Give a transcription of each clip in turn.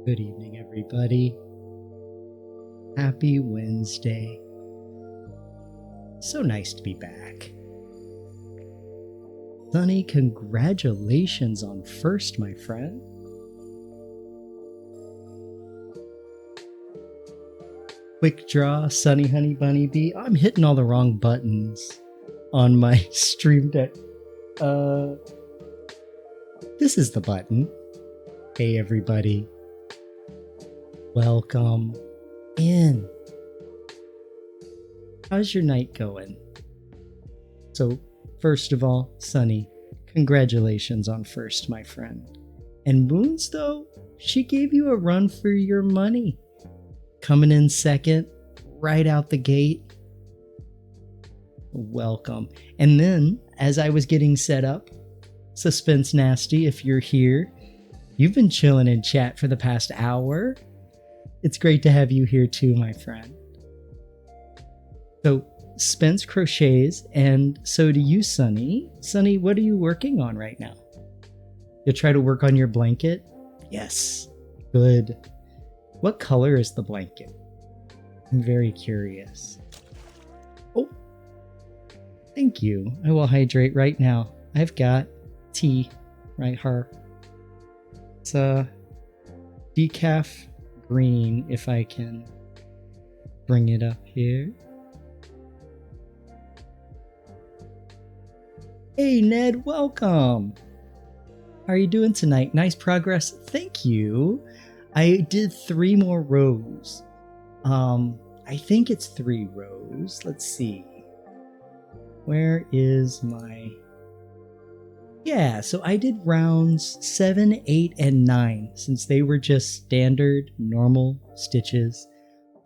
Good evening, everybody. Happy Wednesday. So nice to be back. Sunny, congratulations on first, my friend. Quick draw, Sunny Honey Bunny Bee. I'm hitting all the wrong buttons on my stream deck. This is the button. Hey, everybody. Welcome in. How's your night going? So, first of all, Sunny, congratulations on first, my friend. And Moons, though, she gave you a run for your money. Coming in second, right out the gate. Welcome. And then, as I was getting set up, Suspense Nasty, if you're here, you've been chilling in chat for the past hour. It's great to have you here too, my friend. So, Spence crochets, and so do you, Sunny. Sunny, what are you working on right now? You'll try to work on your blanket? Yes. Good. What color is the blanket? I'm very curious. Oh, thank you. I will hydrate right now. I've got tea right here. It's decaf green if I can bring it up here. Hey Ned, welcome! How are you doing tonight? Nice progress. Thank you. I did 3 more rows. I think it's 3 rows. Let's see. Where is my... Yeah, so I did rounds 7, 8, and 9 since they were just standard, normal stitches.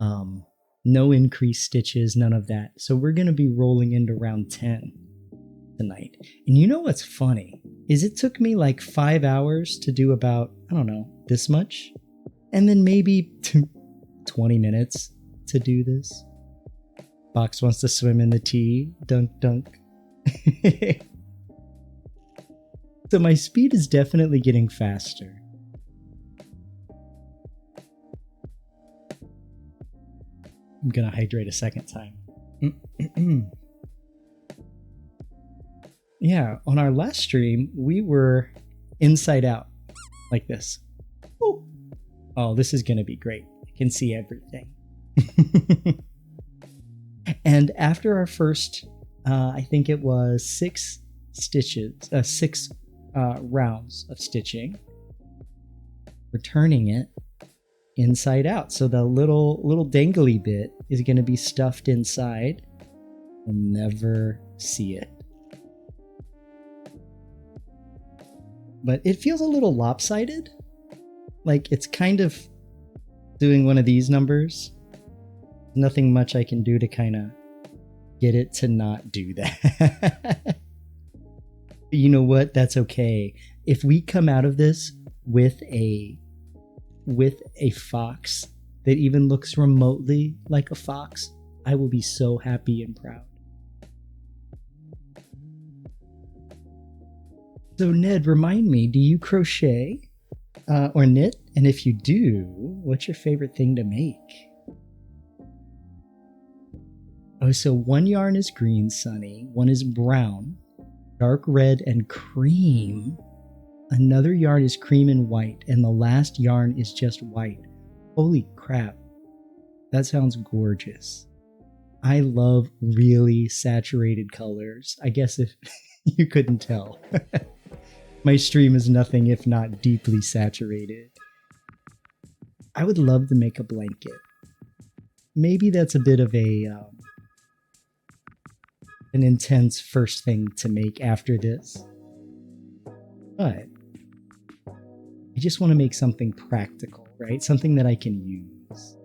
No increased stitches, none of that. So we're going to be rolling into round 10 tonight. And you know what's funny? Is it took me like 5 hours to do about, I don't know, this much? And then maybe 20 minutes to do this. Box wants to swim in the tea. Dunk, dunk. So my speed is definitely getting faster. I'm gonna hydrate a second time. Yeah, on our last stream, we were inside out, like this. Ooh. Oh, this is gonna be great. I can see everything. And after our first, I think it was 6 rounds of stitching, we're turning it inside out. So the little dangly bit is going to be stuffed inside. We'll never see it. But it feels a little lopsided. Like it's kind of doing one of these numbers. Nothing much I can do to kind of get it to not do that. You know what? That's okay. If we come out of this with a fox that even looks remotely like a fox, I will be so happy and proud. So Ned, remind me, do you crochet or knit? And if you do, what's your favorite thing to make? Oh, so one yarn is green, Sunny. One is brown, dark red, and cream. Another yarn is cream and white, and the last yarn is just white. Holy crap. That sounds gorgeous. I love really saturated colors. I guess if you couldn't tell. My stream is nothing if not deeply saturated. I would love to make a blanket. Maybe that's a bit of an intense first thing to make after this. But I just want to make something practical, right? Something that I can use.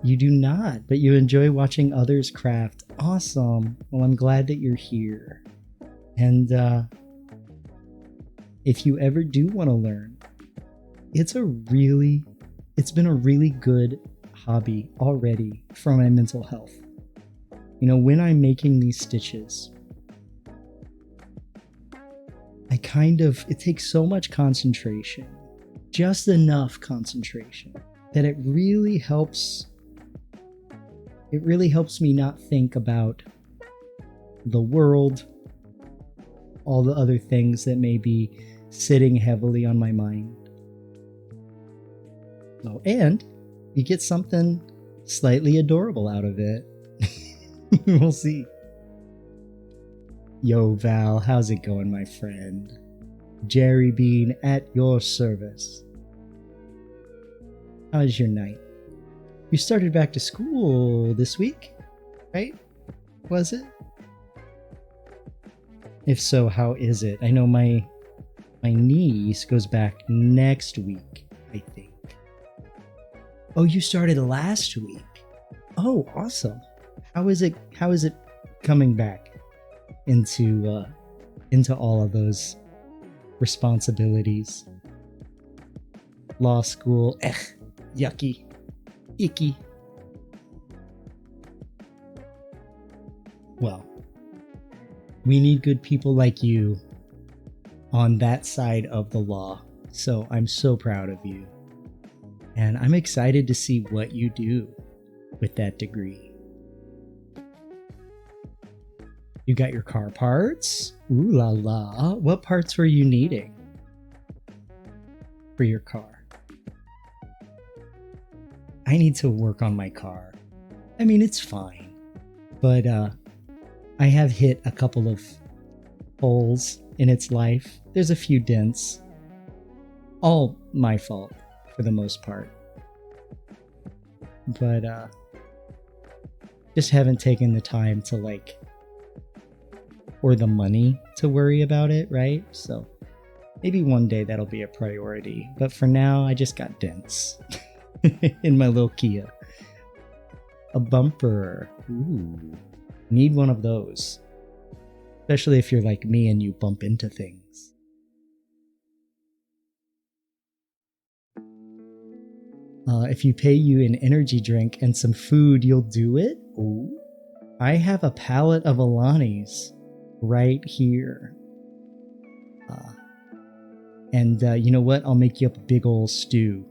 You do not, but you enjoy watching others craft. Awesome. Well, I'm glad that you're here. And if you ever do want to learn, it's been a really good hobby already for my mental health. You know, when I'm making these stitches, it takes so much concentration, just enough concentration, that it really helps me not think about the world, all the other things that may be sitting heavily on my mind. Oh, and you get something slightly adorable out of it. We'll see. Yo, Val, how's it going, my friend? Jerry Bean at your service. How's your night? You started back to school this week, right? Was it? If so, how is it? I know my niece goes back next week, I think. Oh, you started last week. Oh, awesome. How is it coming back into all of those responsibilities? Law school, yucky, icky. Well, we need good people like you on that side of the law. So I'm so proud of you. And I'm excited to see what you do with that degree. You got your car parts? Ooh la la. What parts were you needing for your car? I need to work on my car. I mean, it's fine, but I have hit a couple of holes in its life. There's a few dents. All my fault for the most part. But just haven't taken the time to or the money to worry about it, right? So maybe one day that'll be a priority. But for now, I just got dents in my little Kia. A bumper. Ooh. Need one of those. Especially if you're like me and you bump into things. If you pay you an energy drink and some food, you'll do it? Ooh. I have a pallet of Alani's right here. And you know what? I'll make you up a big old stew.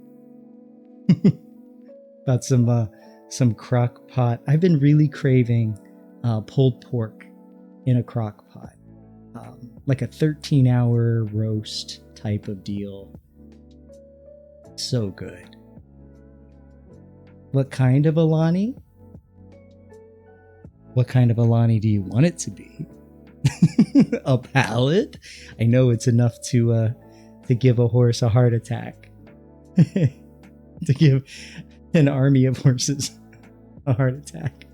About some crock pot. I've been really craving pulled pork in a crock pot. Like a 13-hour roast type of deal. So good. What kind of Alani? What kind of Alani do you want it to be? A pallet? I know it's enough to give a horse a heart attack. To give an army of horses a heart attack.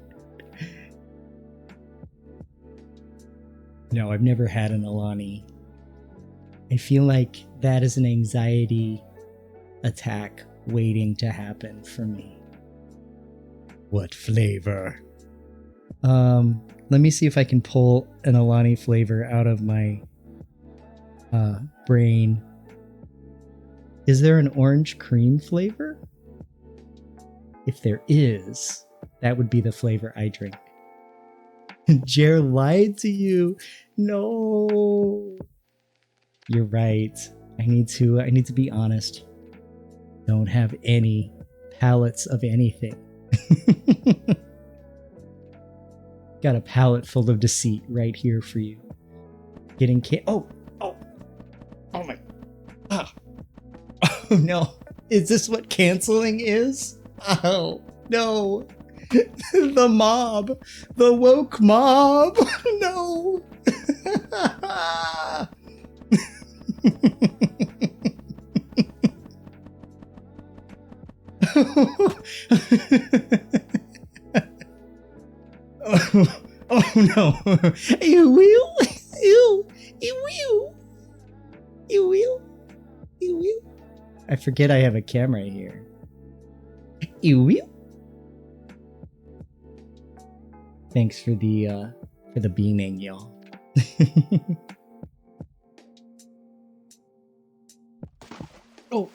No, I've never had an Alani. I feel like that is an anxiety attack waiting to happen for me. What flavor? Let me see if I can pull an Alani flavor out of my brain. Is there an orange cream flavor? If there is, that would be the flavor I drink. Jer lied to you. No. You're right. I need to be honest. Don't have any pallets of anything. Got a pallet full of deceit right here for you. Getting oh my. Oh no. Is this what canceling is? Oh no. The mob. The woke mob. No. Oh no. You will? You will? I forget I have a camera here. You will? Thanks for the beaming, y'all. Oh,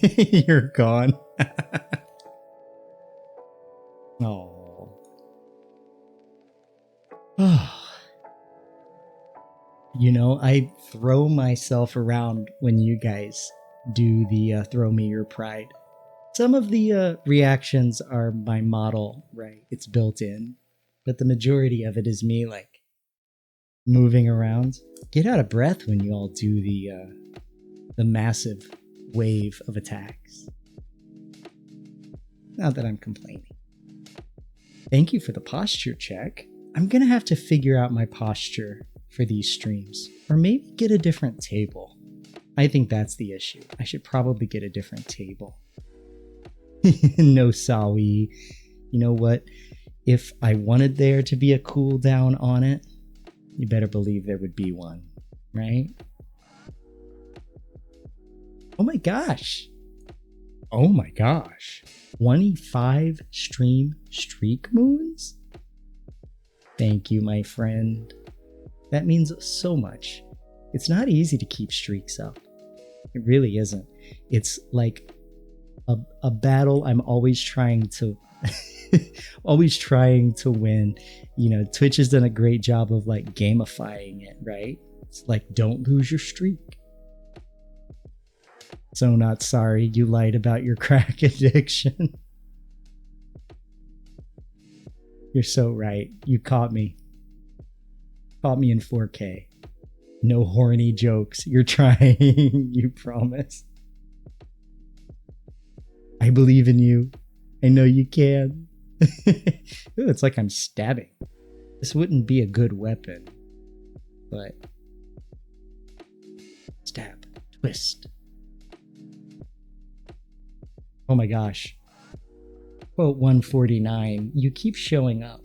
you're gone. Oh. You know, I throw myself around when you guys do the throw me your pride. Some of the reactions are my model, right? It's built in. But the majority of it is me, like, moving around. Get out of breath when you all do the massive wave of attacks. Not that I'm complaining. Thank you for the posture check. I'm gonna have to figure out my posture for these streams. Or maybe get a different table. I think that's the issue. I should probably get a different table. No Sawi. You know what? If I wanted there to be a cooldown on it, you better believe there would be one, right? Oh my gosh. 25 stream streak moons? Thank you, my friend. That means so much. It's not easy to keep streaks up. It really isn't. It's like a battle I'm always trying to win. You know, Twitch has done a great job of like gamifying it, right? It's like, don't lose your streak. So not sorry you lied about your crack addiction. You're so right. You caught me. Caught me in 4K. No horny jokes. You're trying. You promise. I believe in you. I know you can. Ooh, it's like I'm stabbing. This wouldn't be a good weapon, but stab, twist. Oh my gosh. Quote 149, you keep showing up.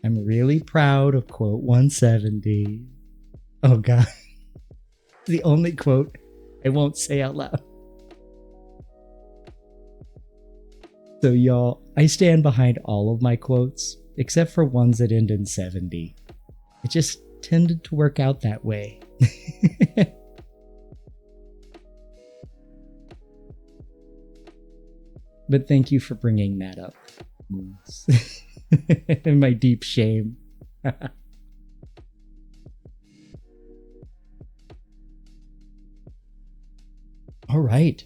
I'm really proud of quote 170. Oh god. The only quote I won't say out loud. So y'all, I stand behind all of my quotes, except for ones that end in 70. It just tended to work out that way. But thank you for bringing that up. In my deep shame. All right.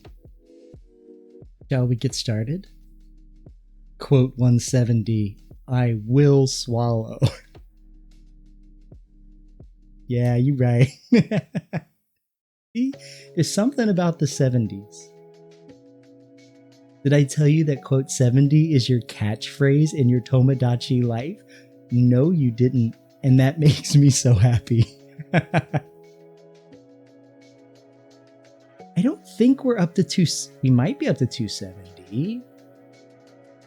Shall we get started? Quote 170, I will swallow. Yeah, you're right. See, there's something about the 70s. Did I tell you that quote 70 is your catchphrase in your Tomodachi life? No, you didn't. And that makes me so happy. I don't think we're up to we might be up to 270.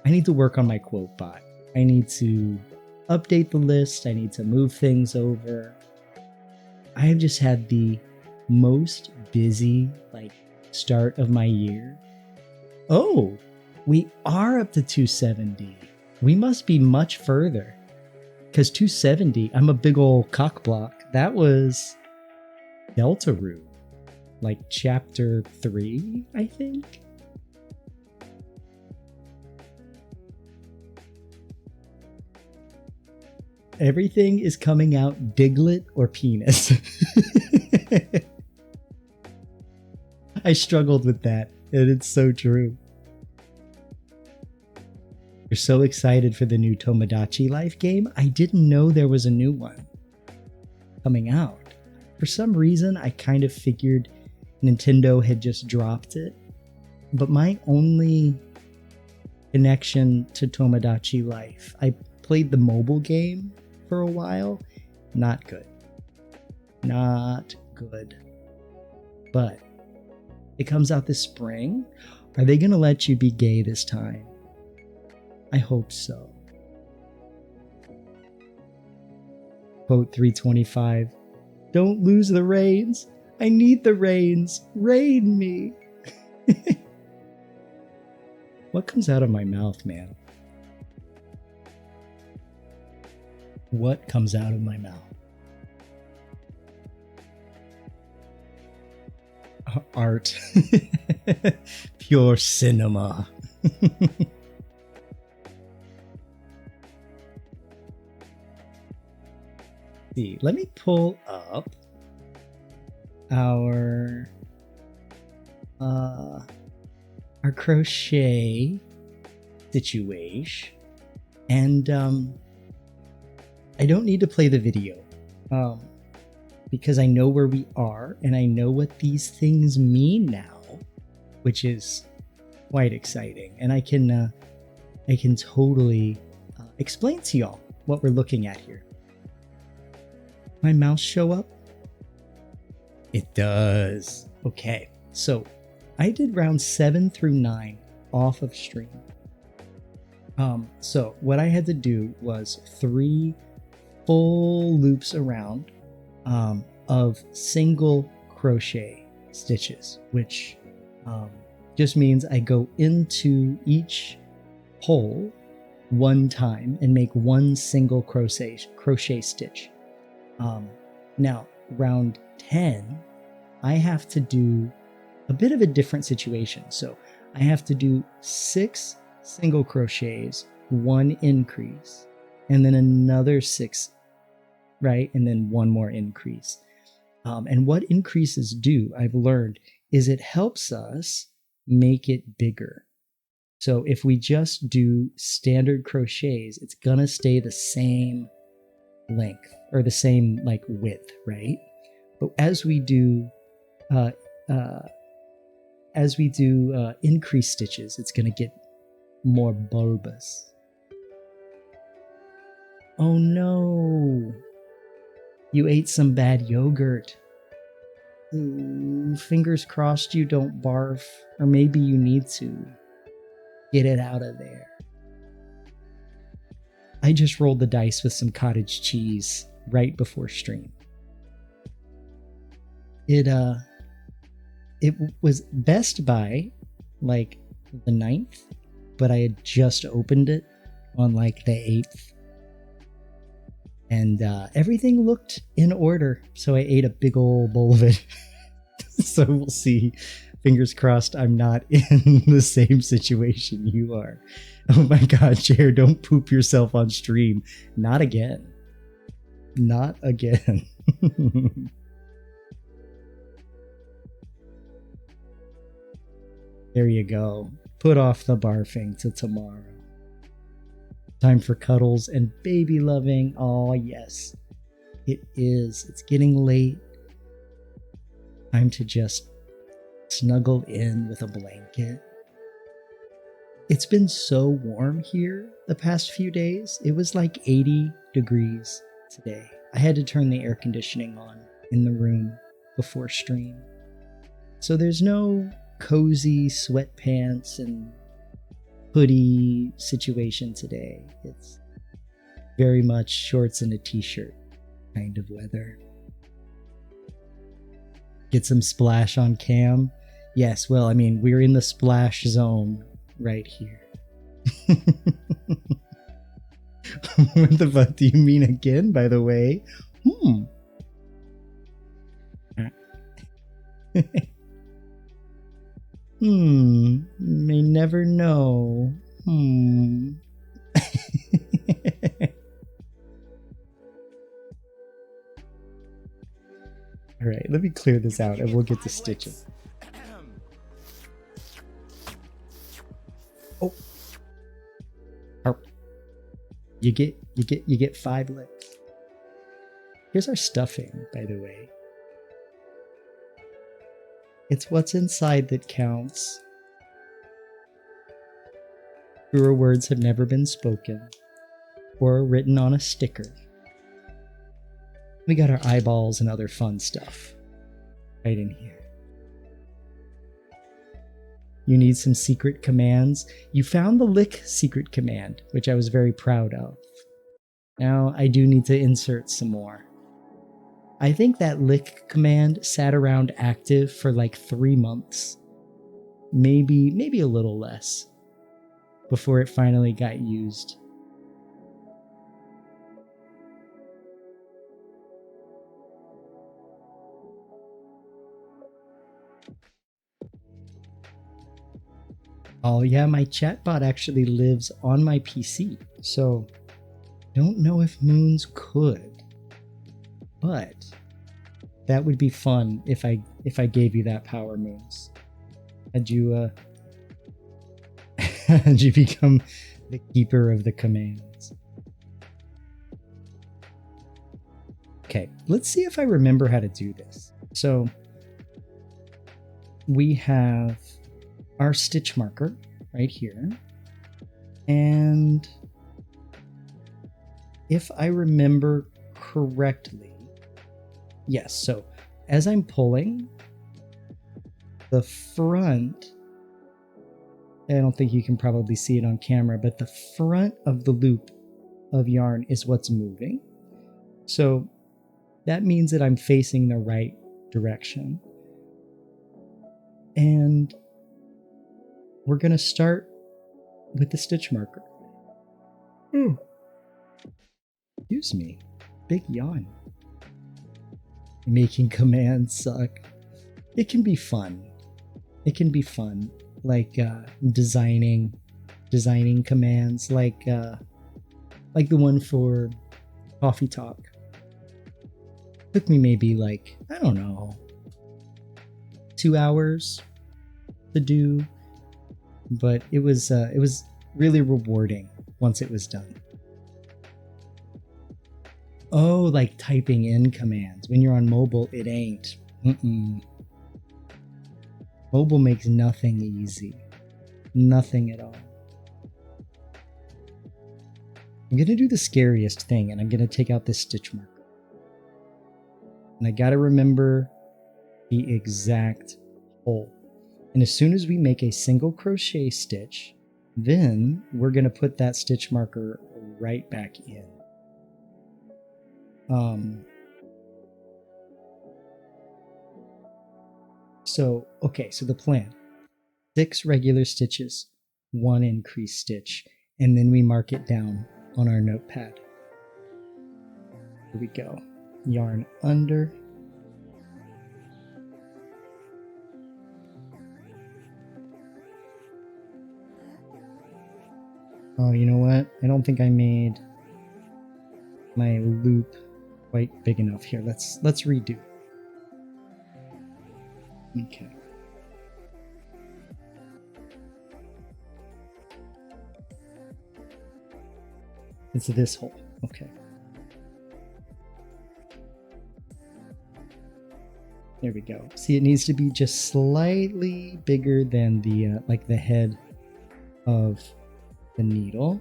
I need to work on my quote bot. I need to update the list. I need to move things over. I have just had the most busy start of my year. Oh, we are up to 270. We must be much further. Because 270, I'm a big old cock block. That was Deltarune. Like chapter 3, I think. Everything is coming out Diglett or penis. I struggled with that, and it's so true. You're so excited for the new Tomodachi Life game? I didn't know there was a new one coming out. For some reason, I kind of figured Nintendo had just dropped it. But my only connection to Tomodachi Life, I played the mobile game for a while. Not good. Not good. But it comes out this spring. Are they going to let you be gay this time? I hope so. Quote 325. Don't lose the reins. I need the reins. Rein me. What comes out of my mouth, man? What comes out of my mouth? Art. Pure cinema. See, let me pull up our crochet situation, and I don't need to play the video because I know where we are and I know what these things mean now, which is quite exciting, and I can totally explain to y'all what we're looking at here. My mouse show up? It does. Okay, so I did round 7 through 9 off of stream. So what I had to do was 3 full loops around of single crochet stitches, which just means I go into each hole one time and make one single crochet stitch. Now, round 10, I have to do a bit of a different situation. So I have to do 6 single crochets, 1 increase, and then another 6, right? And then 1 more increase. And what increases do, I've learned, is it helps us make it bigger. So if we just do standard crochets, it's gonna stay the same length or the same like width, right? But as we do increased stitches, it's going to get more bulbous. Oh no, you ate some bad yogurt. Ooh, fingers crossed you don't barf, or maybe you need to. Get it out of there. I just rolled the dice with some cottage cheese right before stream. It was Best by like the 9th, but I had just opened it on like the 8th. And everything looked in order, so I ate a big old bowl of it. So we'll see. Fingers crossed I'm not in the same situation you are. Oh my god, Chair, don't poop yourself on stream. Not again. Not again. There you go. Put off the barfing to tomorrow. Time for cuddles and baby loving. Oh, yes. It is. It's getting late. Time to just snuggle in with a blanket. It's been so warm here the past few days. It was like 80 degrees today. I had to turn the air conditioning on in the room before stream. So there's no cozy sweatpants and hoodie situation today. It's very much shorts and a t-shirt kind of weather. Get some splash on cam. Yes, well, I mean, we're in the splash zone right here. What the fuck do you mean again, by the way? May never know. All right, let me clear this out and we'll get to stitching. Oh. You get 5 licks. Here's our stuffing, by the way. It's what's inside that counts. Truer words have never been spoken or written on a sticker. We got our eyeballs and other fun stuff right in here. You need some secret commands. You found the lick secret command, which I was very proud of. Now I do need to insert some more. I think that lick command sat around active for like 3 months. Maybe a little less before it finally got used. Oh yeah, my chatbot actually lives on my PC, so don't know if Moons could, but that would be fun if I gave you that power, Moons. Had you had you become the keeper of the commands. Okay, let's see if I remember how to do this. So we have our stitch marker right here, and if I remember correctly, yes, so as I'm pulling the front, I don't think you can probably see it on camera, but the front of the loop of yarn is what's moving. So that means that I'm facing the right direction. And we're going to start with the stitch marker. Excuse me. Big yawn. Making commands suck. It can be fun. It can be fun. Like designing commands, like the one for Coffee Talk. Took me maybe like, I don't know, 2 hours to do, but it was really rewarding once it was done. Oh, like typing in commands. When you're on mobile, it ain't. Mobile makes nothing easy. Nothing at all. I'm going to do the scariest thing, and I'm going to take out this stitch marker. And I got to remember the exact hole. And as soon as we make a single crochet stitch, then we're going to put that stitch marker right back in. So the plan. 6 regular stitches, 1 increased stitch, and then we mark it down on our notepad. Here we go. Yarn under. Oh, you know what? I don't think I made my loop quite big enough here. Let's redo. Okay. It's this hole. Okay. There we go. See, it needs to be just slightly bigger than the like the head of the needle.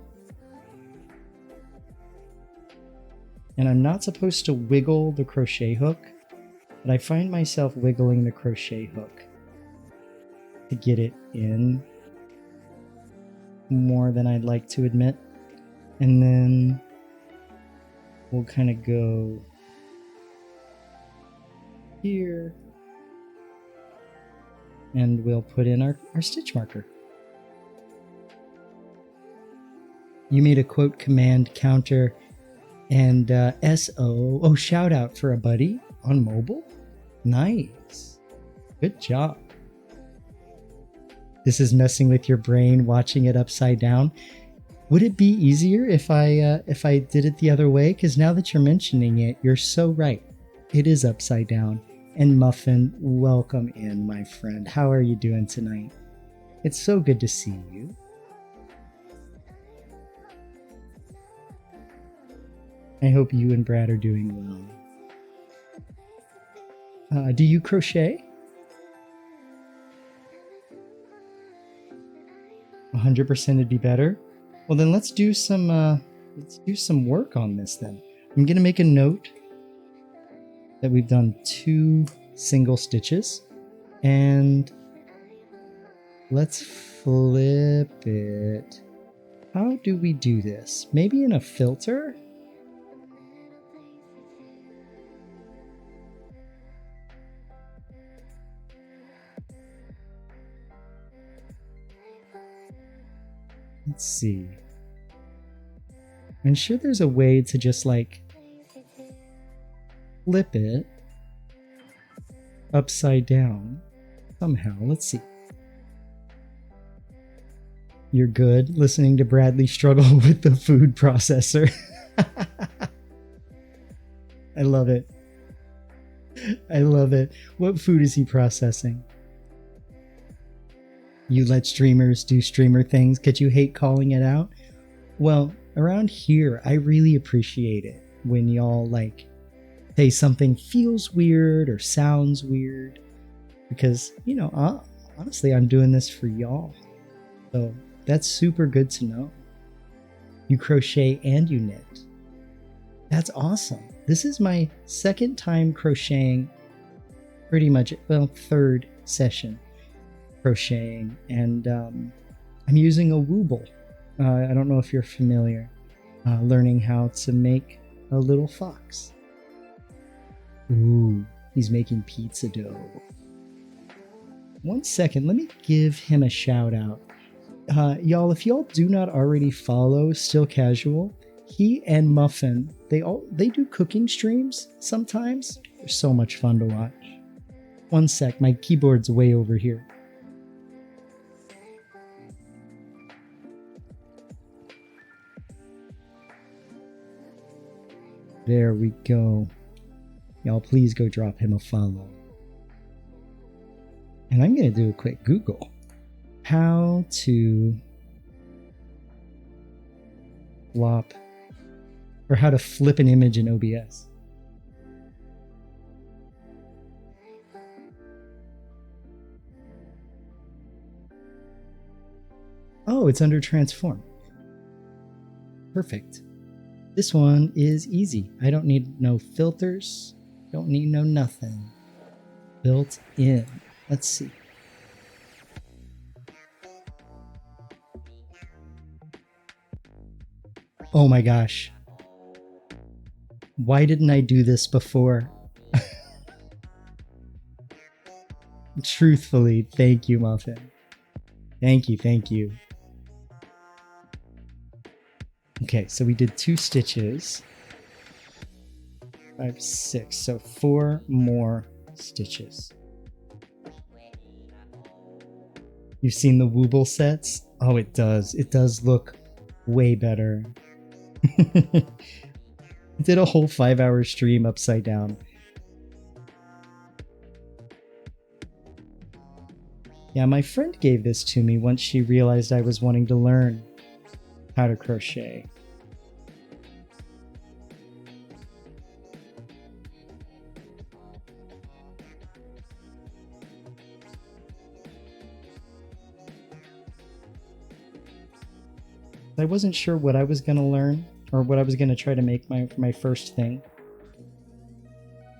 And I'm not supposed to wiggle the crochet hook, but I find myself wiggling the crochet hook to get it in more than I'd like to admit. And then we'll kind of go here and we'll put in our stitch marker. You made a quote command counter and SO. Oh, shout out for a buddy on mobile. Nice. Good job. This is messing with your brain, watching it upside down. Would it be easier if I did it the other way? Because now that you're mentioning it, you're so right. It is upside down. And Muffin, welcome in, my friend. How are you doing tonight? It's so good to see you. I hope you and Brad are doing well. Do you crochet? 100% would be better. Well, then let's do some work on this then. I'm going to make a note that we've done 2 single stitches, and let's flip it. How do we do this? Maybe in a filter? Let's see. I'm sure there's a way to just like flip it upside down somehow. Let's see. You're good listening to Bradley struggle with the food processor. I love it. I love it. What food is he processing? You let streamers do streamer things because you hate calling it out? Well, around here, I really appreciate it when y'all like say something feels weird or sounds weird because, you know, honestly, I'm doing this for y'all. So that's super good to know. You crochet and you knit. That's awesome. This is my 2nd time crocheting, pretty much, well, 3rd session crocheting, and I'm using a Wooble. I don't know if you're familiar, learning how to make a little fox. Ooh, he's making pizza dough. 1 second, let me give him a shout out. Y'all, if y'all do not already follow Still Casual, he and Muffin, they do cooking streams sometimes. They're so much fun to watch. 1 sec, my keyboard's way over here. There we go. Y'all, please go drop him a follow. And I'm going to do a quick Google. How to flop or how to flip an image in OBS. Oh, it's under transform. Perfect. This one is easy. I don't need no filters. Don't need no nothing. Built in. Let's see. Oh my gosh. Why didn't I do this before? Truthfully, thank you, Muffin. Thank you, thank you. Okay, so we did 2 stitches. 5, 6, so 4 more stitches. You've seen the Wooble sets? Oh, it does. It does look way better. I did a whole 5-hour stream upside down. Yeah, my friend gave this to me once she realized I was wanting to learn how to crochet. I wasn't sure what I was going to learn or what I was going to try to make my first thing.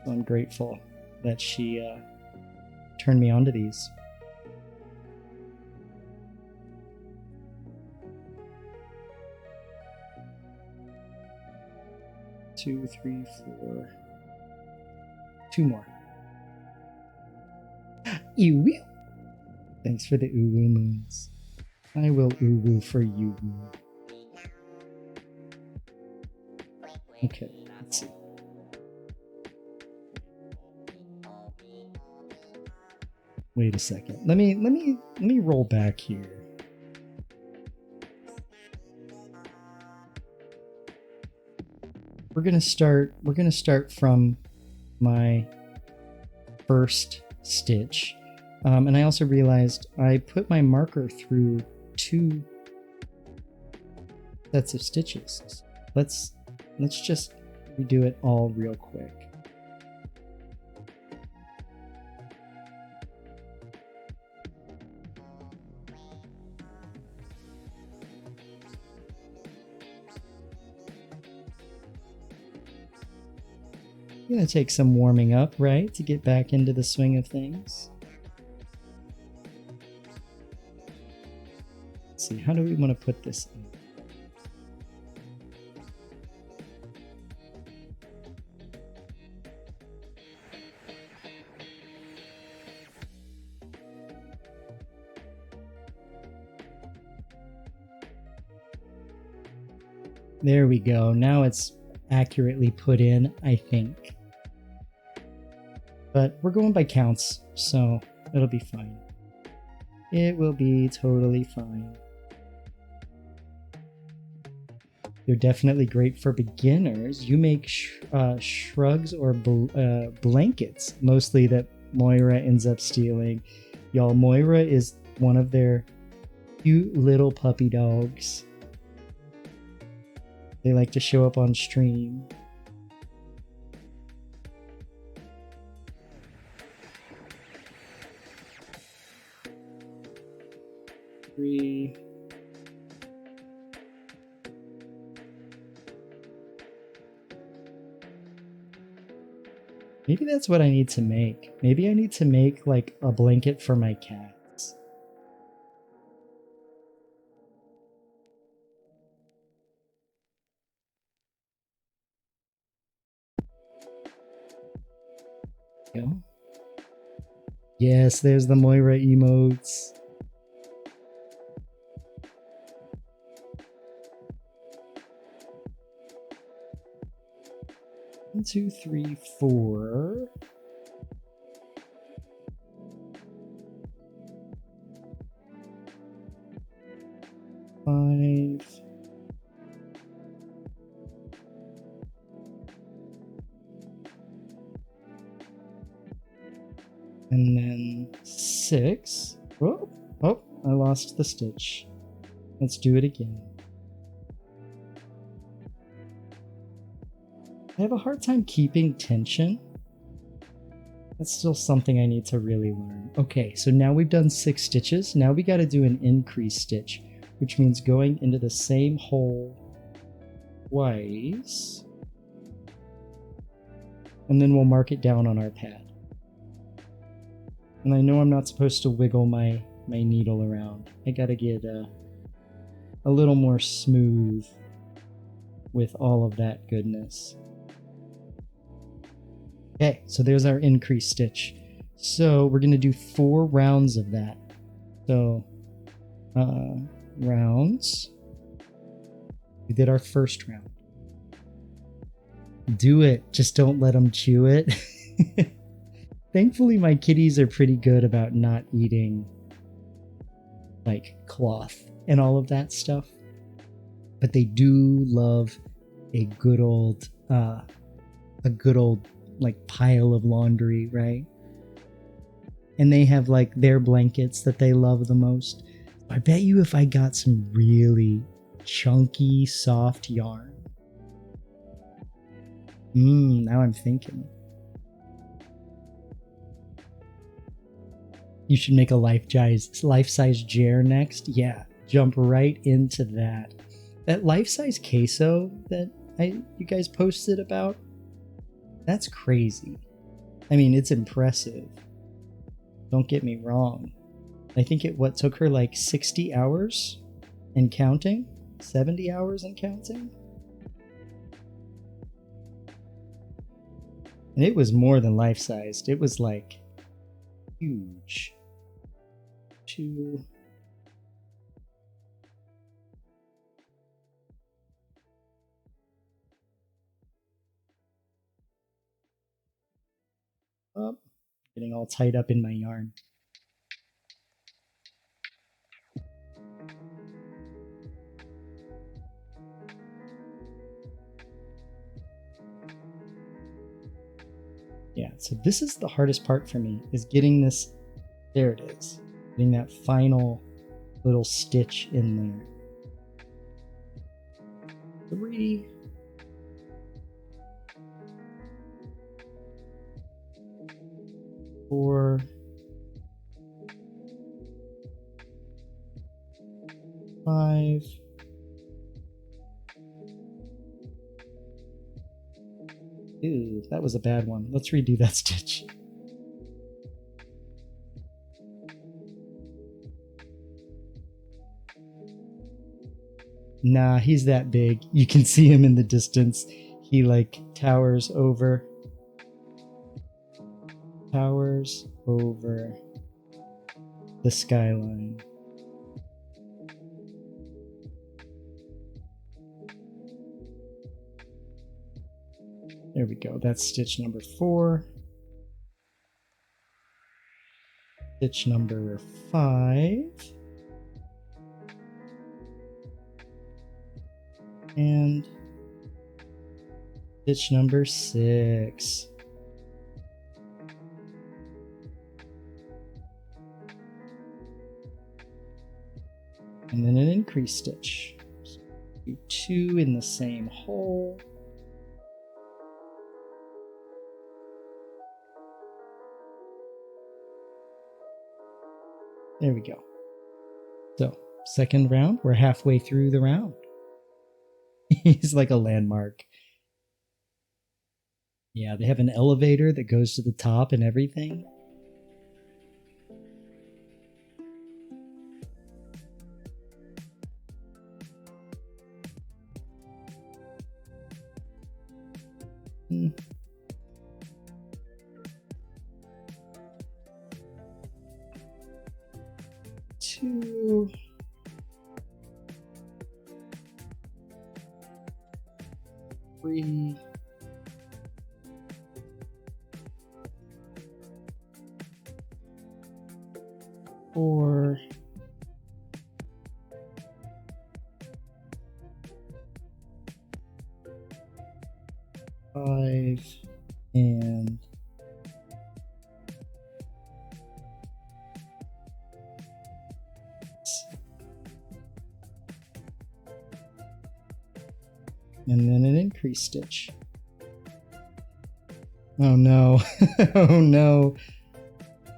So I'm grateful that she turned me on to these. Two, three, 4. 2 more. Ew. Thanks for the uwu moons. I will uwu for you. Okay, let's see. Wait a second. Let me roll back here. We're gonna start from my first stitch. And I also realized I put my marker through 2 sets of stitches. Let's just redo it all real quick. Gonna take some warming up, right, to get back into the swing of things. Let's see, how do we want to put this in? There we go. Now it's accurately put in, I think. But we're going by counts, so it'll be fine. It will be totally fine. They're definitely great for beginners. You make shrugs or blankets, mostly, that Moira ends up stealing. Y'all, Moira is one of their cute little puppy dogs. They like to show up on stream. Three. Maybe that's what I need to make. Maybe I need to make like a blanket for my cats. Go. Yes, there's the Moira emotes. One, two, three, 4. Five. And then 6. Oh, I lost the stitch. Let's do it again. I have a hard time keeping tension. That's still something I need to really learn. Okay, so now we've done 6 stitches. Now we got to do an increase stitch, which means going into the same hole twice. And then we'll mark it down on our pad. And I know I'm not supposed to wiggle my needle around. I got to get a little more smooth with all of that goodness. Okay, so there's our increase stitch. So we're going to do 4 rounds of that. So rounds. We did our first round. Do it. Just don't let them chew it. Thankfully, my kitties are pretty good about not eating like cloth and all of that stuff. But they do love a good old like pile of laundry, right? And they have like their blankets that they love the most. I bet you if I got some really chunky, soft yarn. Now I'm thinking. You should make a life-size jar next. Yeah, jump right into that. That life-size queso that you guys posted about, that's crazy. I mean, it's impressive. Don't get me wrong. I think it took her like 60 hours and counting? 70 hours and counting? And it was more than life-sized. It was like huge. Oh, getting all tied up in my yarn. Yeah, so this is the hardest part for me, is getting this, there it is, getting that final little stitch in there. 3, 4, 5, 2, that was a bad one. Let's redo that stitch. Nah, he's that big. You can see him in the distance. He like towers over the skyline. There we go. That's stitch number 4. Stitch number 5. And stitch number 6. And then an increase stitch. So do 2 in the same hole. There we go. So, second round, we're halfway through the round. He's like a landmark. Yeah, they have an elevator that goes to the top and everything. Two. 3. 4. 5. And 6. And then an increase stitch. Oh no. Oh no.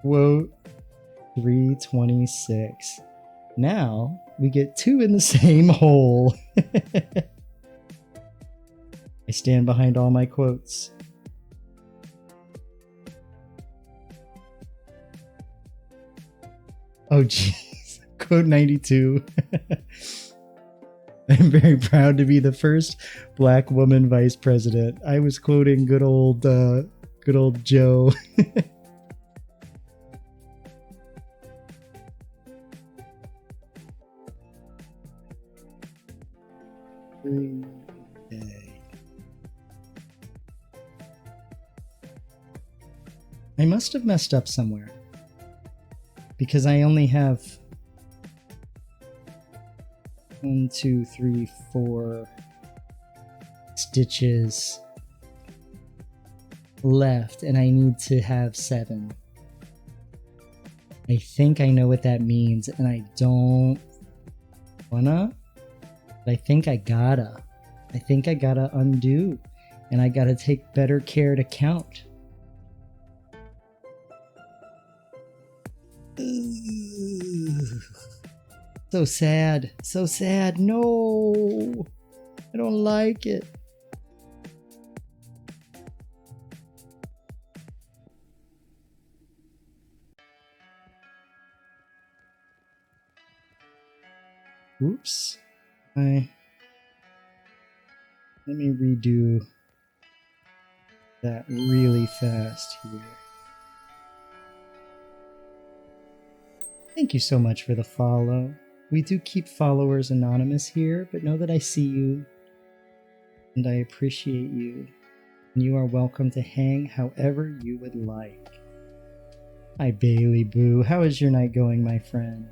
Quote 326. Now we get 2 in the same hole. I stand behind all my quotes. Oh jeez. Quote 92. I'm very proud to be the first black woman vice president. I was quoting good old Joe. I must have messed up somewhere because I only have 1, 2, 3, 4 stitches left, and I need to have 7. I think I know what that means, and I don't wanna, but I think I gotta. I think I gotta undo, and I gotta take better care to count. So sad. So sad. No. I don't like it. Oops. Let me redo that really fast here. Thank you so much for the follow. We do keep followers anonymous here, but know that I see you and I appreciate you. And you are welcome to hang however you would like. Hi Bailey Boo, how is your night going, my friend?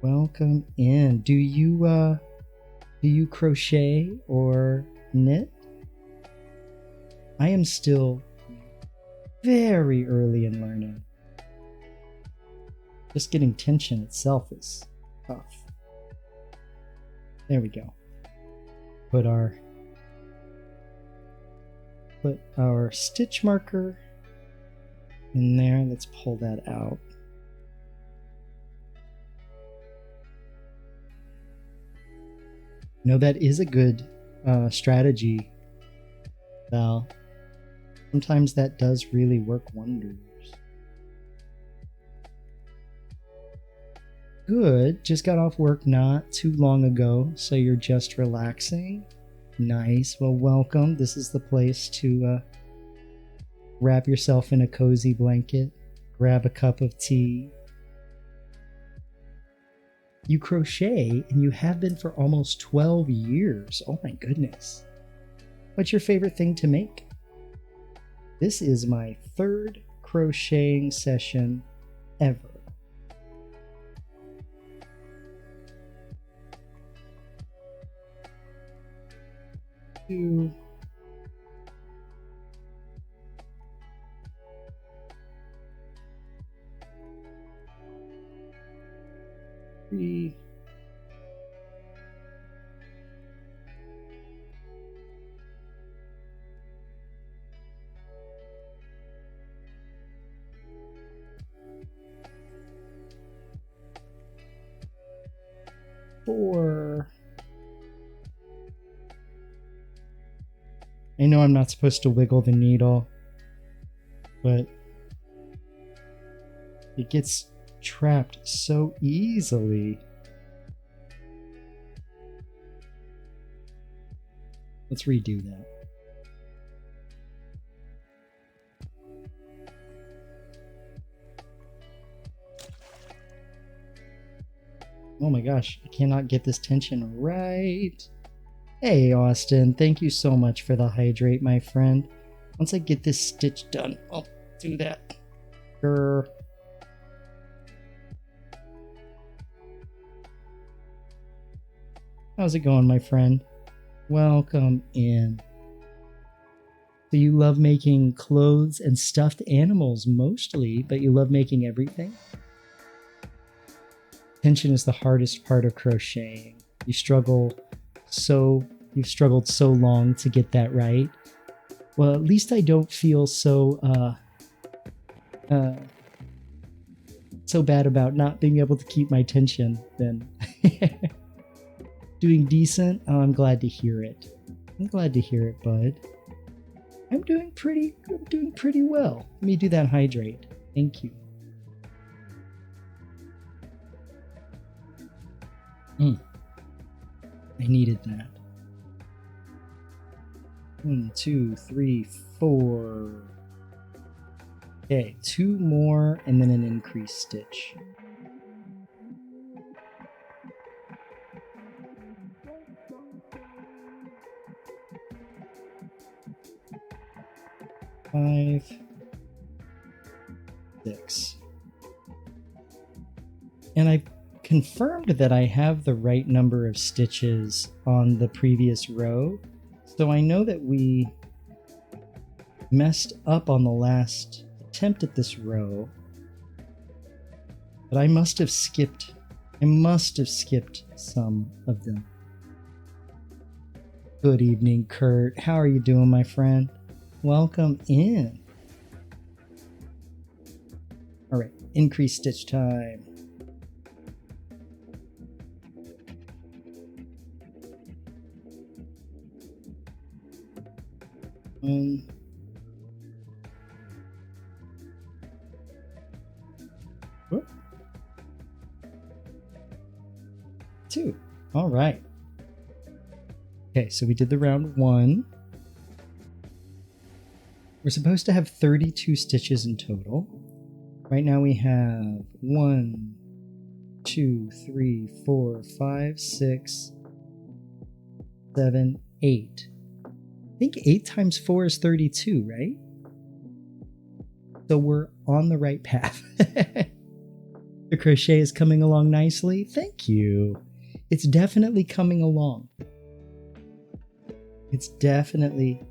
Welcome in. Do you crochet or knit? I am still very early in learning. Just getting tension itself is tough. There we go. Put our stitch marker in there. Let's pull that out. No, that is a good strategy, Val. Sometimes that does really work wonders. Good. Just got off work not too long ago, so you're just relaxing. Nice. Well, welcome. This is the place to wrap yourself in a cozy blanket, grab a cup of tea. You crochet, and you have been for almost 12 years. Oh my goodness. What's your favorite thing to make? This is my 3rd crocheting session ever. Two. 3. 4. I know I'm not supposed to wiggle the needle, but it gets trapped so easily. Let's redo that. Oh my gosh, I cannot get this tension right. Hey Austin, thank you so much for the hydrate, my friend. Once I get this stitch done, I'll do that. Grr. How's it going, my friend? Welcome in. So you love making clothes and stuffed animals mostly, but you love making everything? Tension is the hardest part of crocheting. You struggle so You've struggled so long to get that right. Well, at least I don't feel so so bad about not being able to keep my tension then. Doing decent? Oh, I'm glad to hear it. I'm glad to hear it, bud. I'm doing pretty well. Let me do that hydrate. Thank you. I needed that. 1, 2, 3, 4. Okay, 2 more and then an increased stitch. Five, 6. And I confirmed that I have the right number of stitches on the previous row. So I know that we messed up on the last attempt at this row. But I must have skipped some of them. Good evening, Kurt. How are you doing, my friend? Welcome in. All right, increased stitch time. Whoop. 2. All right. Okay, so we did the round 1. We're supposed to have 32 stitches in total. Right now we have 1, 2, 3, 4, 5, 6, 7, 8. I think 8 times 4 is 32, right? So we're on the right path. The crochet is coming along nicely. Thank you. It's definitely coming along. It's definitely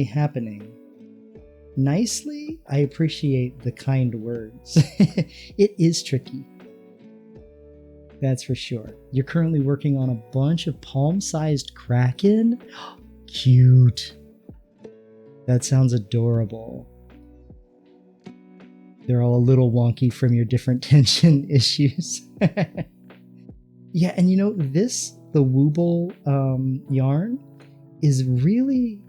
happening. Nicely, I appreciate the kind words. It is tricky. That's for sure. You're currently working on a bunch of palm-sized kraken. Cute. That sounds adorable. They're all a little wonky from your different tension issues. Yeah, and you know, the Wooble yarn is really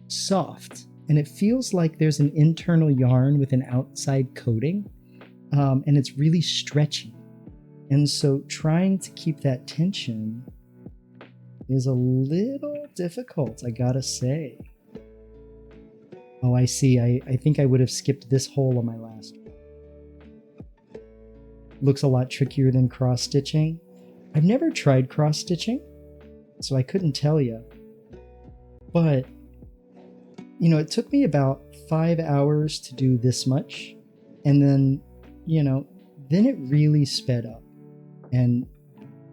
soft, and it feels like there's an internal yarn with an outside coating, and it's really stretchy. And so trying to keep that tension is a little difficult, I gotta say. Oh, I see. I think I would have skipped this hole on my last one. Looks a lot trickier than cross-stitching. I've never tried cross-stitching, so I couldn't tell you. But, you know, it took me about 5 hours to do this much, and then, you know, then it really sped up, and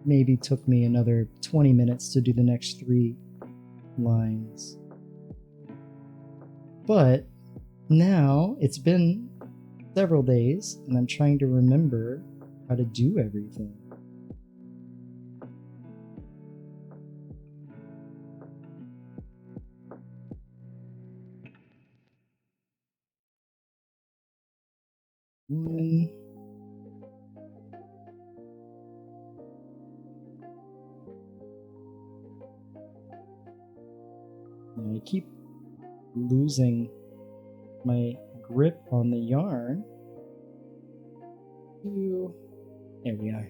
maybe took me another 20 minutes to do the next 3 lines. But now it's been several days, and I'm trying to remember how to do everything. One. And I keep losing my grip on the yarn. There we are.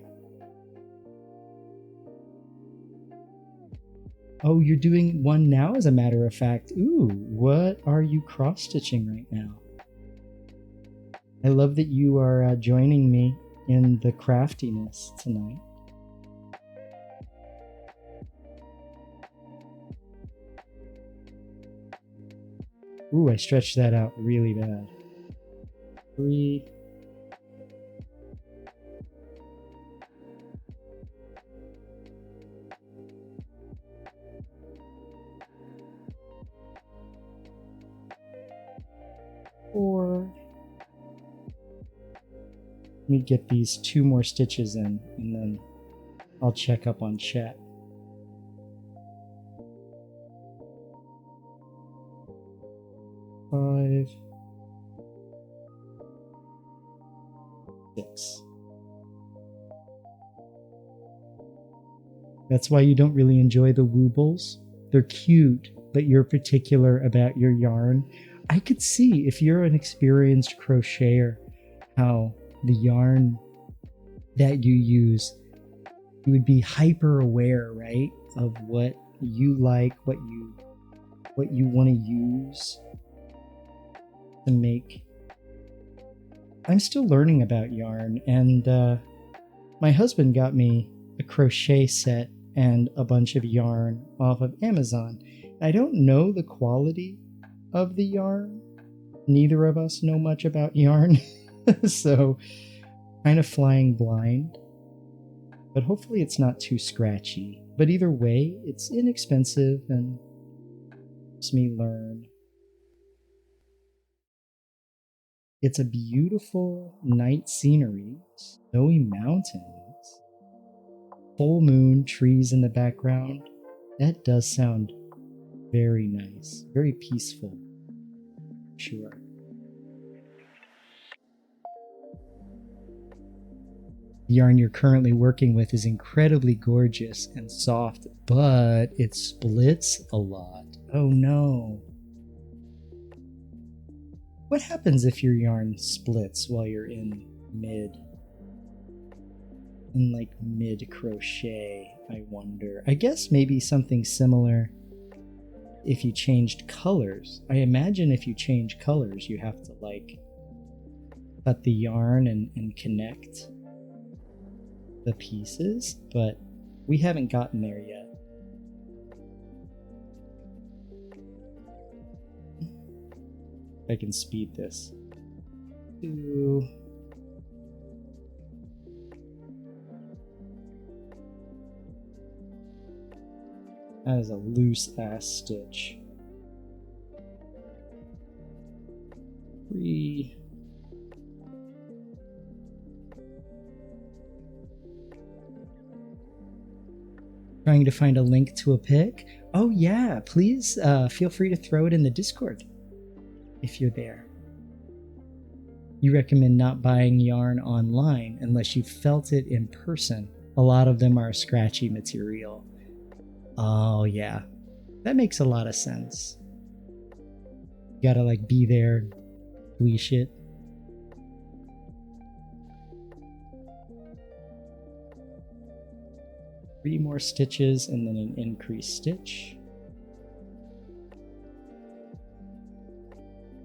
Oh, you're doing one now, as a matter of fact. Ooh, what are you cross-stitching right now? I love that you are joining me in the craftiness tonight. Ooh, I stretched that out really bad. 3. 4. Let me get these 2 more stitches in, and then I'll check up on chat. 6. That's why you don't really enjoy the Woobles. They're cute, but you're particular about your yarn. I could see, if you're an experienced crocheter, how the yarn that you use, you would be hyper aware, right, of what you like, what you want to use to make. I'm still learning about yarn, and my husband got me a crochet set and a bunch of yarn off of Amazon. I don't know the quality of the yarn. Neither of us know much about yarn, so kind of flying blind. But hopefully it's not too scratchy. But either way, it's inexpensive and helps me learn. It's a beautiful night scenery, snowy mountains, full moon, trees in the background. That does sound very nice, very peaceful, sure. The yarn you're currently working with is incredibly gorgeous and soft, but it splits a lot. Oh no. What happens if your yarn splits while you're in mid crochet, I wonder? I guess maybe something similar if you changed colors. I imagine if you change colors, you have to like cut the yarn and connect the pieces, but we haven't gotten there yet. I can speed this to that is a loose ass stitch. 3. Trying to find a link to a pic. Oh yeah, please feel free to throw it in the Discord if you're there. You recommend not buying yarn online unless you felt it in person. A lot of them are scratchy material. Oh yeah, that makes a lot of sense. You gotta like be there, leash it. Three more stitches and then an increased stitch.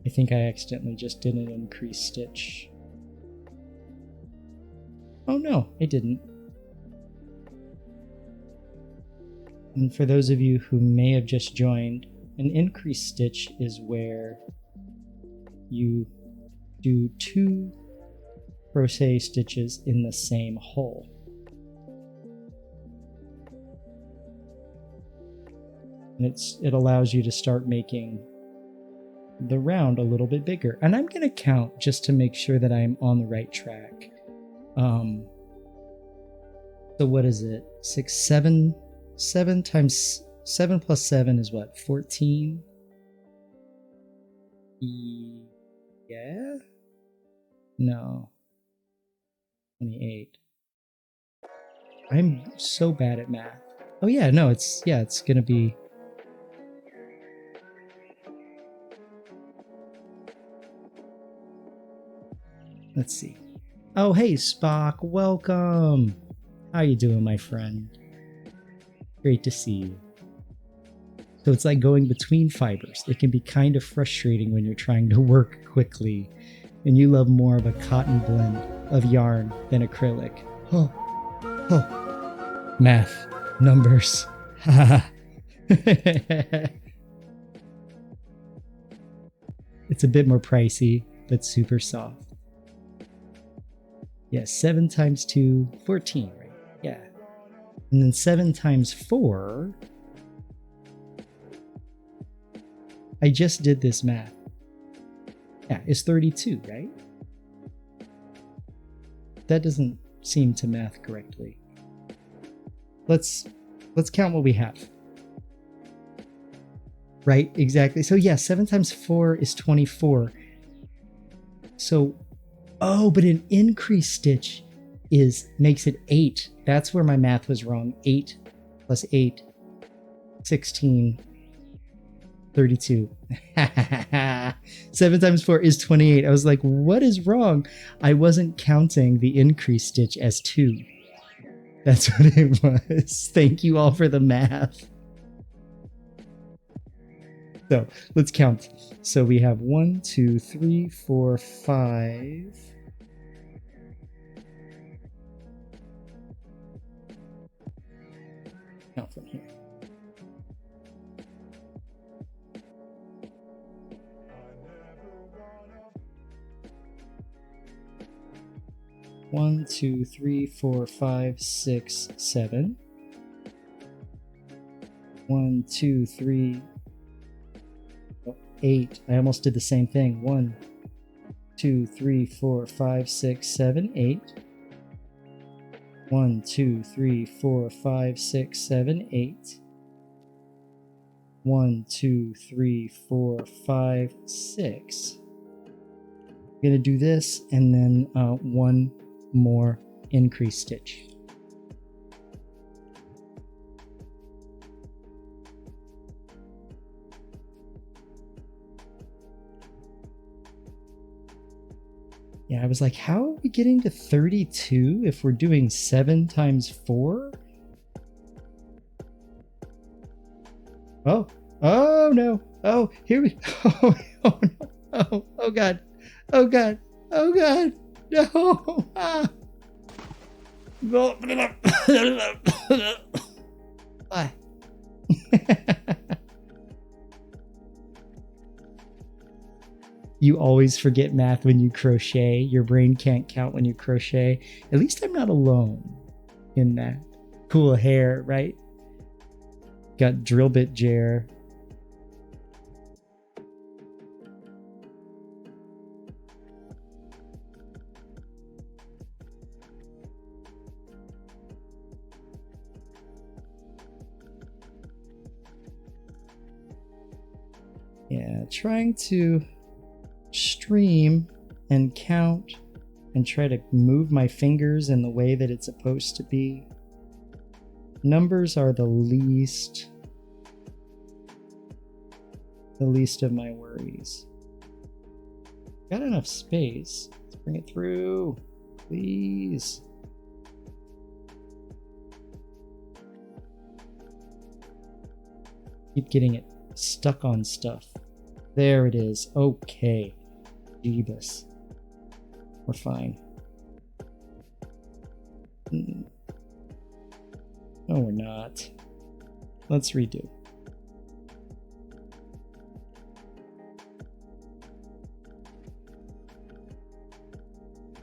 I think I accidentally just did an increased stitch. Oh no, I didn't. And for those of you who may have just joined, an increased stitch is where you do 2 crochet stitches in the same hole. And it allows you to start making the round a little bit bigger. And I'm going to count just to make sure that I'm on the right track. So what is it? 7 times 7 plus 7 is what? 14? Yeah? No. 28. I'm so bad at math. Oh yeah, no, it's gonna be... Let's see. Oh, hey, Spock, welcome. How you doing, my friend? Great to see you. So it's like going between fibers. It can be kind of frustrating when you're trying to work quickly, and you love more of a cotton blend of yarn than acrylic. Oh. Math. Numbers. It's a bit more pricey, but super soft. Yeah, 7 times 2, 14, right? Yeah. And then 7 times 4... I just did this math. Yeah, it's 32, right? That doesn't seem to math correctly. Let's count what we have. Right, exactly. So yeah, 7 times 4 is 24. So Oh, but an increase stitch makes it 8. That's where my math was wrong. 8 plus 8, 16, 32. 7 times 4 is 28. I was like, what is wrong? I wasn't counting the increase stitch as 2. That's what it was. Thank you all for the math. So let's count. So we have 1, 2, 3, 4, 5. Count from here. One, 2, 3, 4, 5, 6, 7. 1, 2, 3, 8. I almost did the same thing. 1, 2, 3, 4, 5, 6, 7, 8. 1, 2, 3, 4, 5, 6, 7, 8. 1, 2, 3, 4, 5, 6. I'm gonna do this and then one more increase stitch. Yeah, I was like, how are we getting to 32 if we're doing 7 times 4? Oh, oh no. Oh, here we oh, oh no. Oh god. Oh god. Oh god. No. Ah. Why? You always forget math when you crochet. Your brain can't count when you crochet. At least I'm not alone in that. Cool hair, right? Got drill bit Jer. Yeah, trying to stream and count and try to move my fingers in the way that it's supposed to be. Numbers are the least of my worries. Got enough space. Let's bring it through, please. Keep getting it stuck on stuff. There it is. Okay. Jeebus. We're fine. No, we're not. Let's redo.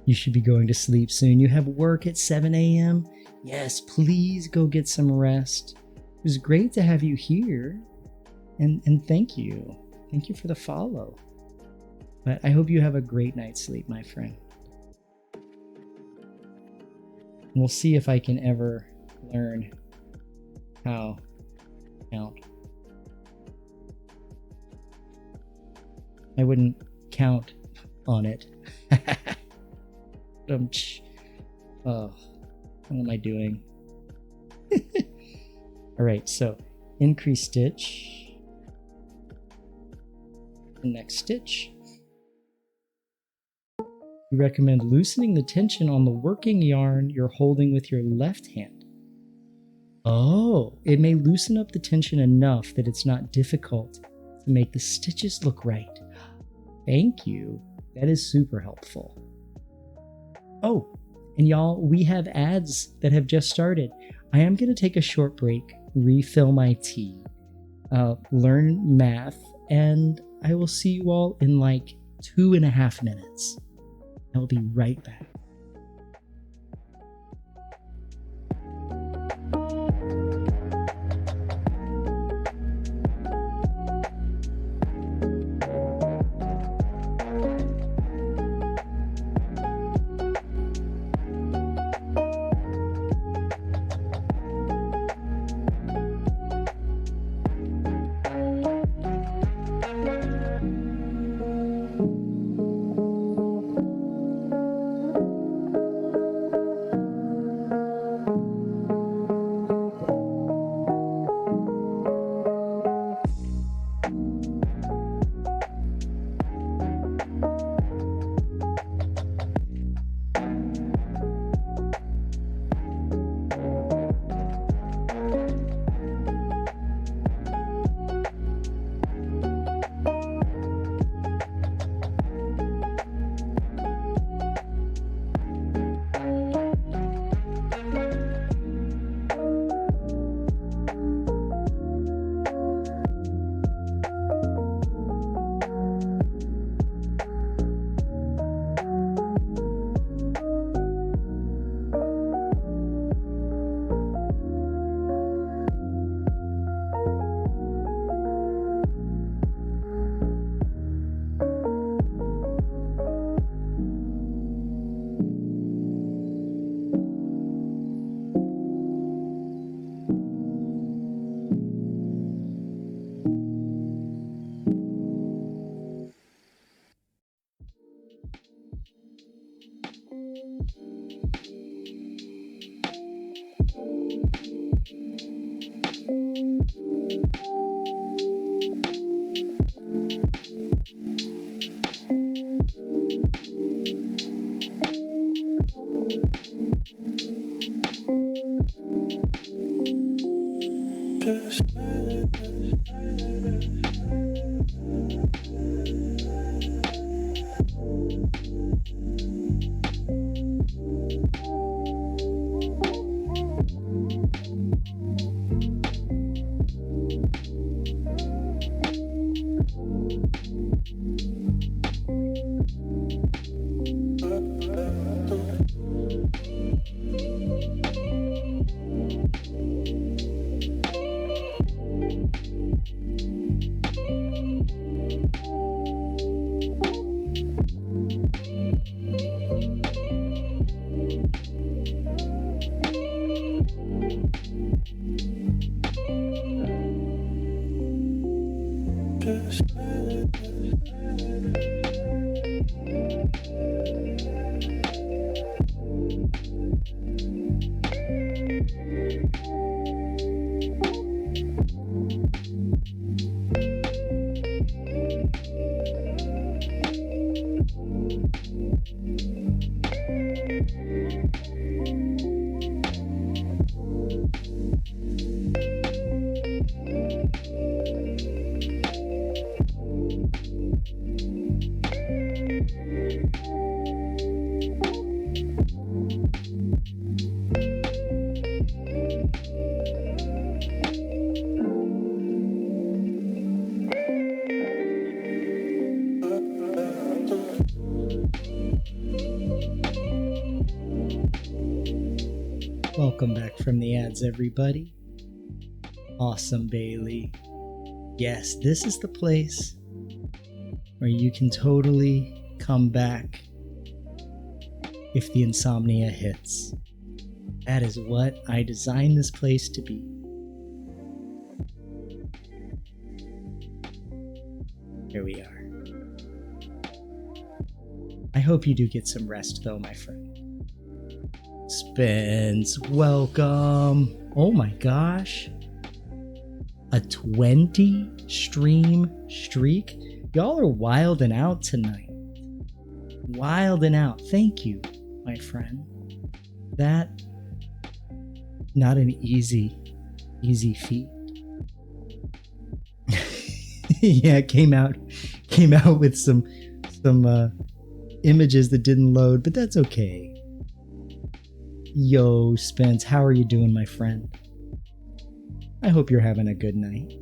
You should be going to sleep soon. You have work at 7 a.m. Yes, please go get some rest. It was great to have you here. And thank you. Thank you for the follow. But I hope you have a great night's sleep, my friend. We'll see if I can ever learn how to count. I wouldn't count on it. Oh, what am I doing? All right, so increase stitch. The next stitch. We recommend loosening the tension on the working yarn you're holding with your left hand. Oh, it may loosen up the tension enough that it's not difficult to make the stitches look right. Thank you. That is super helpful. Oh, and y'all, we have ads that have just started. I am going to take a short break, refill my tea, learn math, and I will see you all in like 2.5 minutes. I will be right back. Welcome back from the ads, everybody. Awesome, Bailey. Yes, this is the place where you can totally come back if the insomnia hits. That is what I designed this place to be. Here we are. I hope you do get some rest, though, my friend. Spence, welcome. Oh my gosh. A 20 stream streak? Y'all are wilding out tonight. Wilding out. Thank you, my friend. That, not an easy feat. Yeah, it came out with some images that didn't load, but that's okay. Yo, Spence, how are you doing, my friend? I hope you're having a good night.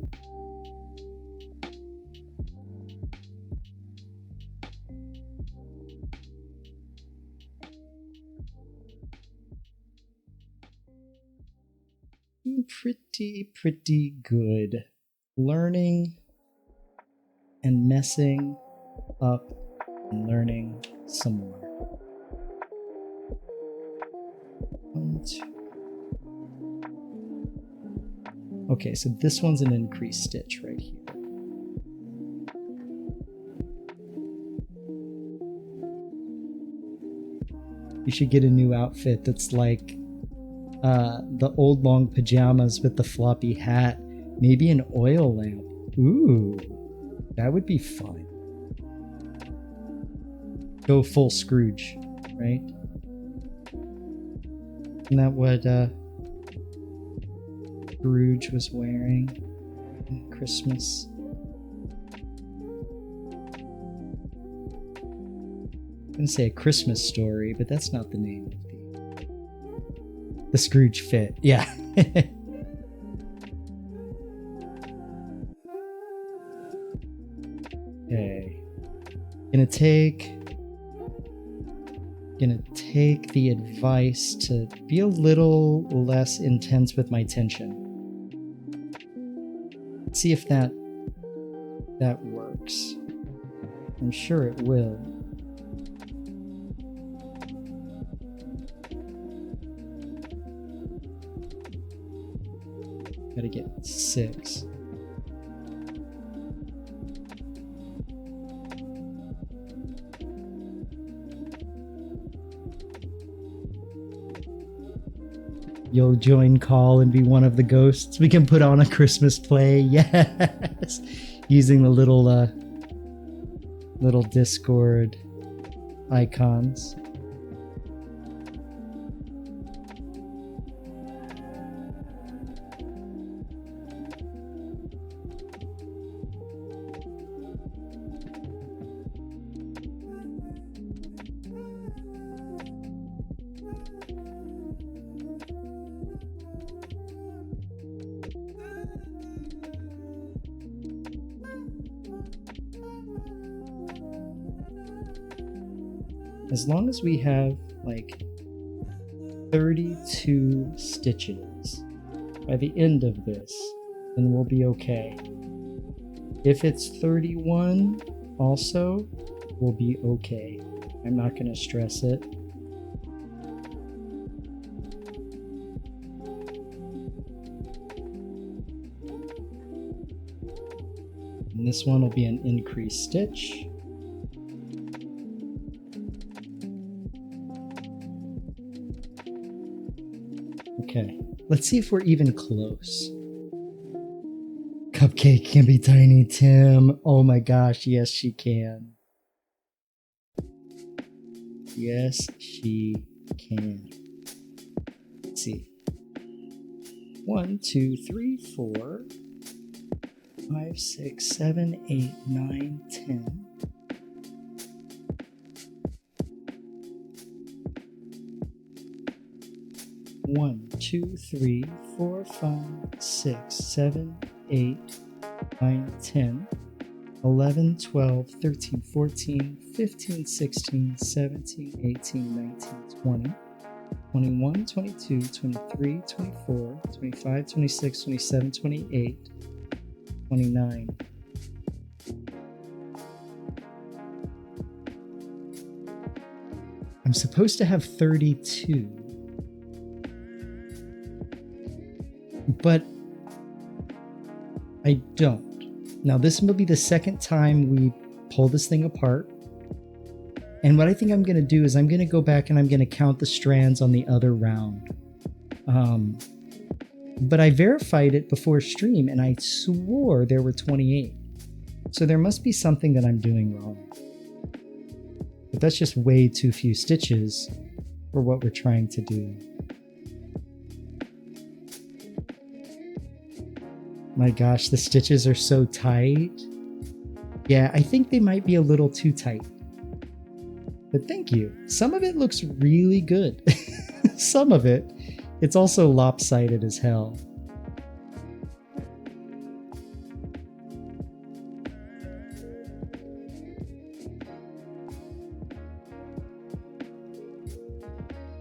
Pretty good. Learning and messing up and learning some more. Okay, so this one's an increased stitch right here. You should get a new outfit that's like the old long pajamas with the floppy hat, maybe an oil lamp. Ooh, that would be fun. Go full Scrooge, right? Isn't that what Scrooge was wearing at Christmas? I'm gonna say A Christmas Story, but that's not the name of the Scrooge fit. Yeah. Okay. Gonna take the advice to be a little less intense with my tension. See if that works. I'm sure it will. Gotta get 6. You'll join call and be one of the ghosts. We can put on a Christmas play. Yes. Using the little Discord icons. As long as we have like 32 stitches by the end of this, then we'll be okay. If it's 31 also, we'll be okay. I'm not going to stress it. And this one will be an increased stitch. Okay, let's see if we're even close. Cupcake can be tiny, Tim. Oh my gosh, yes she can. Yes, she can. Let's see. 1, 2, 3, 4, 5, 6, 7, 8, 9, 10. 1, 2, 3, 4, 5, 6, 7, 8, 9, 10, 11, 12, 13, 14, 15, 16, 17, 18, 19, 20, 21, 22, 23, 24, 25, 26, 27, 28, 29. I'm supposed to have 32. But I don't. Now this will be the second time we pull this thing apart. And what I think I'm going to do is I'm going to go back and I'm going to count the strands on the other round. But I verified it before stream and I swore there were 28. So there must be something that I'm doing wrong. But that's just way too few stitches for what we're trying to do. My gosh, the stitches are so tight. Yeah, I think they might be a little too tight. But thank you. Some of it looks really good. Some of it. It's also lopsided as hell.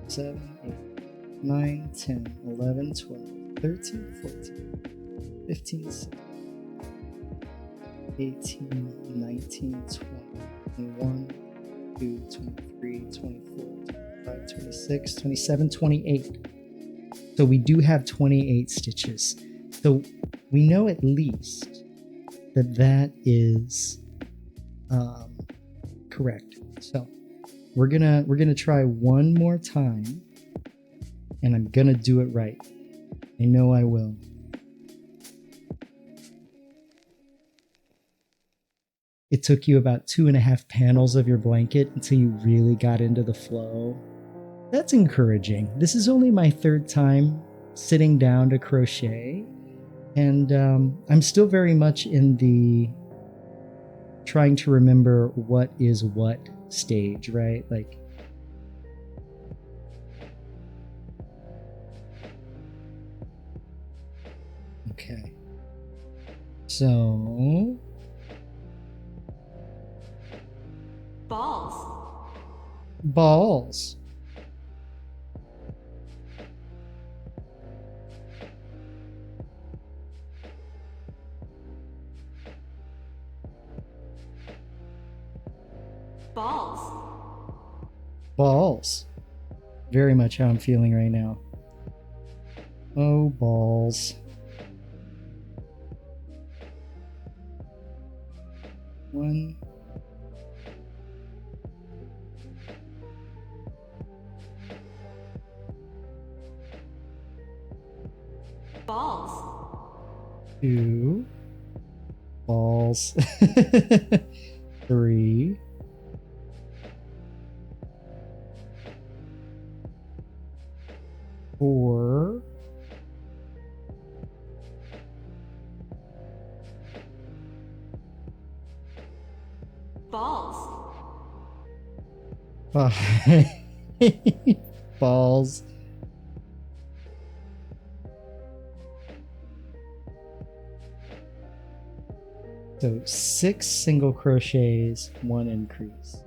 Seven, 8, 9, 10, 11, 12, 13, 14. 15, 16, 18, 19, 20, 21, 22, 23, 24, 25, 26, 27, 28. So we do have 28 stitches. So we know at least that that is correct. So we're gonna try one more time, and I'm gonna do it right. I know I will. It took you about 2.5 panels of your blanket until you really got into the flow. That's encouraging. This is only my 3rd time sitting down to crochet, and I'm still very much in the trying to remember what is what stage, right? Like, okay. So balls. Balls. Balls. Balls. Very much how I'm feeling right now. Oh, balls. One. Balls. 2. Balls. 3. Four. Balls. 5. Balls. So 6 single crochets, 1 increase.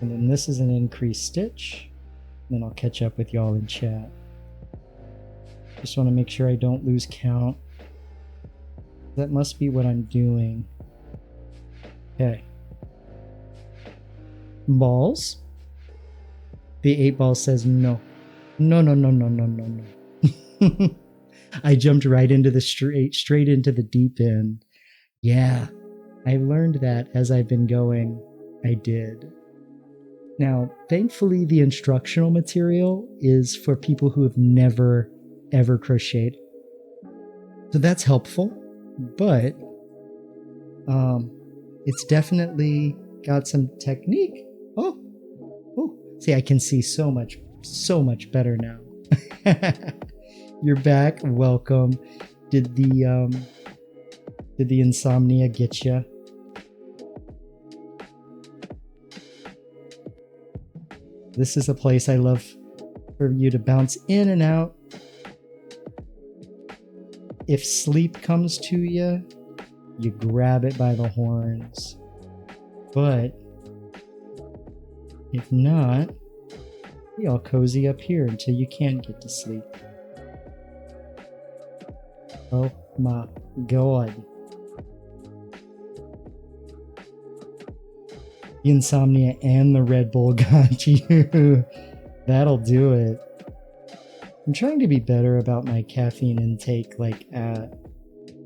And then this is an increased stitch. And then I'll catch up with y'all in chat. Just want to make sure I don't lose count. That must be what I'm doing. Okay. Balls. The 8 ball says no. No, no, no, no, no, no, no. I jumped right into the straight into the deep end. Yeah, I learned that as I've been going. I did. Now, thankfully, the instructional material is for people who have never, ever crocheted. So that's helpful, but it's definitely got some technique. Oh, see, I can see so much better now. You're back. Welcome. Did the insomnia get you? This is a place I love for you to bounce in and out. If sleep comes to you, you grab it by the horns. But if not, we all cozy up here until you can get to sleep. Oh my God. The insomnia and the Red Bull got you. That'll do it. I'm trying to be better about my caffeine intake, like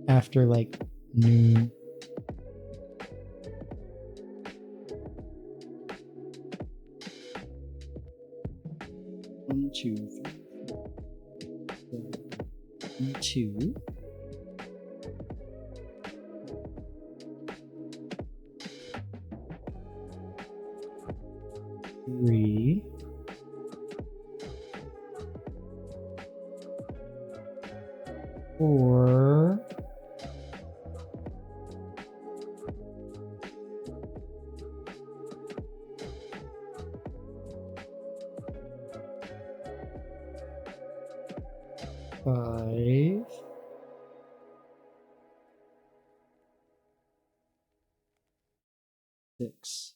after like noon. One, two, three, 2. Three. 4. 5. 6.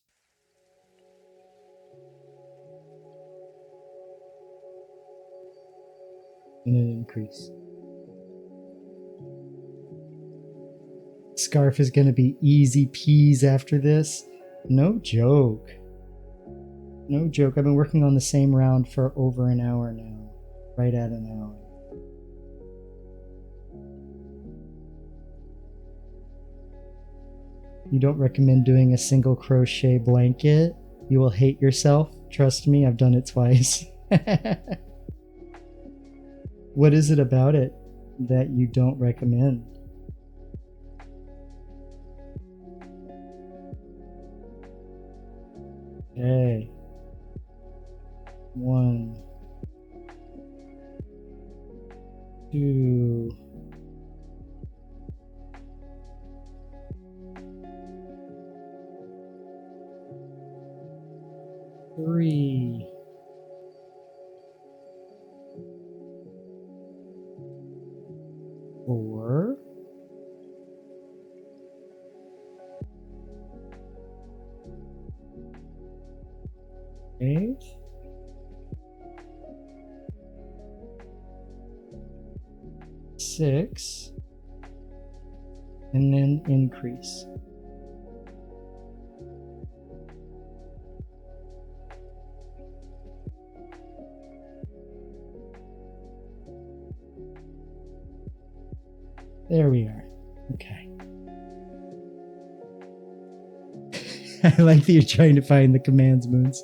And then increase. Scarf is going to be easy peas after this. No joke. No joke. I've been working on the same round for over an hour now. Right at an hour. You don't recommend doing a single crochet blanket? You will hate yourself. Trust me, I've done it twice. What is it about it that you don't recommend? Okay. 1, 2, 3, 4, 5, 6, and then increase. There we are. Okay. I like that you're trying to find the commands, Moons.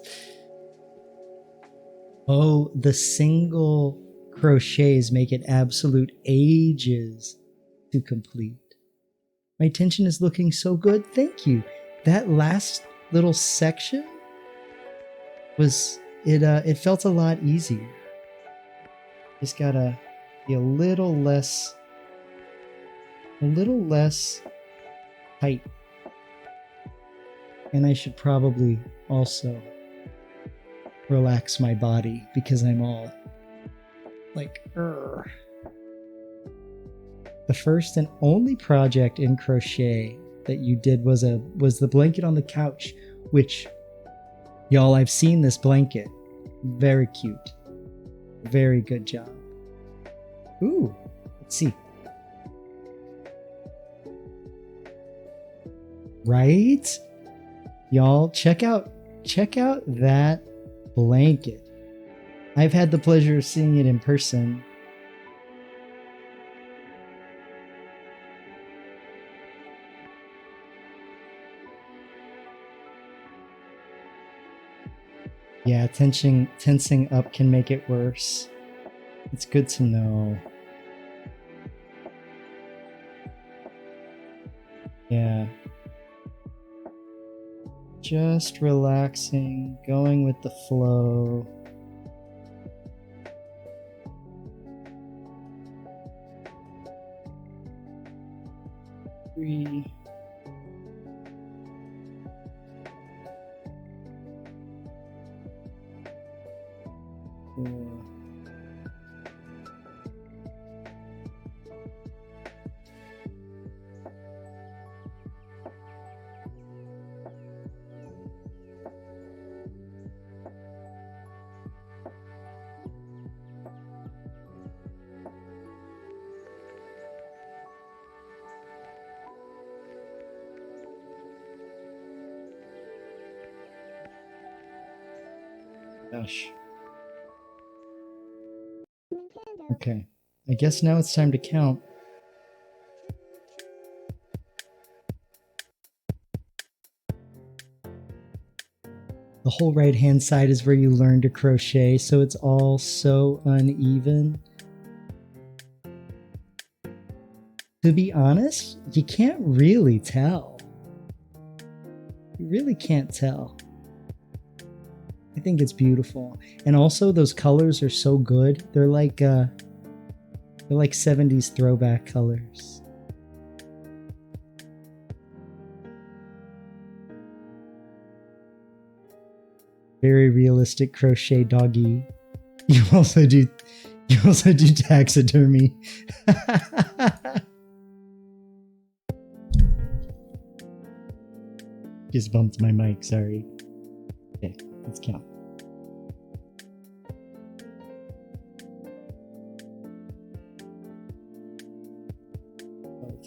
Oh, the single crochets make it absolute ages to complete. My tension is looking so good. Thank you. That last little section was it felt a lot easier. Just gotta be a little less tight. And I should probably also relax my body because I'm all like, Urgh. The first and only project in crochet that you did was the blanket on the couch, which Y'all, I've seen this blanket. Very cute. Very good job. Ooh, let's see. Right? Y'all, check out that blanket. I've had the pleasure of seeing it in person. Yeah, tensing up can make it worse. It's good to know. Yeah. Just relaxing, going with the flow. Three. 4. Gosh. Okay. I guess now it's time to count. The whole right hand side is where you learn to crochet, so it's all so uneven. To be honest, you can't really tell. You really can't tell. I think it's beautiful. And also those colors are so good. They're like 70s throwback colors. Very realistic crochet doggy. You also do taxidermy. Just bumped my mic, sorry. Okay, let's count.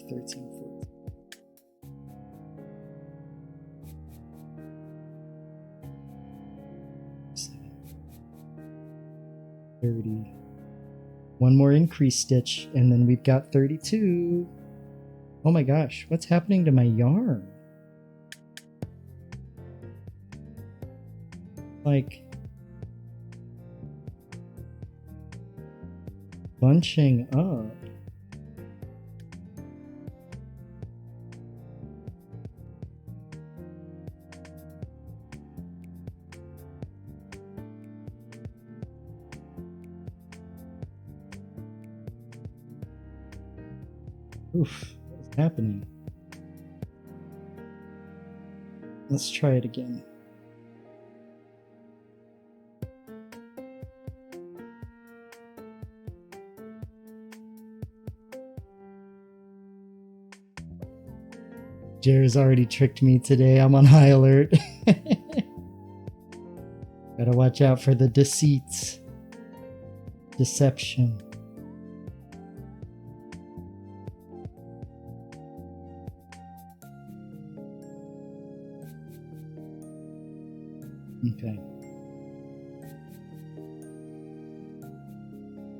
13, 14. 30. One more increase stitch, and then we've got 32. Oh my gosh, what's happening to my yarn? Like bunching up. Oof, what is happening? Let's try it again. Jer's already tricked me today. I'm on high alert. Gotta watch out for the deceits. Deception. Okay.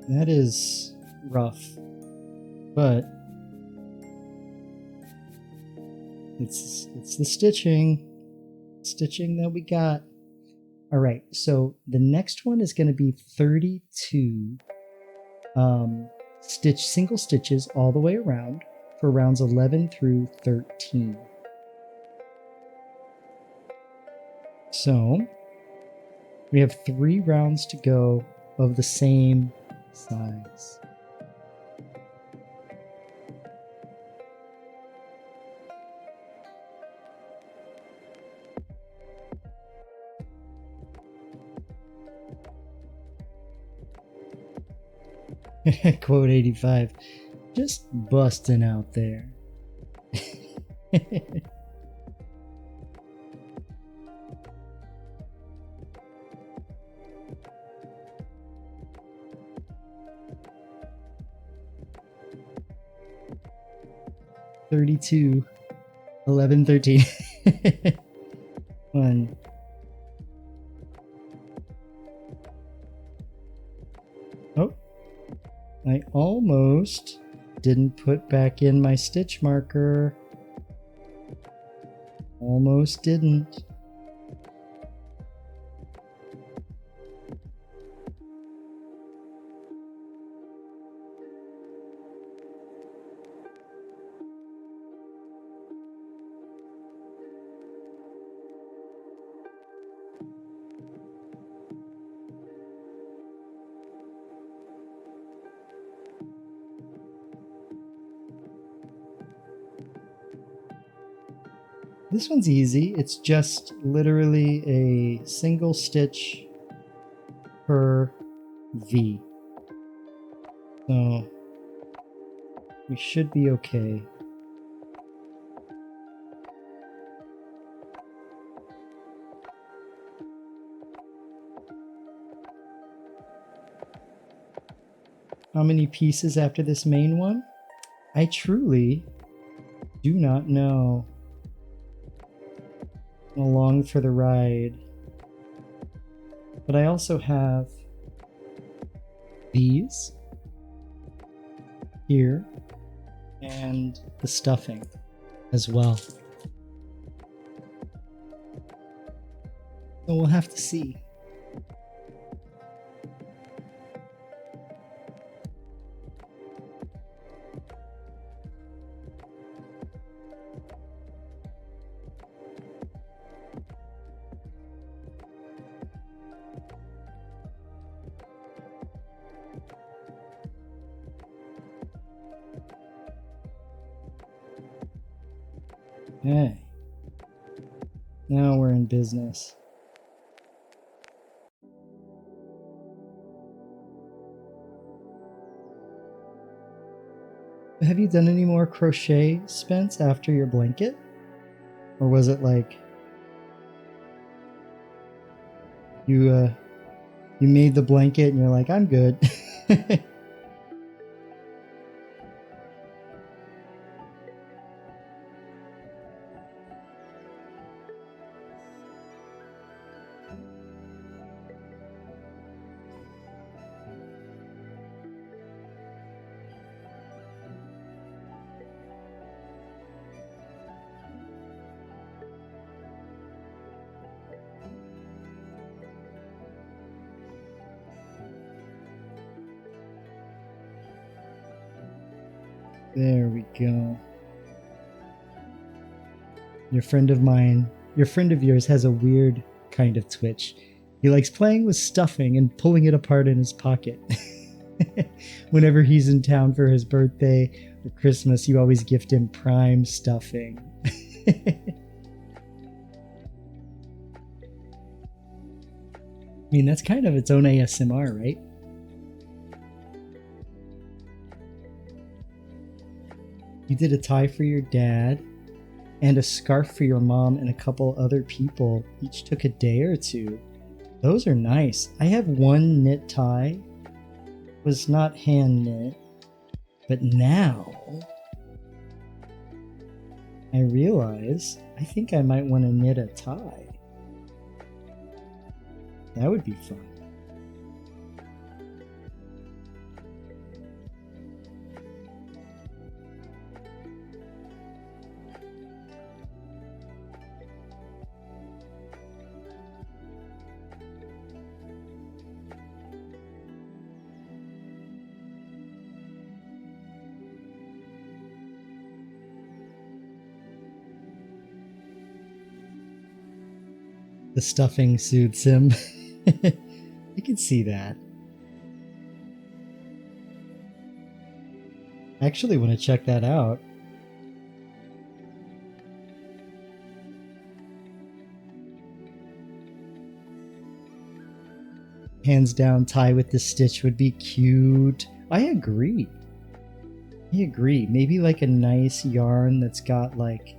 That is rough, but it's the stitching that we got. All right, so the next one is going to be 32 single stitches all the way around for rounds 11 through 13. So we have 3 rounds to go of the same size. Quote 85. Just busting out there. 32, 11, 13. 1. Oh, I almost didn't put back in my stitch marker. Almost didn't. This one's easy. It's just literally a single stitch per V. So we should be okay. How many pieces after this main one? I truly do not know. I'm along for the ride. But I also have these here and the stuffing as well. So we'll have to see. Okay. Now we're in business. Have you done any more crochet, Spence, after your blanket? Or was it like you made the blanket and you're like, I'm good? There we go. Your friend of yours has a weird kind of twitch. He likes playing with stuffing and pulling it apart in his pocket. Whenever he's in town for his birthday or Christmas, you always gift him prime stuffing. I mean, that's kind of its own ASMR, right? You did a tie for your dad and a scarf for your mom, and a couple other people. Each took a day or two. Those are nice. I have one knit tie. It was not hand knit, but now I realize I think I might want to knit a tie. That would be fun. The stuffing soothes him. I can see that. I actually want to check that out. Hands down, tie with the stitch would be cute. I agree. Maybe like a nice yarn that's got like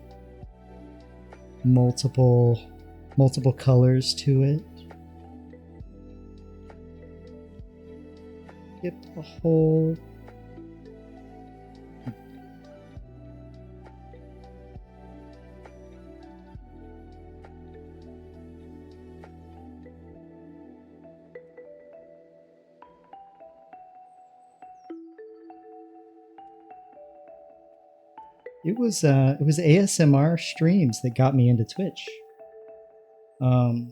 multiple colors to it. Skip a hole. It was ASMR streams that got me into Twitch. I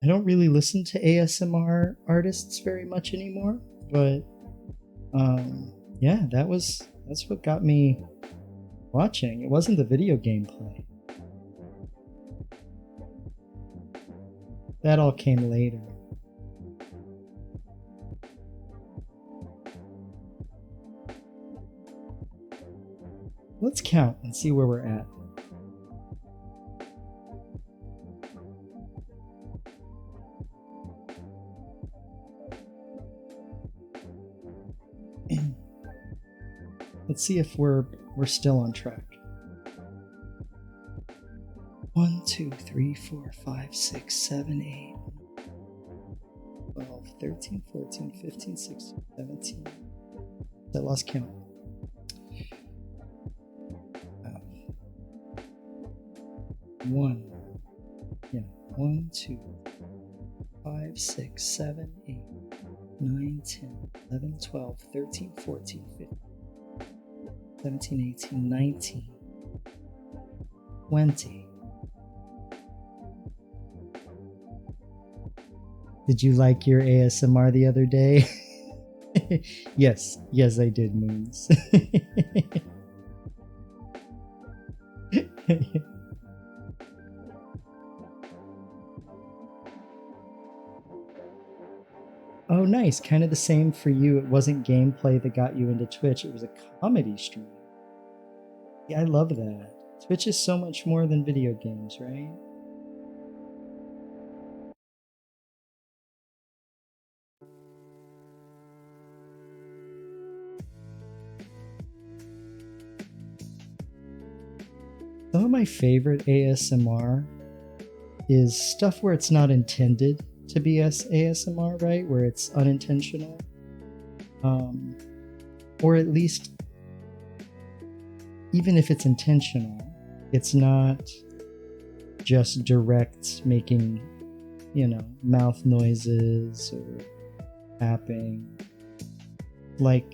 don't really listen to ASMR artists very much anymore, but yeah, that's what got me watching. It wasn't the video gameplay. That all came later. Let's count and see where we're at. Let's see if we're still on track. 1, 2, 3, 4, 5, 6, 7, 8, 12, 13, 14, 15, 16, 17. I lost count. 1, 2, 5, 6, 7, 8, 9, 10, 11, 12, 13, 14, 15, 17, 18, 19, 20. Did you like your ASMR the other day? Yes, I did, Moons. Oh, nice. Kind of the same for you. It wasn't gameplay that got you into Twitch. It was a comedy stream. Yeah, I love that. Twitch is so much more than video games, right? Some of my favorite ASMR is stuff where it's not intended to be ASMR, right? Where it's unintentional. Or at least, even if it's intentional, it's not just direct making, mouth noises or tapping. Like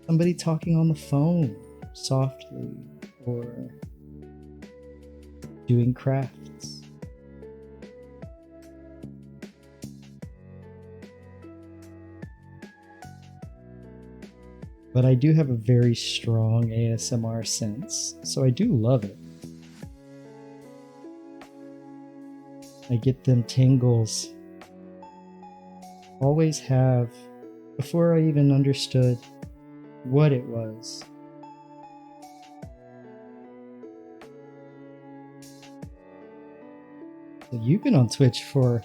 somebody talking on the phone softly or doing crafts. But I do have a very strong ASMR sense, so I do love it. I get them tingles. Always have, before I even understood what it was. So you've been on Twitch for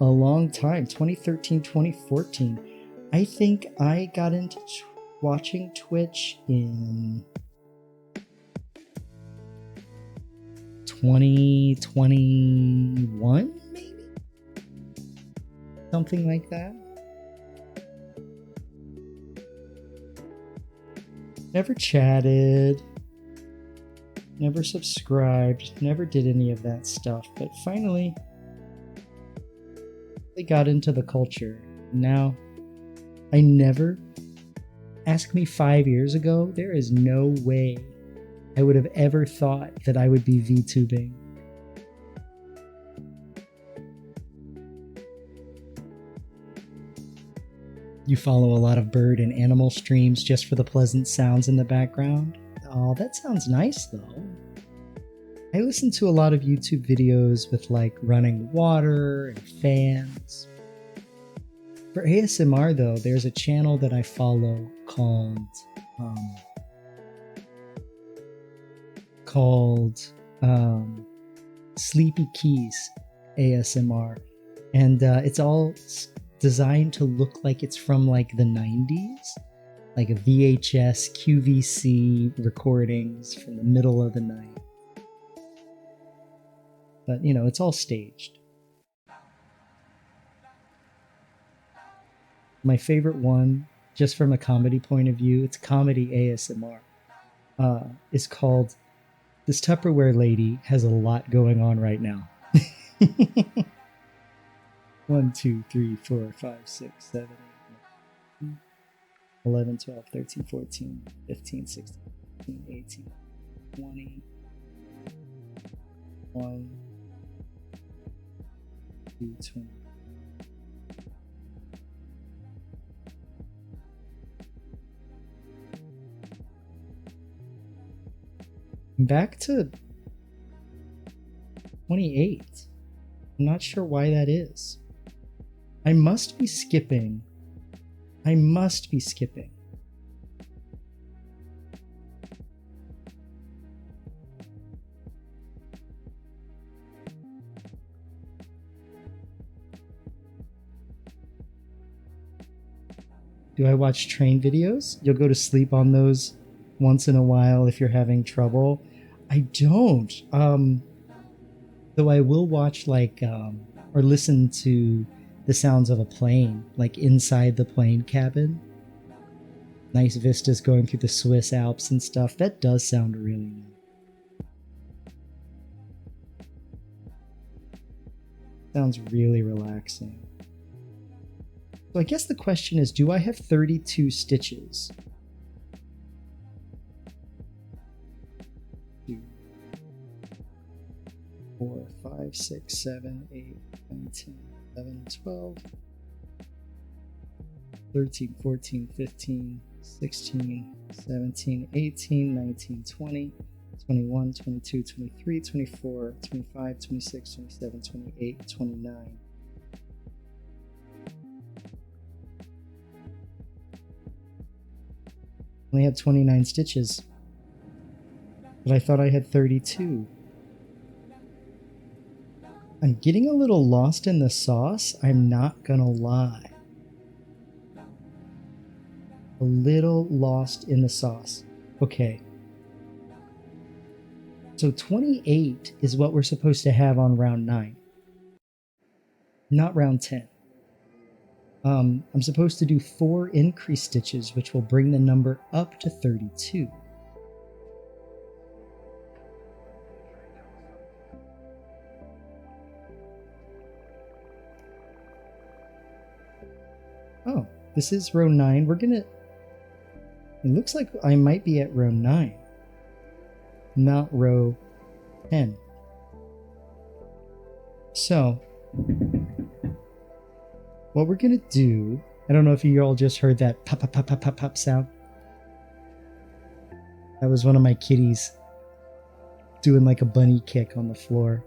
a long time, 2013, 2014. I think I got into watching Twitch in 2021, maybe? Something like that. Never chatted, never subscribed, never did any of that stuff, but finally they got into the culture. Now, ask me 5 years ago, there is no way I would have ever thought that I would be VTubing. You follow a lot of bird and animal streams just for the pleasant sounds in the background? Oh, that sounds nice though. I listen to a lot of YouTube videos with like running water and fans. For ASMR though, there's a channel that I follow called Sleepy Keys ASMR, and it's all designed to look like it's from like the 90s, like a VHS QVC recordings from the middle of the night. But it's all staged. My favorite one, just from a comedy point of view, it's comedy ASMR, is called This Tupperware Lady Has a Lot Going On Right Now. 1, 2, 3, 4, 5, 6, 7, 8, 9. 11, 12, 13, 14, 15, 16, 17, 18, 20, 1, 2, 20. Back to 28. I'm not sure why that is. I must be skipping. I must be skipping. Do I watch train videos? You'll go to sleep on those once in a while if you're having trouble. I don't. Though I will watch like or listen to the sounds of a plane, like inside the plane cabin. Nice vistas going through the Swiss Alps and stuff. That does sound really nice. Sounds really relaxing. So I guess the question is, do I have 32 stitches? 2, 4, 5, 6, 7, 8, 9, 10, 11, 12, 13, 14, 15, 16, 17, 18, 19, 20, 21, 22, 23, 24, 25, 26, 27, 28, 29. I only had 29 stitches, but I thought I had 32. I'm getting a little lost in the sauce, I'm not gonna lie. A little lost in the sauce. Okay. So 28 is what we're supposed to have on round 9. Not round 10. I'm supposed to do 4 increase stitches, which will bring the number up to 32. Oh, this is row 9. It looks like I might be at row 9, not row 10. So, what we're gonna do, I don't know if you all just heard that pop, pop, pop, pop, pop, pop sound. That was one of my kitties doing like a bunny kick on the floor.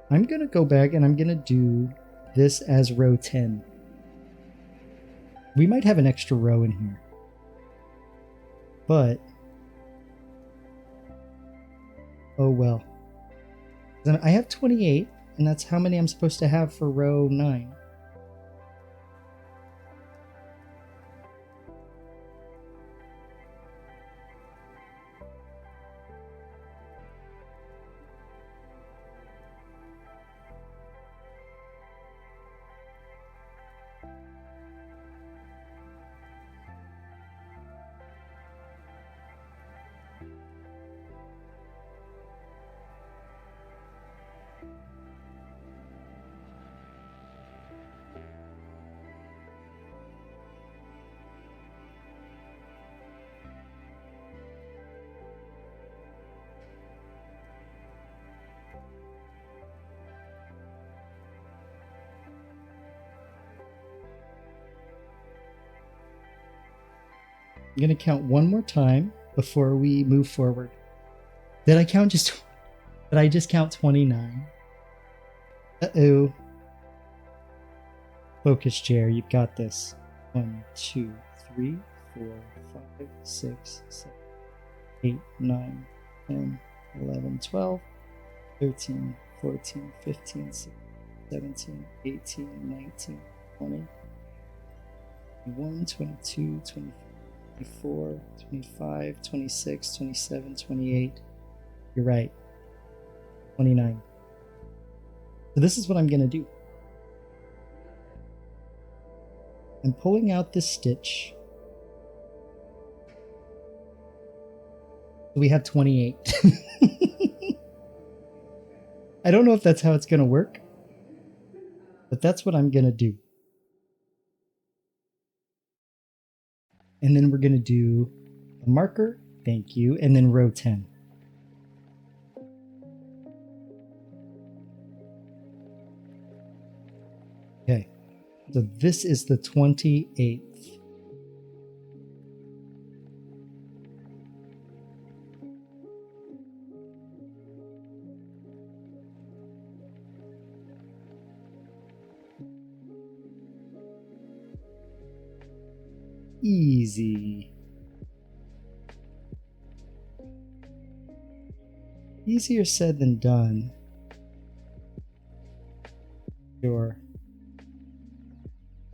I'm gonna go back and I'm gonna do this as row 10. We might have an extra row in here, but oh well. Then I have 28, and that's how many I'm supposed to have for row 9. I'm going to count one more time before we move forward. Did I just count 29? Uh-oh. Focus chair, you've got this. 1, 2, 3, 4, 5, 6, 7, 8, 9, 10, 11, 12, 13, 14, 15, 16, 17, 18, 19, 20, 21, 22, 23. 24, 25, 26, 27, 28. You're right. 29. So this is what I'm going to do. I'm pulling out this stitch. We have 28. I don't know if that's how it's going to work, but that's what I'm going to do. And then we're going to do a marker. Thank you. And then row 10. Okay. So this is the 28th. Easy. Easier said than done. Sure.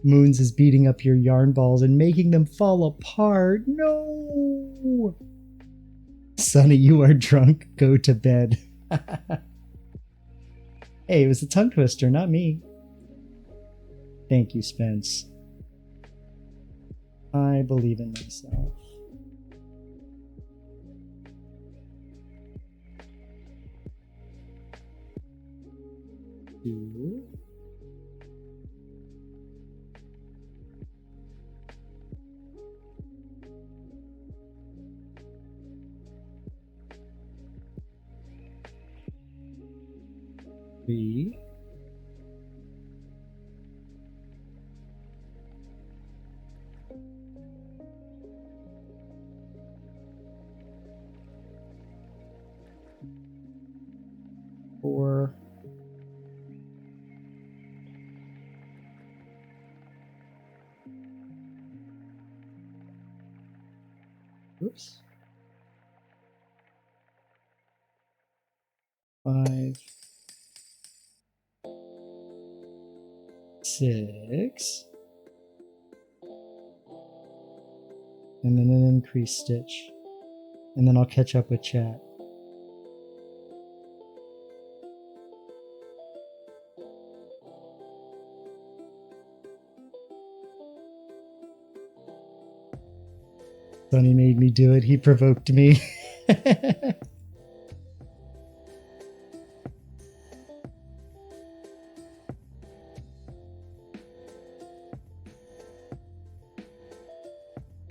Moons is beating up your yarn balls and making them fall apart. No! Sonny, you are drunk. Go to bed. Hey, it was a tongue twister, not me. Thank you, Spence. I believe in myself. Two. Three. Four. Oops. 5. 6. And then an increase stitch. And then I'll catch up with chat. Sonny made me do it. He provoked me.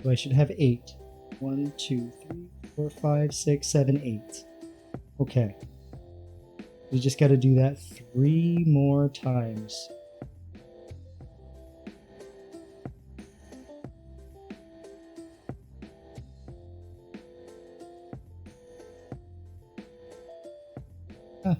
So I should have 8. 1, 2, 3, 4, 5, 6, 7, 8. Okay. We just got to do that 3 more times. Huh.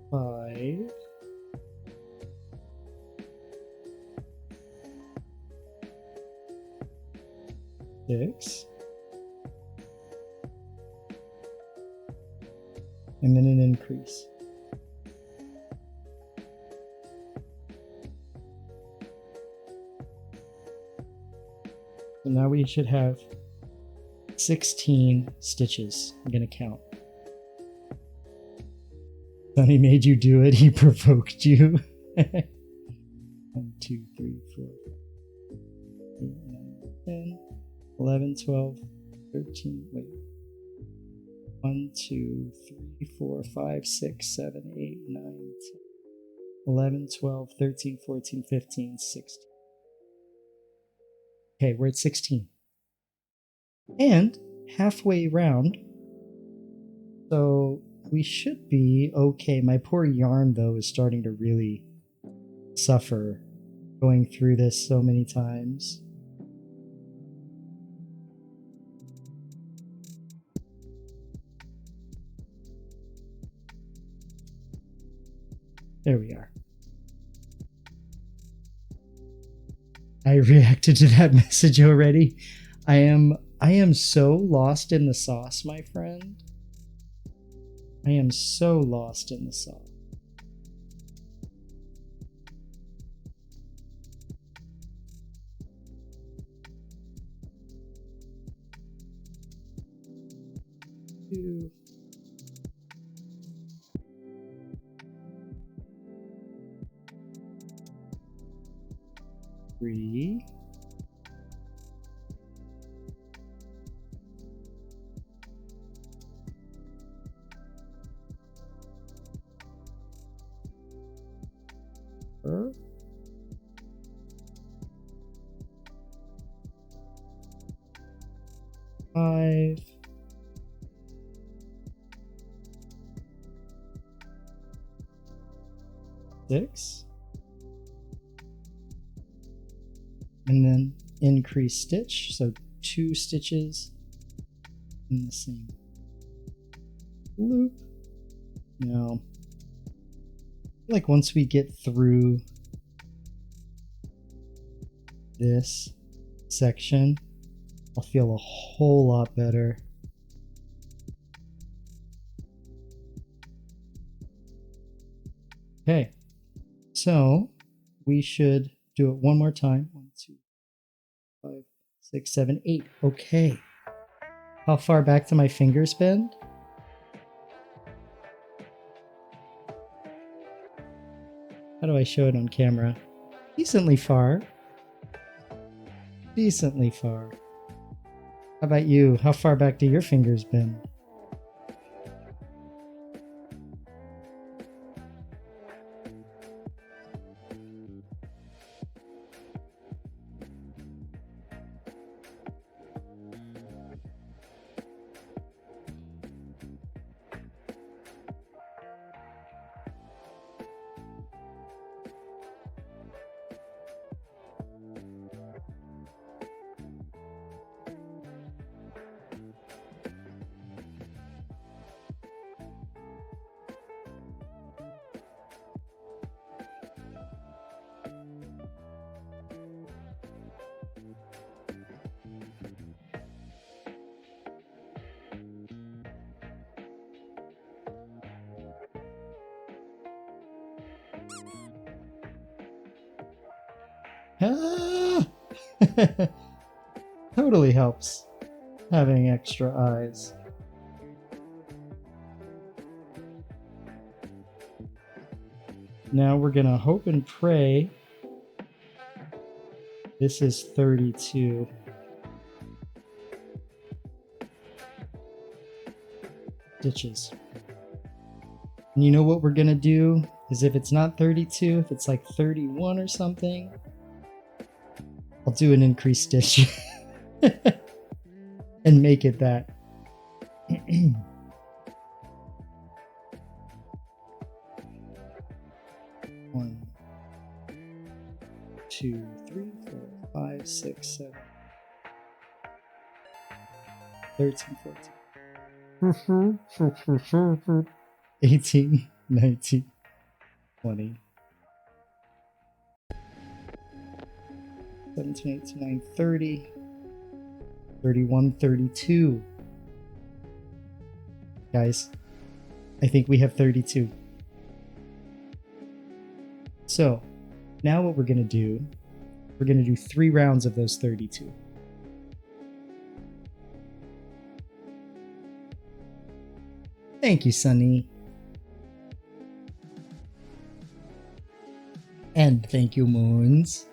Five. 6. And then an increase. So now we should have 16 stitches. I'm going to count. Sonny made you do it. He provoked you. 1, 2, 3, 4, 5, 8, 9, 10, 11, 12, 13. Wait. 1, 2, 3, 4, 5, 6, 7, 8, 9, 10, 11, 12, 13, 14, 15, 16. Okay, we're at 16. And halfway round. So we should be okay. My poor yarn, though, is starting to really suffer going through this so many times. There we are. I reacted to that message already. I am so lost in the sauce, my friend. I am so lost in the sauce. Two. 3. Four. 5. 6. And then increase stitch, so 2 stitches in the same loop. Now, like once we get through this section, I'll feel a whole lot better. Okay, so we should do it one more time. 1, 2, 5, 6, 7, 8. Okay. How far back do my fingers bend? How do I show it on camera? Decently far. Decently far. How about you? How far back do your fingers bend? Ah! Totally helps having extra eyes. Now we're gonna hope and pray. This is 32. Stitches. And you know what we're gonna do is if it's not 32, if it's like 31 or something, I'll do an increased stitch and make it that. 1, 2, 3, 4, 5, 6, 7, 13, 14, 18, 19, 20, 17, 18, 19, 30, 31, 32. Guys, I think we have 32. So, now what we're going to do, we're going to do 3 rounds of those 32. Thank you, Sunny. And thank you, Moons.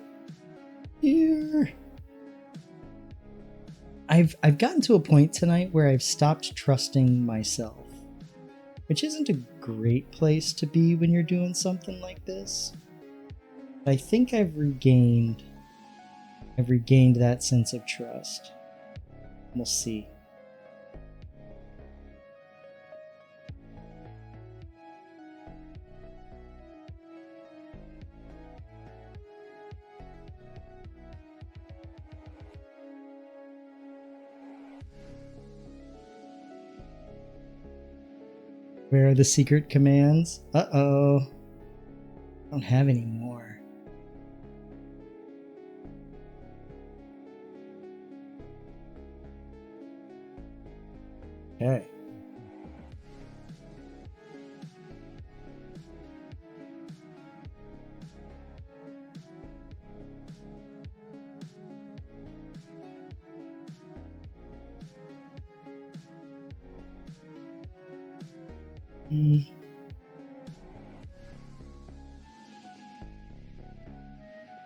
Here. I've gotten to a point tonight where I've stopped trusting myself, which isn't a great place to be when you're doing something like this. But I think I've regained that sense of trust. We'll see. Where are the secret commands? Uh-oh. I don't have any more. Okay.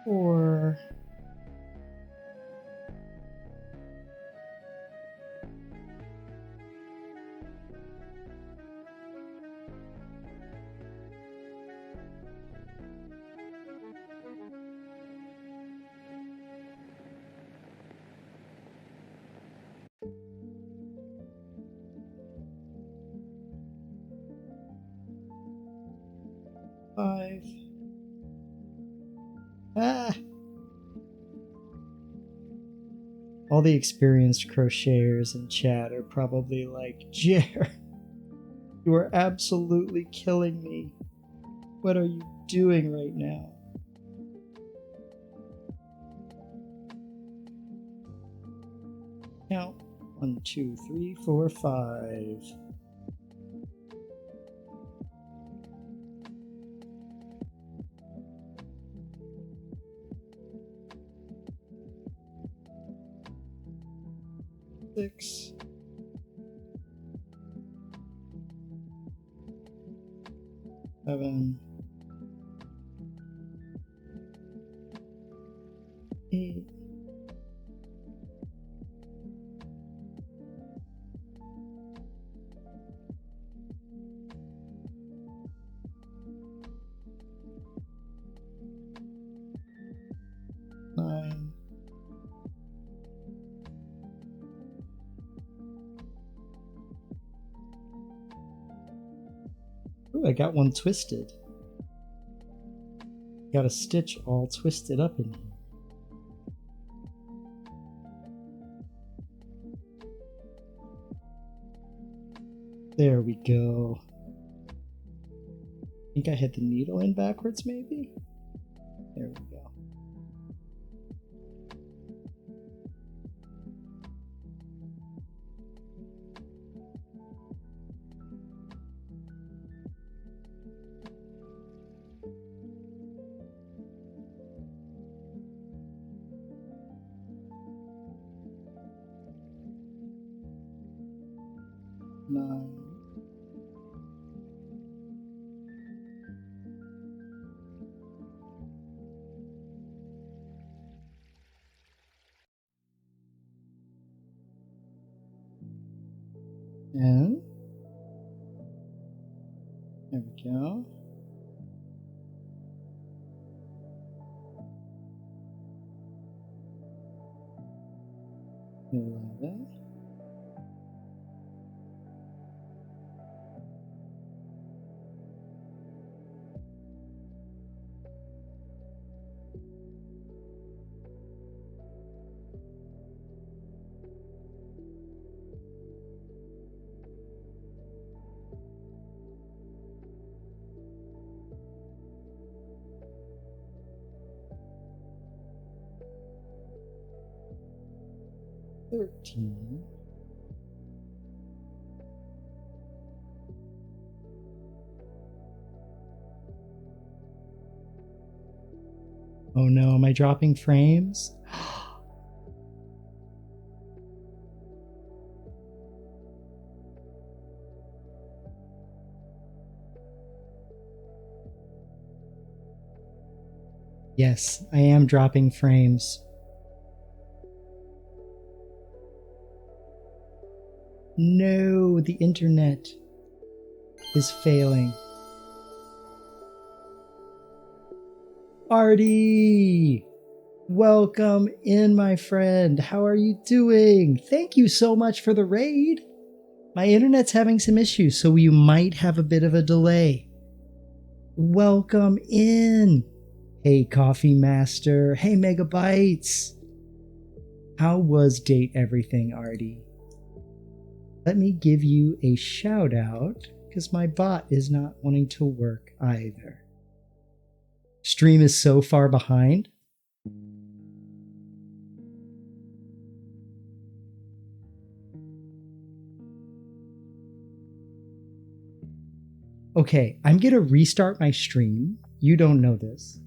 Or five. Ah! All the experienced crocheters in chat are probably like, Jer, you are absolutely killing me. What are you doing right now? Count. 1, 2, 3, 4, 5. Six. 7. 8. 9. Ooh, I got one twisted. Got a stitch all twisted up in here. There we go. I think I hit the needle in backwards, maybe? There we go. Nine. And there we go. Eleven. $13. Oh no, am I dropping frames? Yes, I am dropping frames. No, the internet is failing. Artie! Welcome in, my friend. How are you doing? Thank you so much for the raid. My internet's having some issues, so you might have a bit of a delay. Welcome in. Hey, Coffee Master. Hey, Megabytes. How was date everything, Artie? Let me give you a shout out because my bot is not wanting to work either. Stream is so far behind. Okay, I'm gonna restart my stream. You don't know this.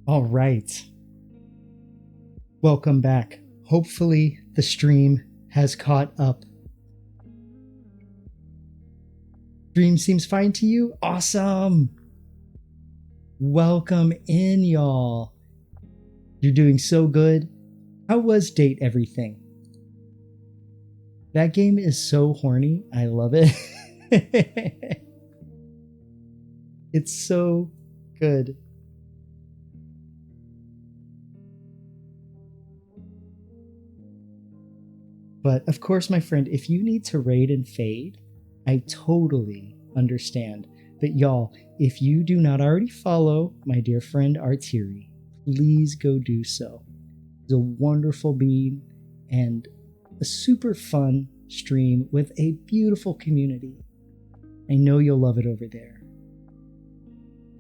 All right. Welcome back. Hopefully the stream has caught up. Stream seems fine to you? Awesome. Welcome in, y'all. You're doing so good. How was Date Everything? That game is so horny. I love it. It's so good. But of course, my friend, if you need to raid and fade, I totally understand. But y'all, if you do not already follow my dear friend Artiri, please go do so. He's a wonderful being and a super fun stream with a beautiful community. I know you'll love it over there.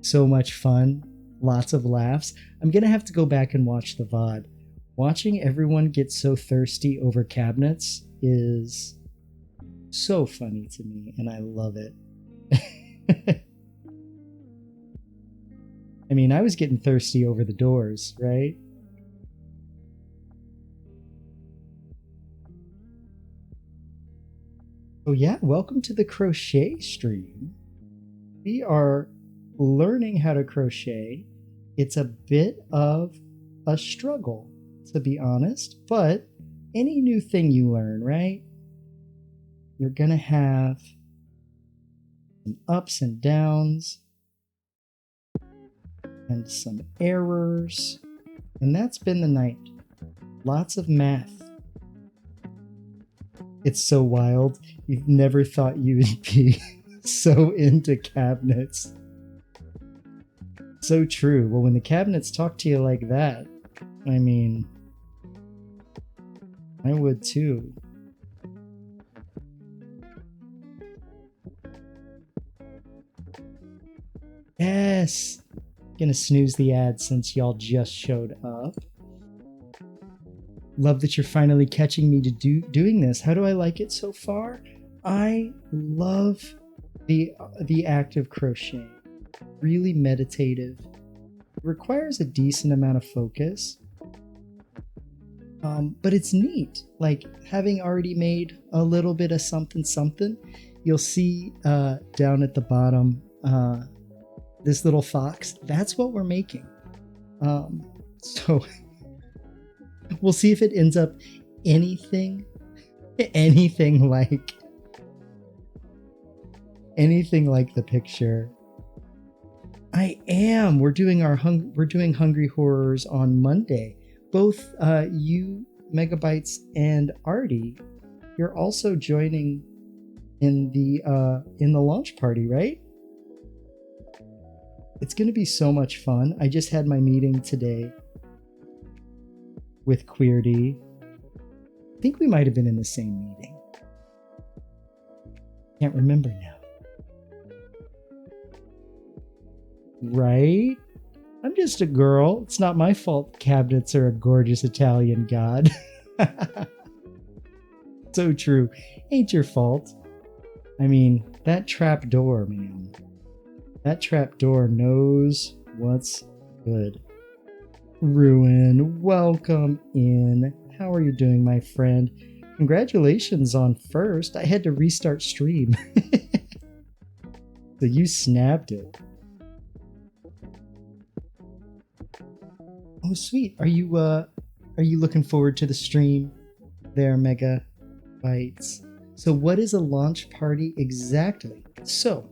So much fun, lots of laughs. I'm gonna have to go back and watch the VOD. Watching everyone get so thirsty over cabinets is so funny to me, and I love it. I mean, I was getting thirsty over the doors, right? Oh yeah, welcome to the crochet stream. We are learning how to crochet. It's a bit of a struggle, to be honest, but any new thing you learn, right? You're gonna have some ups and downs and some errors, and that's been the night. Lots of math. It's so wild. You've never thought you would be so into cabinets. So true. Well, when the cabinets talk to you like that, I mean, I would too. Yes! Gonna snooze the ad since y'all just showed up. Love that you're finally catching me to doing this. How do I like it so far? I love the act of crocheting. Really meditative. It requires a decent amount of focus. But it's neat. Like, having already made a little bit of something, you'll see down at the bottom this little fox. That's what we're making. So we'll see if it ends up anything like the picture. I am. We're doing Hungry Horrors on Monday. Both you, Megabytes, and Artie, you're also joining in the launch party, right? It's going to be so much fun. I just had my meeting today with Queerty. I think we might have been in the same meeting. Can't remember now. Right? I'm just a girl. It's not my fault cabinets are a gorgeous Italian god. So true. Ain't your fault. I mean, that trap door, man. That trap door knows what's good. Ruin, welcome in. How are you doing, my friend? Congratulations on first. I had to restart stream. So you snapped it. Oh, sweet. Are you looking forward to the stream there, Mega Bites? So what is a launch party exactly? So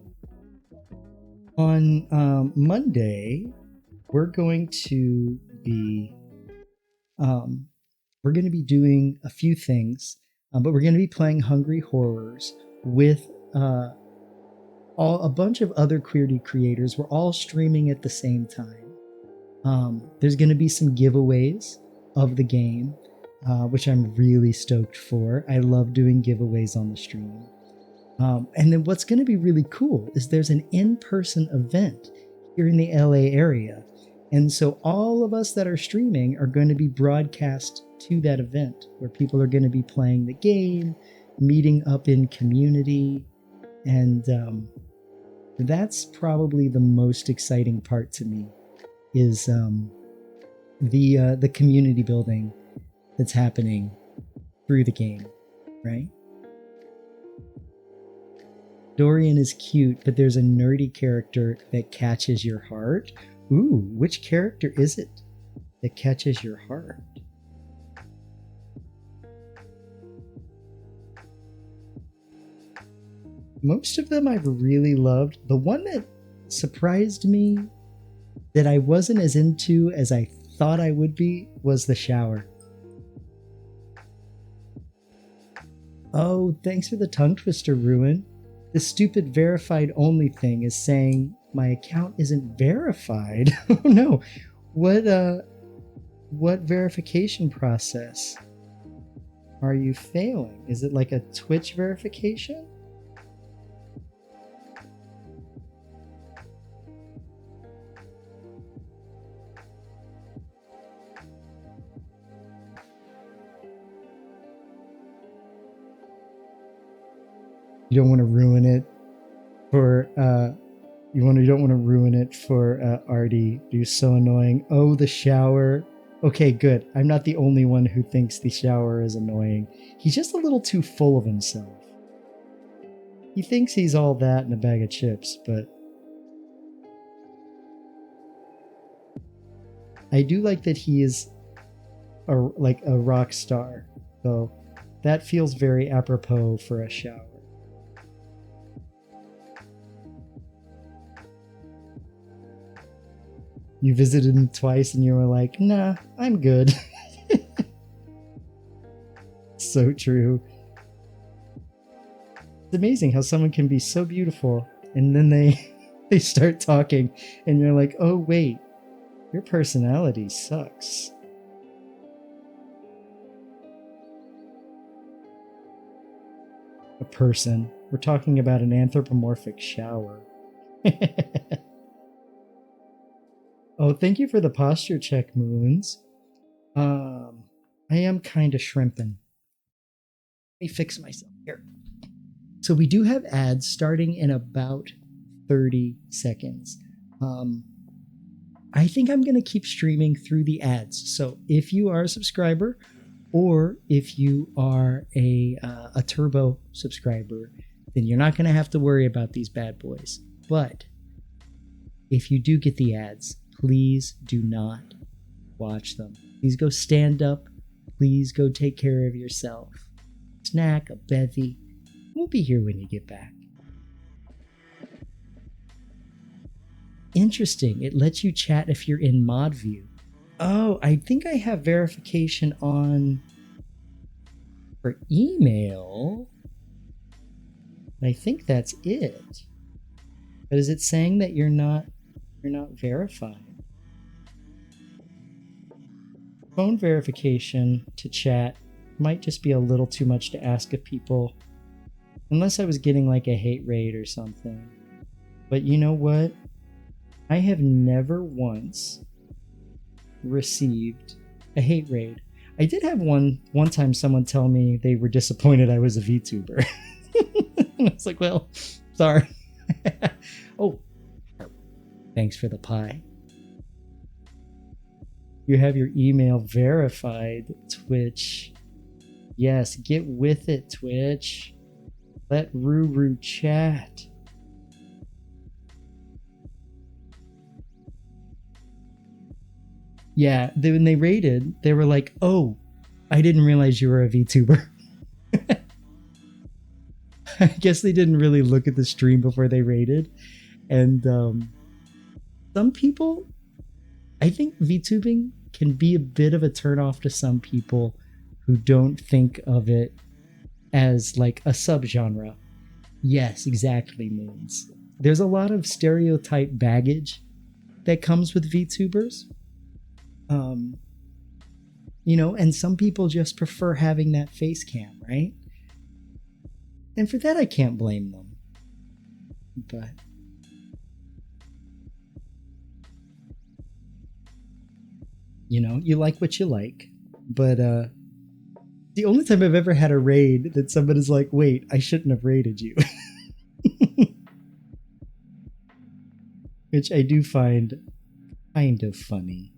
on Monday, we're going to be doing a few things, but we're going to be playing Hungry Horrors with a bunch of other Queerty creators. We're all streaming at the same time. There's going to be some giveaways of the game, which I'm really stoked for. I love doing giveaways on the stream. And then what's going to be really cool is there's an in-person event here in the LA area. And so all of us that are streaming are going to be broadcast to that event where people are going to be playing the game, meeting up in community. And that's probably the most exciting part to me is the community building that's happening through the game, right? Dorian is cute, but there's a nerdy character that catches your heart. Ooh, which character is it that catches your heart? Most of them I've really loved. The one that surprised me that I wasn't as into as I thought I would be was the shower. Oh, thanks for the tongue twister, Ruin. The stupid verified only thing is saying my account isn't verified. Oh no. What verification process are you failing? Is it like a Twitch verification? You don't want to ruin it for you don't want to ruin it for Artie, who's so annoying. Oh, the shower. Okay, good. I'm not the only one who thinks the shower is annoying. He's just a little too full of himself. He thinks he's all that in a bag of chips, but I do like that he is like a rock star. So that feels very apropos for a shower. You visited him twice and you were like, nah, I'm good. So true. It's amazing how someone can be so beautiful and then they start talking and you're like, oh wait, your personality sucks. A person. We're talking about an anthropomorphic shower. Oh, thank you for the posture check, Moons. I am kind of shrimping. Let me fix myself here. So we do have ads starting in about 30 seconds. I think I'm going to keep streaming through the ads. So if you are a subscriber or if you are a turbo subscriber, then you're not going to have to worry about these bad boys. But if you do get the ads, please do not watch them. Please go stand up. Please go take care of yourself. Snack, a bevy. We'll be here when you get back. Interesting. It lets you chat if you're in mod view. Oh, I think I have verification on for email. I think that's it. But is it saying that you're not verified? Phone verification to chat might just be a little too much to ask of people, unless I was getting like a hate raid or something. But you know what? I have never once received a hate raid. I did have one time someone tell me they were disappointed I was a VTuber. And I was like, well, sorry. Oh, thanks for the pie. You have your email verified, Twitch. Yes, get with it, Twitch. Let Ruru chat. Yeah, when they rated, they were like, oh, I didn't realize you were a VTuber. I guess they didn't really look at the stream before they rated. And some people, I think VTubing can be a bit of a turnoff to some people who don't think of it as like a subgenre. Yes, exactly, Moons. There's a lot of stereotype baggage that comes with VTubers. You know, and some people just prefer having that face cam, right? And for that, I can't blame them. But You know, you like what you like. But the only time I've ever had a raid that somebody's like, wait, I shouldn't have raided you. Which I do find kind of funny.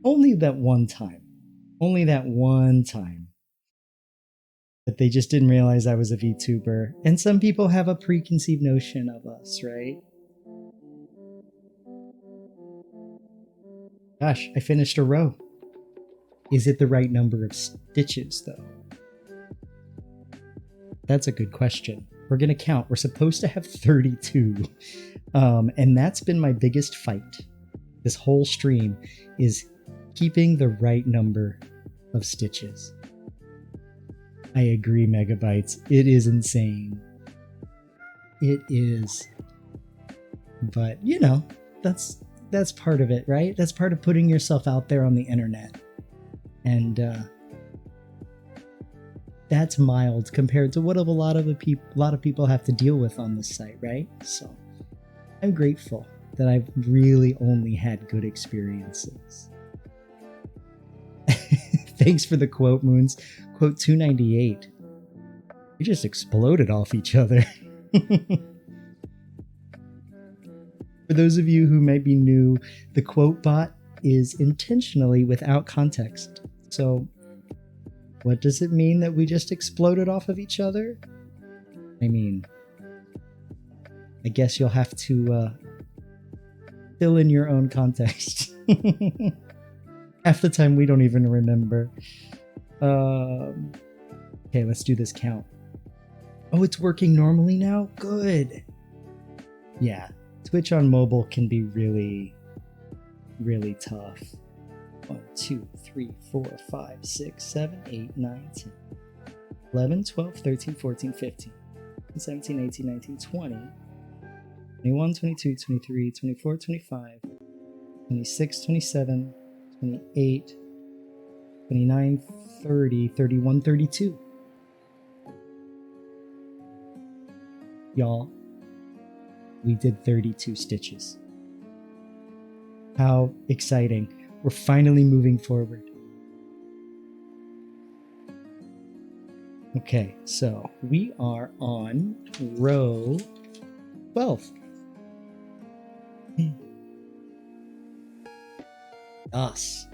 Only that one time. Only that one time. That they just didn't realize I was a VTuber. And some people have a preconceived notion of us, right? Gosh, I finished a row. Is it the right number of stitches, though? That's a good question. We're going to count. We're supposed to have 32. And that's been my biggest fight. This whole stream is keeping the right number of stitches. I agree, Megabytes. It is insane. It is. But, you know, that's part of it, right? That's part of putting yourself out there on the internet. And that's mild compared to what a lot of people have to deal with on this site, right? So I'm grateful that I've really only had good experiences. Thanks for the quote, Moons. Quote 298. We just exploded off each other. For those of you who might be new, the quote bot is intentionally without context. So, what does it mean that we just exploded off of each other? I mean, I guess you'll have to fill in your own context. Half the time we don't even remember. Okay, let's do this count. Oh, it's working normally now? Good. Yeah, Twitch on mobile can be really, really tough. 1, 2, 3, 4, 5, 6, 7, 8, 9, 10, 11, 12, 13, 14, 15, 17, 18, 19, 20, 21, 22, 23, 24, 25, 26, 27, 28, 29, 30, 31, 32. Y'all, we did 32 stitches. How exciting. We're finally moving forward. Okay, so we are on row 12. Us.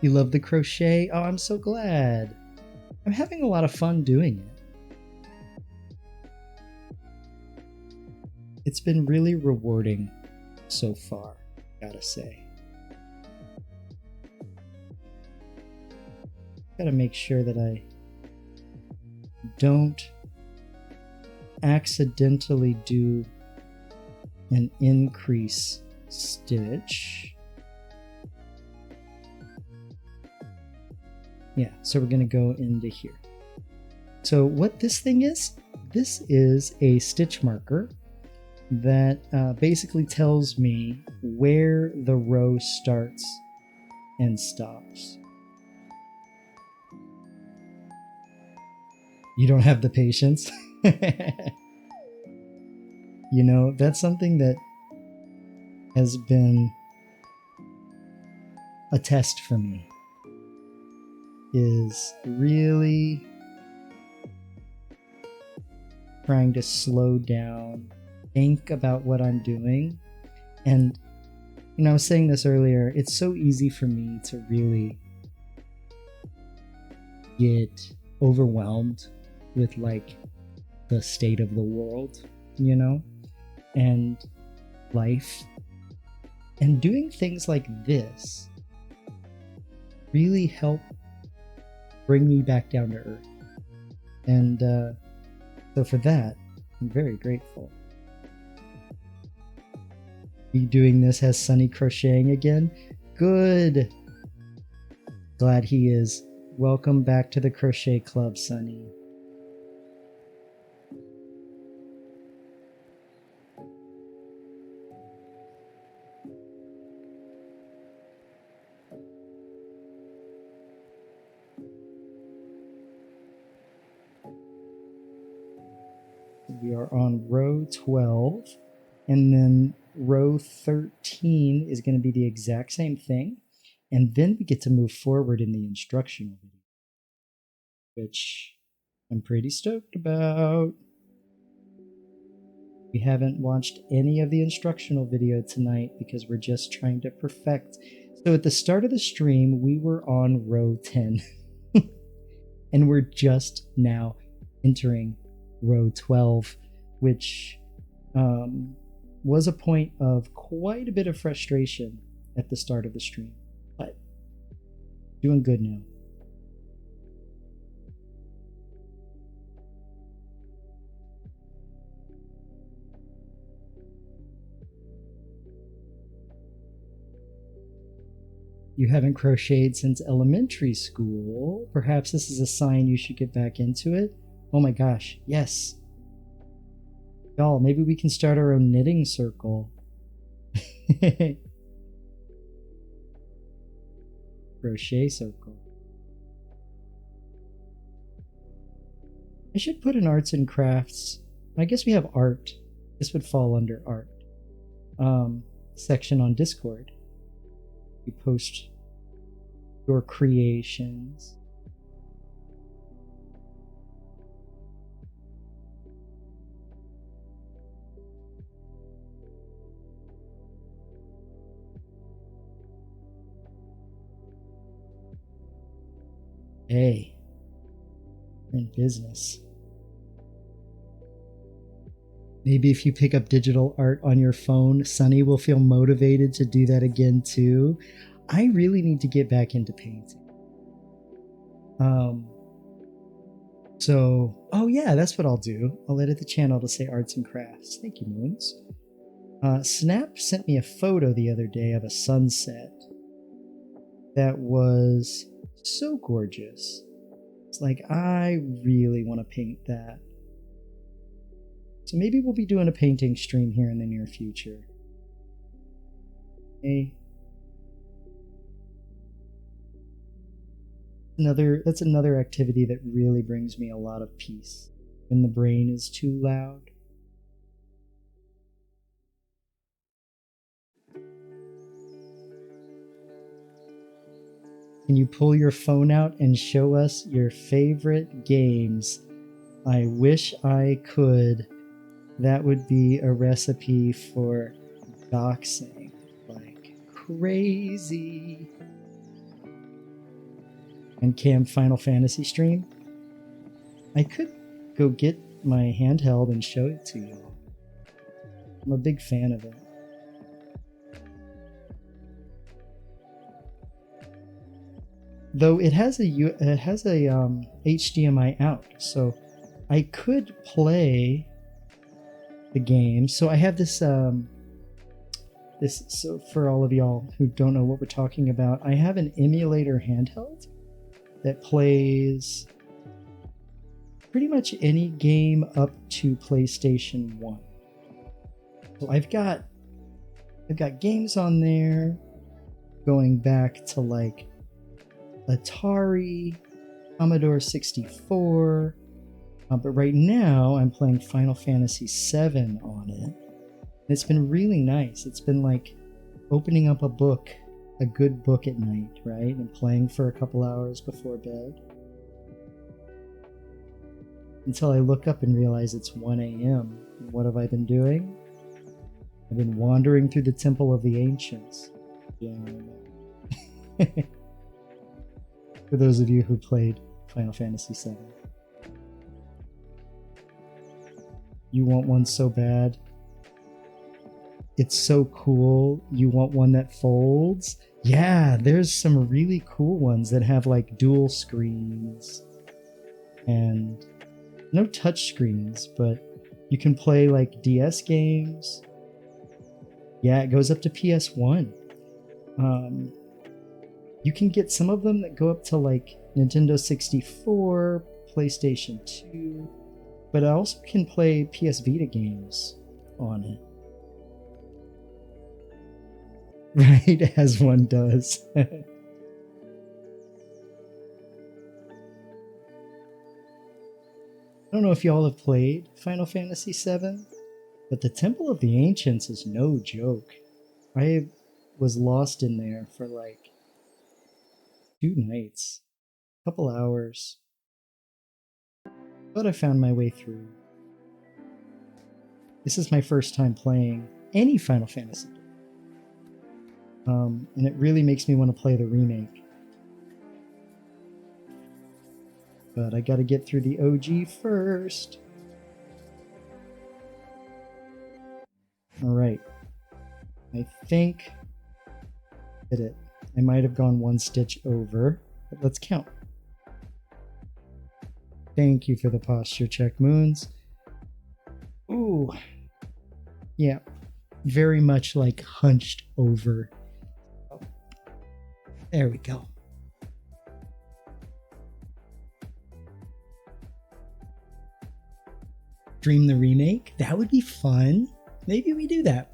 You love the crochet? Oh, I'm so glad. I'm having a lot of fun doing it. It's been really rewarding so far, gotta say. Gotta make sure that I don't accidentally do an increase stitch. Yeah, so we're gonna go into here. So what this thing is a stitch marker that basically tells me where the row starts and stops. You don't have the patience? You know, that's something that has been a test for me, is really trying to slow down, think about what I'm doing. And, you know, I was saying this earlier, it's so easy for me to really get overwhelmed with like the state of the world, you know, and life. And doing things like this really help bring me back down to earth. And so for that, I'm very grateful. Be doing this has Sunny crocheting again? Good. Glad he is. Welcome back to the crochet club, Sunny. We are on row 12, and then row 13 is going to be the exact same thing. And then we get to move forward in the instructional video, which I'm pretty stoked about. We haven't watched any of the instructional video tonight because we're just trying to perfect. So at the start of the stream, we were on row 10. And we're just now entering row 12, which was a point of quite a bit of frustration at the start of the stream. But doing good now. You haven't crocheted since elementary school. Perhaps this is a sign you should get back into it. Oh my gosh, yes. Y'all, maybe we can start our own knitting circle. Crochet circle. I should put an arts and crafts. I guess we have art. This would fall under art. Section on Discord. You post your creations. Hey, we're in business. Maybe if you pick up digital art on your phone, Sunny will feel motivated to do that again too. I really need to get back into painting. Oh yeah, that's what I'll do. I'll edit the channel to say arts and crafts. Thank you, Moons. Snap sent me a photo the other day of a sunset that was so gorgeous. It's like, I really want to paint that. So maybe we'll be doing a painting stream here in the near future. Hey. That's another activity that really brings me a lot of peace when the brain is too loud. Can you pull your phone out and show us your favorite games? I wish I could. That would be a recipe for doxing like crazy. And Cam Final Fantasy stream? I could go get my handheld and show it to you. I'm a big fan of it. Though it has a HDMI out, so I could play the game. So I have this so for all of y'all who don't know what we're talking about, I have an emulator handheld that plays pretty much any game up to PlayStation 1. So I've got games on there going back to like Atari, Commodore 64, but right now I'm playing Final Fantasy VII on it. And it's been really nice. It's been like opening up a good book at night, right? And playing for a couple hours before bed. Until I look up and realize it's 1 a.m. What have I been doing? I've been wandering through the Temple of the Ancients. Yeah. For those of you who played Final Fantasy VII. You want one so bad. It's so cool. You want one that folds? Yeah, there's some really cool ones that have like dual screens and no touch screens, but you can play like DS games. Yeah, it goes up to PS1. You can get some of them that go up to like Nintendo 64, PlayStation 2, but I also can play PS Vita games on it. Right, as one does. I don't know if y'all have played Final Fantasy VII, but the Temple of the Ancients is no joke. I was lost in there for like 2 nights, a couple hours, but I found my way through. This is my first time playing any Final Fantasy game. And it really makes me want to play the remake. But I gotta get through the OG first. Alright. I think I did it. I might have gone 1 stitch over, but let's count. Thank you for the posture check, Moons. Ooh. Yeah. Very much like hunched over. There we go. Dream the remake? That would be fun. Maybe we do that.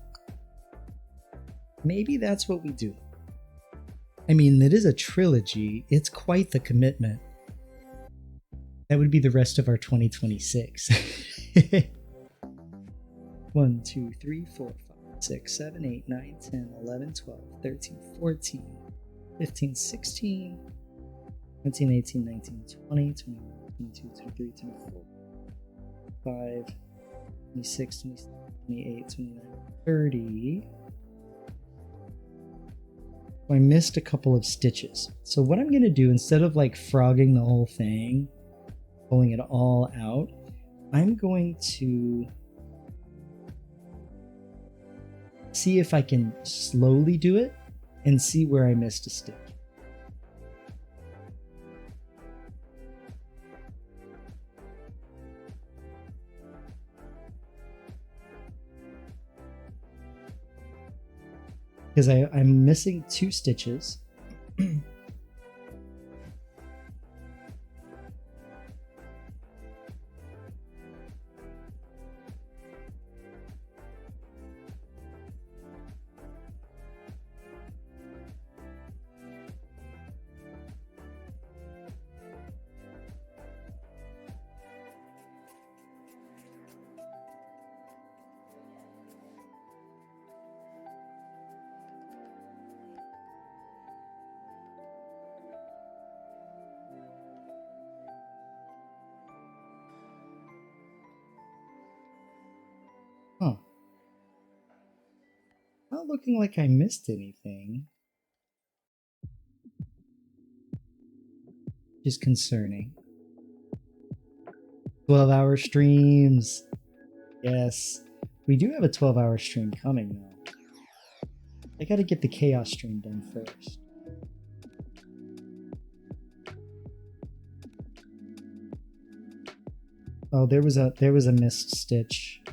Maybe that's what we do. I mean, it is a trilogy. It's quite the commitment. That would be the rest of our 2026. 1, 2, 3, 4, 5, 6, 7, 8, 9, 10, 11, 12, 13, 14, 15, 16, 17, 18, 19, 20, 21, 22, 23, 24, 25, 26, 27, 28, 29, 30. I missed a couple of stitches. So what I'm going to do, instead of like frogging the whole thing, pulling it all out, I'm going to see if I can slowly do it and see where I missed a stitch. Because I'm missing 2 stitches. Huh. Not looking like I missed anything. Which is concerning. 12-hour streams. Yes. We do have a 12-hour stream coming, though. I gotta get the chaos stream done first. Oh, there was a missed stitch.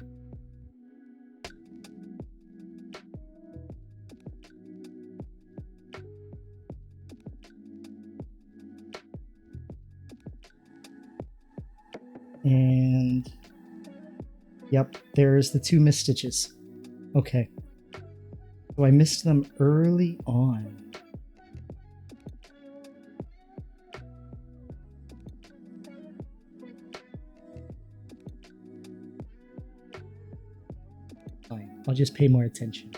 And yep, there's the 2 missed stitches. Okay. So I missed them early on. Fine, I'll just pay more attention.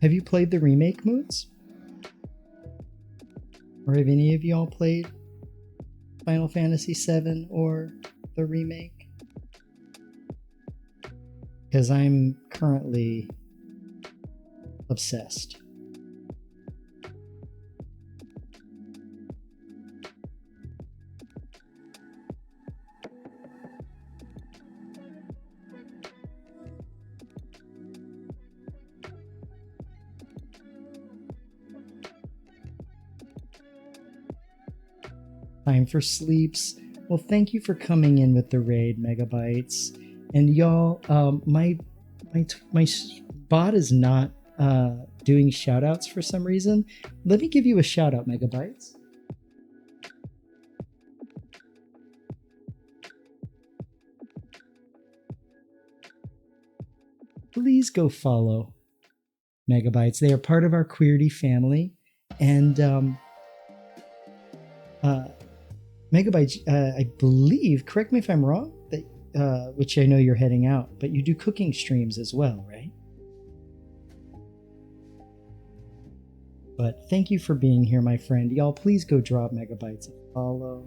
Have you played the remake modes? Or have any of y'all played Final Fantasy VII or the remake? Because I'm currently obsessed. Time for sleeps. Well, thank you for coming in with the raid, Megabytes. And y'all, my bot is not doing shoutouts for some reason. Let me give you a shout out, Megabytes. Please go follow Megabytes. They are part of our Queerty family, and Megabytes, I believe, correct me if I'm wrong, that which I know you're heading out, but you do cooking streams as well, right? But thank you for being here, my friend. Y'all, please go drop Megabytes a follow.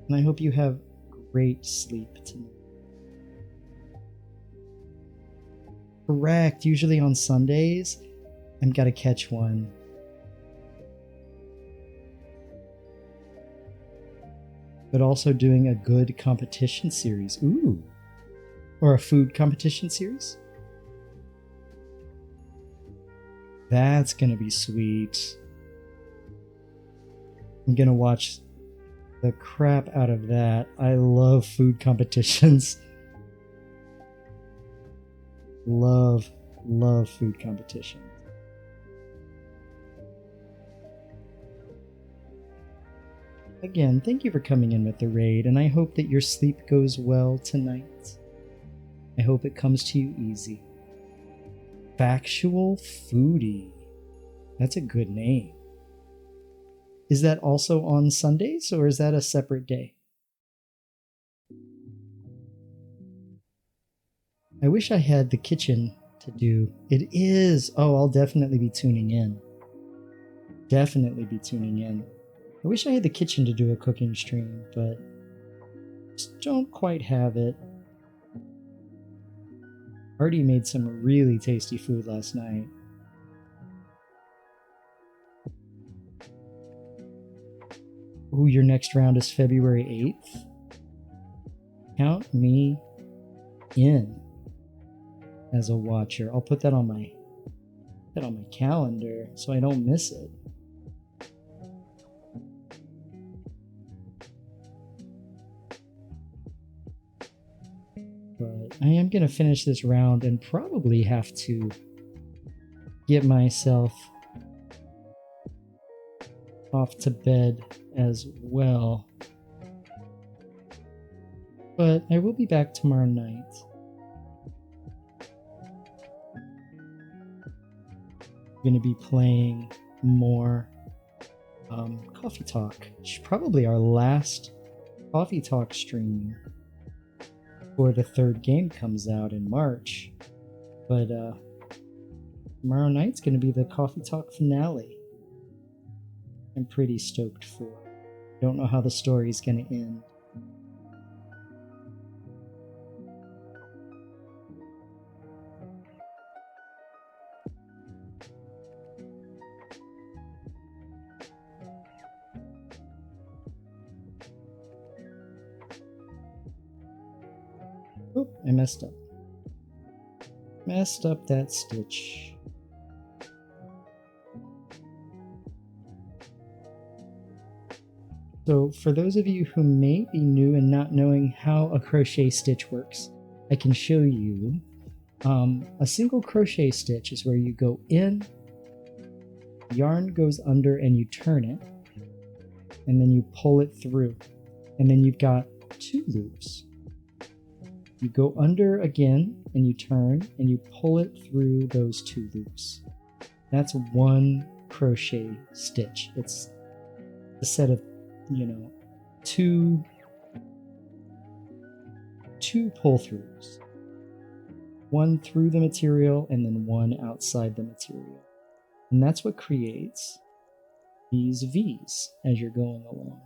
And I hope you have great sleep tonight. Correct. Usually on Sundays, I've got to catch one. But also doing a good competition series. Ooh. Or a food competition series. That's going to be sweet. I'm going to watch the crap out of that. I love food competitions. Love food competitions. Again, thank you for coming in with the raid, and I hope that your sleep goes well tonight. I hope it comes to you easy. Factual Foodie. That's a good name. Is that also on Sundays, or is that a separate day? I wish I had the kitchen to do. It is. Oh, I'll definitely be tuning in. Definitely be tuning in. I wish I had the kitchen to do a cooking stream, but just don't quite have it. Already made some really tasty food last night. Ooh, your next round is February 8th? Count me in as a watcher. I'll put that on my calendar so I don't miss it. But I am going to finish this round and probably have to get myself off to bed as well. But I will be back tomorrow night. I'm going to be playing more Coffee Talk. It's probably our last Coffee Talk stream before the third game comes out in March. But tomorrow night's going to be the Coffee Talk finale. I'm pretty stoked for. Don't know how the story's going to end. Oh, I messed up. Messed up that stitch. So for those of you who may be new and not knowing how a crochet stitch works, I can show you. A single crochet stitch is where you go in, yarn goes under and you turn it, and then you pull it through. And then you've got two loops. You go under again and you turn and you pull it through those two loops. That's one crochet stitch. It's a set of, two pull throughs. One through the material and then one outside the material. And that's what creates these V's as you're going along.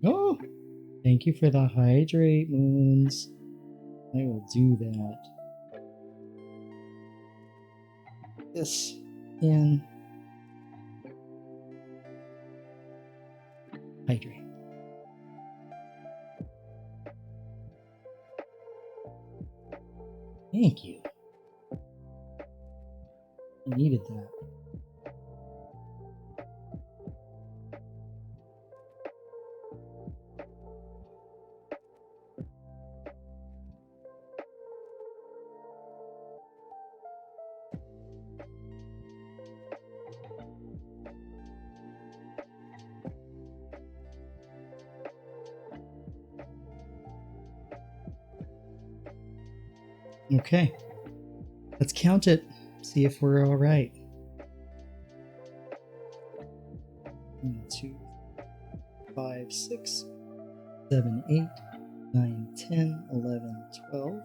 Oh, thank you for the hydrate, Moons. I will do that. This in. Hydrate. Thank you. I needed that. Okay. Let's count it. See if we're all right. 1, 2, 5, 6, 7, 8, 9, 10, 11, 12,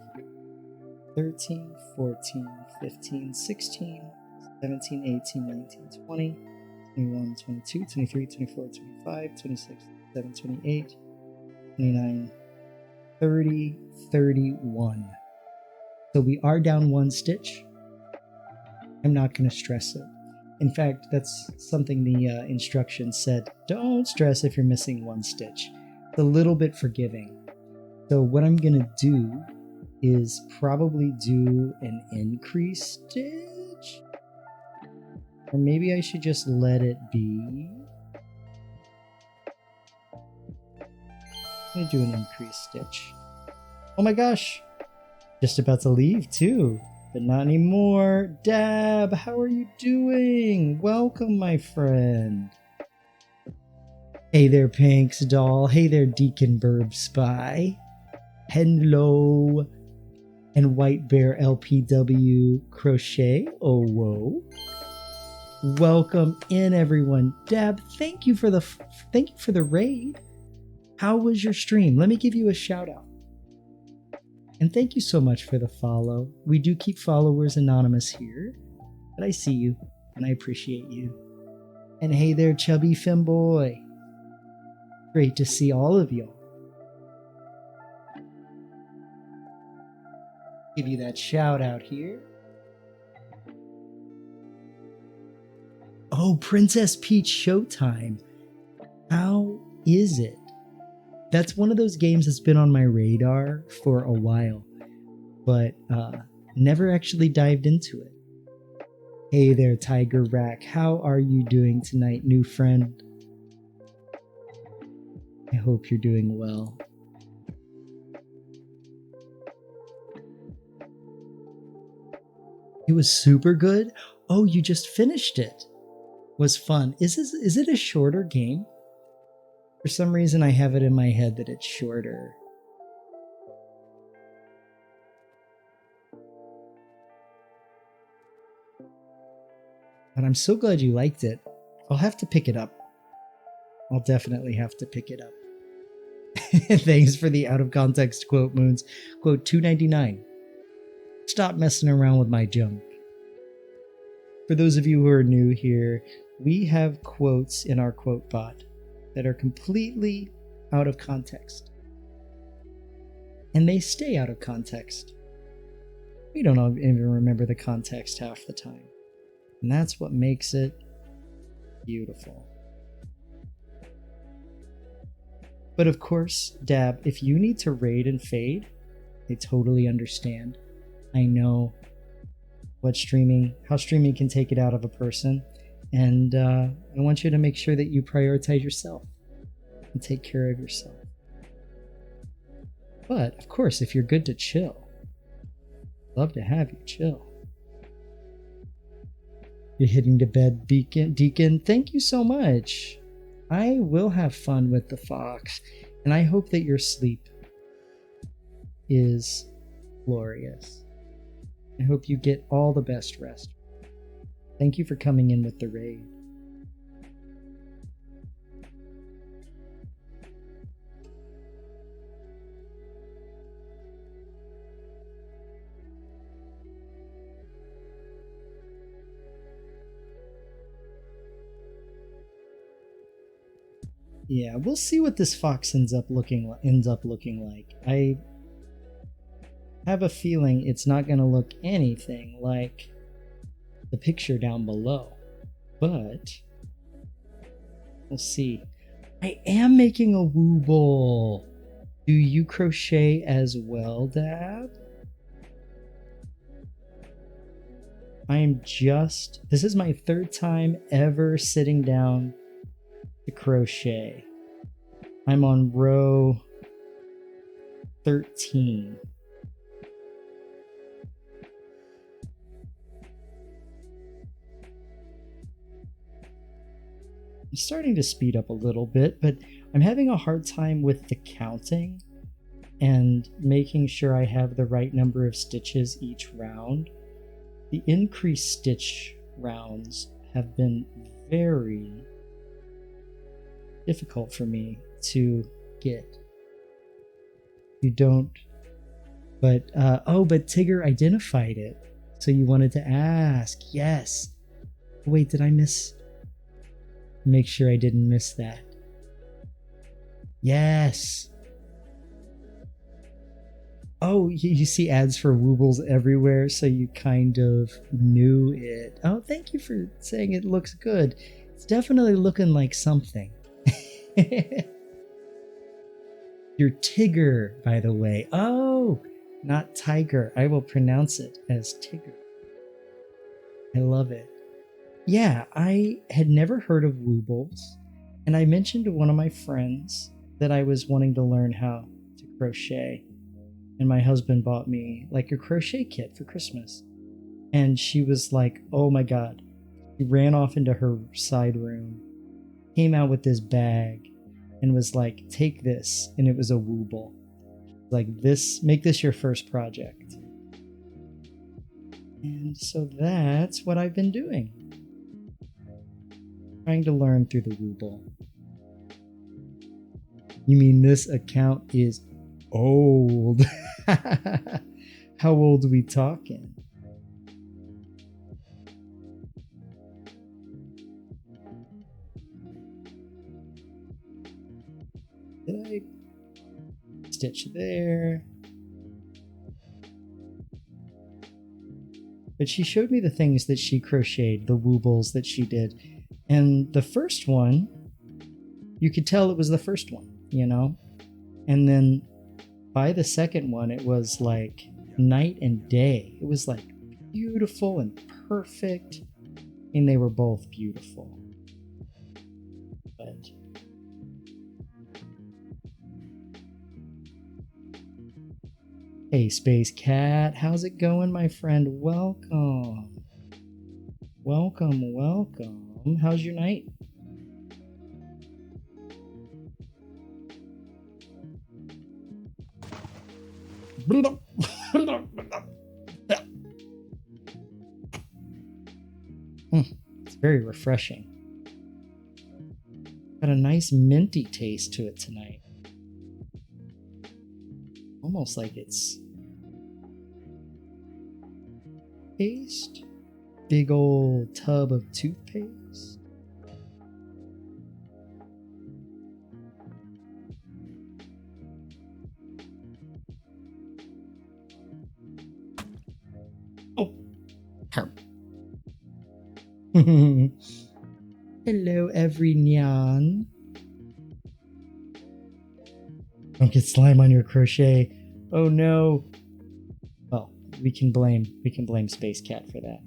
13, 14, 15, 16, 17, 18, 19, 20, 21, 22, 23, 24, 25, 26, 27, 28, 29, 30, 31. So we are down 1 stitch. I'm not going to stress it. In fact, that's something the instructions said. Don't stress if you're missing 1 stitch. It's a little bit forgiving. So what I'm going to do is probably do an increase stitch. Or maybe I should just let it be. I'm going to do an increase stitch. Oh my gosh! Just about to leave too, but not anymore. Dab, how are you doing? Welcome, my friend. Hey there, Pinks doll. Hey there, Deacon Burb Spy. Hello. And White Bear LPW Crochet. Oh, whoa. Welcome in, everyone. Dab, thank you for the raid. How was your stream? Let me give you a shout out. And thank you so much for the follow. We do keep followers anonymous here, but I see you and I appreciate you. And hey there, Chubby Femboy. Great to see all of y'all. Give you that shout out here. Oh, Princess Peach Showtime. How is it? That's one of those games that's been on my radar for a while, but never actually dived into it. Hey there, Tiger Rack. How are you doing tonight, new friend? I hope you're doing well. It was super good. Oh, you just finished it. Was fun. Is it a shorter game? For some reason, I have it in my head that it's shorter. But I'm so glad you liked it. I'll have to pick it up. I'll definitely have to pick it up. Thanks for the out of context quote, Moons. Quote 299. Stop messing around with my junk. For those of you who are new here, we have quotes in our quote bot that are completely out of context. And they stay out of context. We don't even remember the context half the time. And that's what makes it beautiful. But of course, Dab, if you need to raid and fade, I totally understand. I know how streaming can take it out of a person. And I want you to make sure that you prioritize yourself and take care of yourself. But, of course, if you're good to chill, love to have you chill. You're heading to bed, Deacon. Thank you so much. I will have fun with the fox, and I hope that your sleep is glorious. I hope you get all the best rest. Thank you for coming in with the raid. Yeah, we'll see what this fox ends up looking like. I have a feeling it's not going to look anything like the picture down below, but we'll see. I am making a Wooble. Do you crochet as well, Dab? This is my 3rd time ever sitting down to crochet. I'm on row 13. I'm starting to speed up a little bit, but I'm having a hard time with the counting and making sure I have the right number of stitches each round. The increased stitch rounds have been very difficult for me to get. You don't, but but Tigger identified it, so you wanted to ask. Yes. Wait, did I miss? Make sure I didn't miss that. Yes. Oh, you see ads for Woobles everywhere, so you kind of knew it. Oh, thank you for saying it looks good. It's definitely looking like something. You're Tigger, by the way. Oh, not Tiger. I will pronounce it as Tigger. I love it. Yeah, I had never heard of Woobles, and I mentioned to one of my friends that I was wanting to learn how to crochet. And my husband bought me like a crochet kit for Christmas. And she was like, oh my God. She ran off into her side room, came out with this bag, and was like, take this. And it was a Wooble. Like this, make this your first project. And so that's what I've been doing. Trying to learn through the Wooble. You mean this account is old? How old are we talking? Did I stitch there? But she showed me the things that she crocheted, the Woobles that she did. And the first one, you could tell it was the first one, you know? And then by the second one, it was like night and day. It was like beautiful and perfect. And they were both beautiful. But hey, Space Cat, how's it going, my friend? Welcome. Welcome, welcome. How's your night? It's very refreshing. Got a nice minty taste to it tonight. Almost like it's paste. Big old tub of toothpaste. Oh. Hello, everyone. Don't get slime on your crochet. Oh no. Well, we can blame Space Cat for that.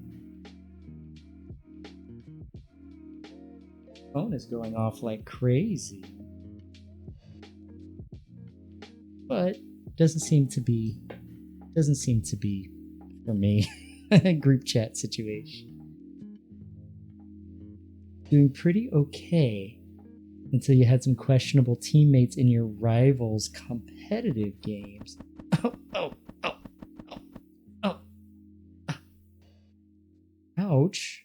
Phone is going off like crazy. But doesn't seem to be for me. Group chat situation. Doing pretty okay until you had some questionable teammates in your rivals' competitive games. Oh. Ouch.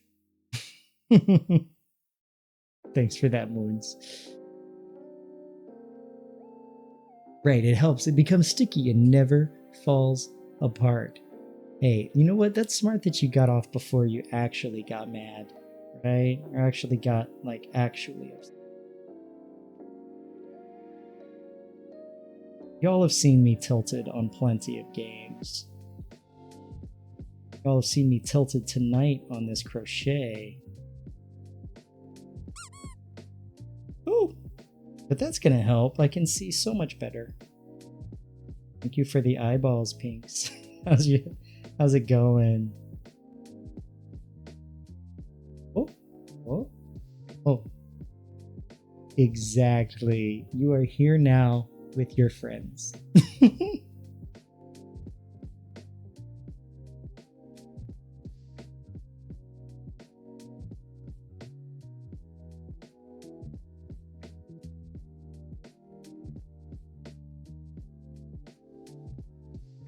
Thanks for that, Moons. Right, it helps. It becomes sticky and never falls apart. Hey, you know what? That's smart that you got off before you actually got mad, right? Or actually got, actually upset. Y'all have seen me tilted on plenty of games. Y'all have seen me tilted tonight on this crochet. Ooh, but that's gonna help. I can see so much better. Thank you for the eyeballs, Pinks. How's it going? Oh. Exactly. You are here now with your friends.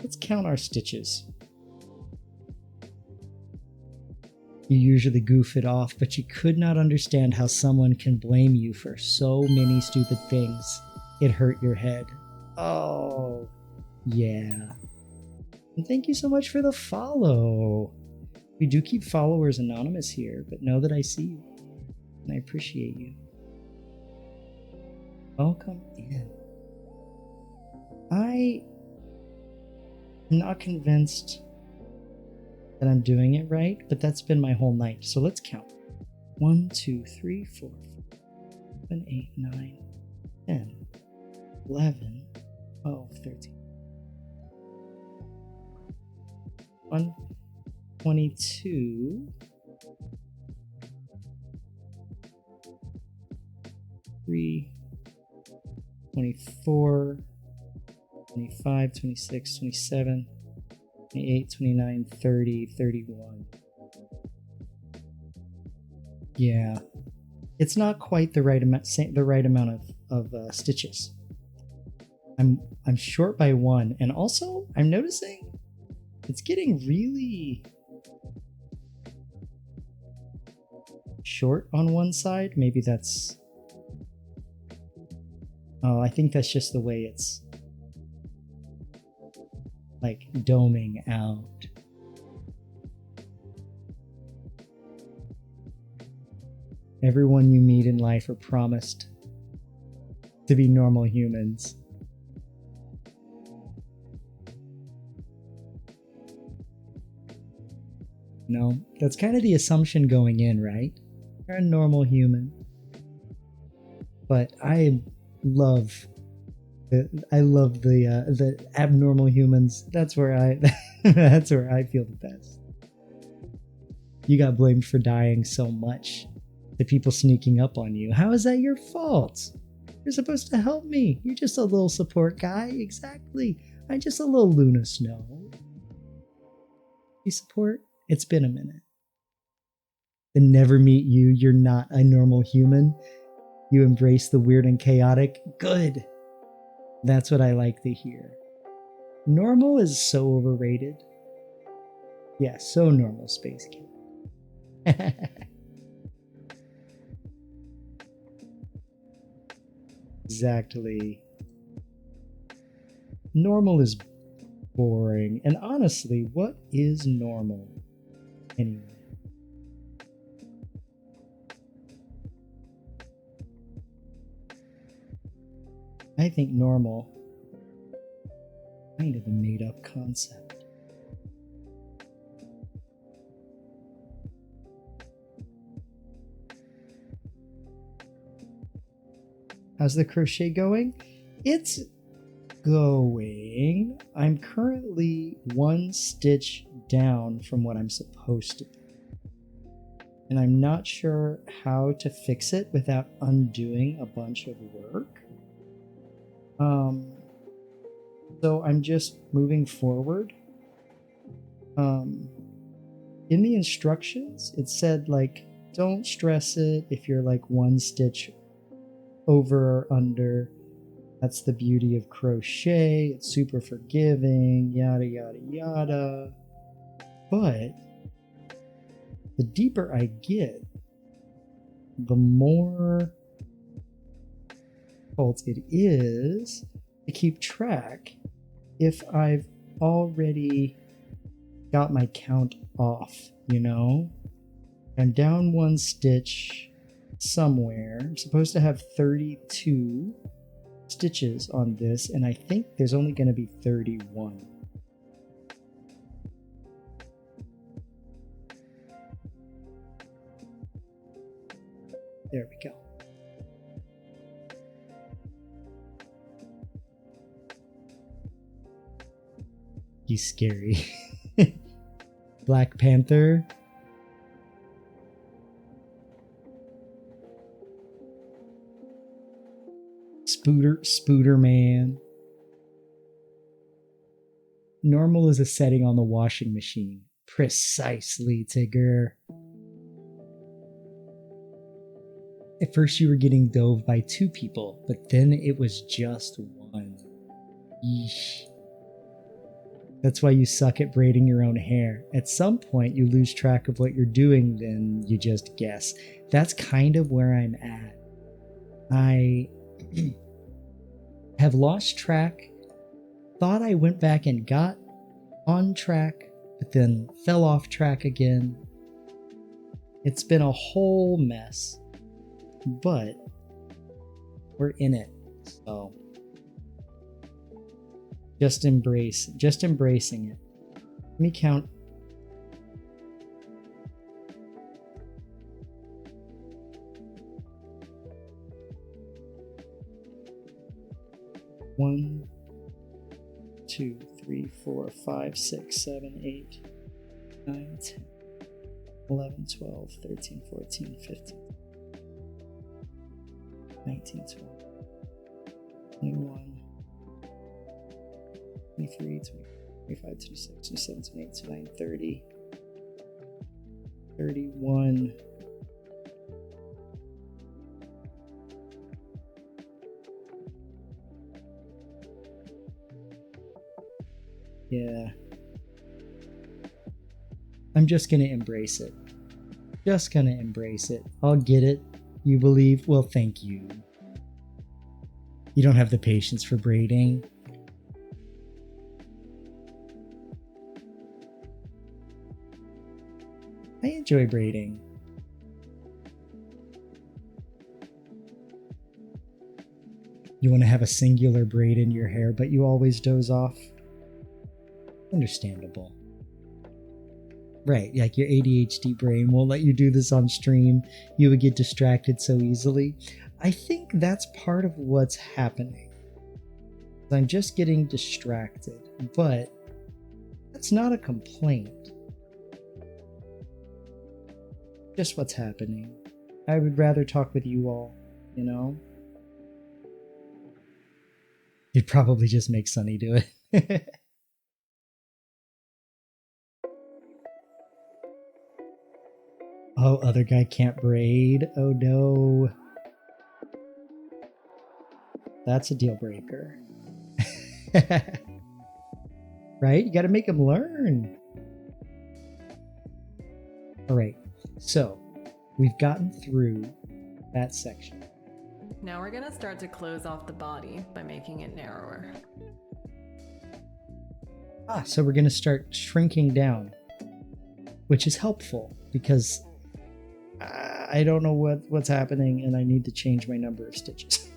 Let's count our stitches. You usually goof it off, but you could not understand how someone can blame you for so many stupid things. It hurt your head. Oh, yeah. And thank you so much for the follow. We do keep followers anonymous here, but know that I see you, and I appreciate you. Welcome in. I am not convinced that I'm doing it right, but that's been my whole night. So let's count. 1, 2, 3, 4, 7, 8, 9, 10, 11, 12, 13. 122. 3, 24, 25, 26, 27, 28, 29, 30, 31. Yeah. It's not quite the right amount of stitches. I'm short by 1, and also I'm noticing it's getting really short on one side. Maybe that's... Oh, I think that's just the way it's like doming out. Everyone you meet in life are promised to be normal humans. No, that's kind of the assumption going in, right? You're a normal human. But I love the abnormal humans. That's where I that's where I feel the best. You got blamed for dying so much. The people sneaking up on you. How is that your fault? You're supposed to help me. You're just a little support guy. Exactly. I'm just a little Luna Snow. You support? It's been a minute. And never meet you. You're not a normal human. You embrace the weird and chaotic. Good. That's what I like to hear. Normal is so overrated. Yeah, so normal, Space Kid. Exactly. Normal is boring. And honestly, what is normal anyway? I think normal kind of a made-up concept. How's the crochet going? It's going. I'm currently 1 stitch down from what I'm supposed to be. And I'm not sure how to fix it without undoing a bunch of work. So I'm just moving forward. In the instructions, it said, like, don't stress it if you're like 1 stitch over or under. That's the beauty of crochet. It's super forgiving, yada, yada, yada. But the deeper I get, the more difficult it is to keep track if I've already got my count off, you know? I'm down 1 stitch somewhere. I'm supposed to have 32 stitches on this, and I think there's only going to be 31. There we go. He's scary. Black Panther. Spooder Man. Normal is a setting on the washing machine. Precisely, Tigger. At first you were getting dove by 2 people, but then it was just 1. Yeesh. That's why you suck at braiding your own hair. At some point, you lose track of what you're doing, then you just guess. That's kind of where I'm at. I have lost track. Thought I went back and got on track, but then fell off track again. It's been a whole mess, but we're in it. So just embracing it. Let me count. One, 2, 3, 4, 5, 6, 7, 8, 9, 10, 11, 12, 13, 14, 15, 19, 20, 21, 23, 25, 26, 27, 28, 29, 30, 31. Yeah. I'm just going to embrace it. Just going to embrace it. I'll get it. You believe? Well, thank you. You don't have the patience for braiding. I enjoy braiding. You want to have a singular braid in your hair, but you always doze off? Understandable. Right, like your ADHD brain won't let you do this on stream. You would get distracted so easily. I think that's part of what's happening. I'm just getting distracted, but that's not a complaint. Just what's happening. I would rather talk with you all, you know? You'd probably just make Sunny do it. Oh, other guy can't braid. Oh no. That's a deal breaker. Right? You gotta make him learn. Alright, so we've gotten through that section. Now we're gonna start to close off the body by making it narrower. So we're gonna start shrinking down, which is helpful because I don't know what's happening and I need to change my number of stitches.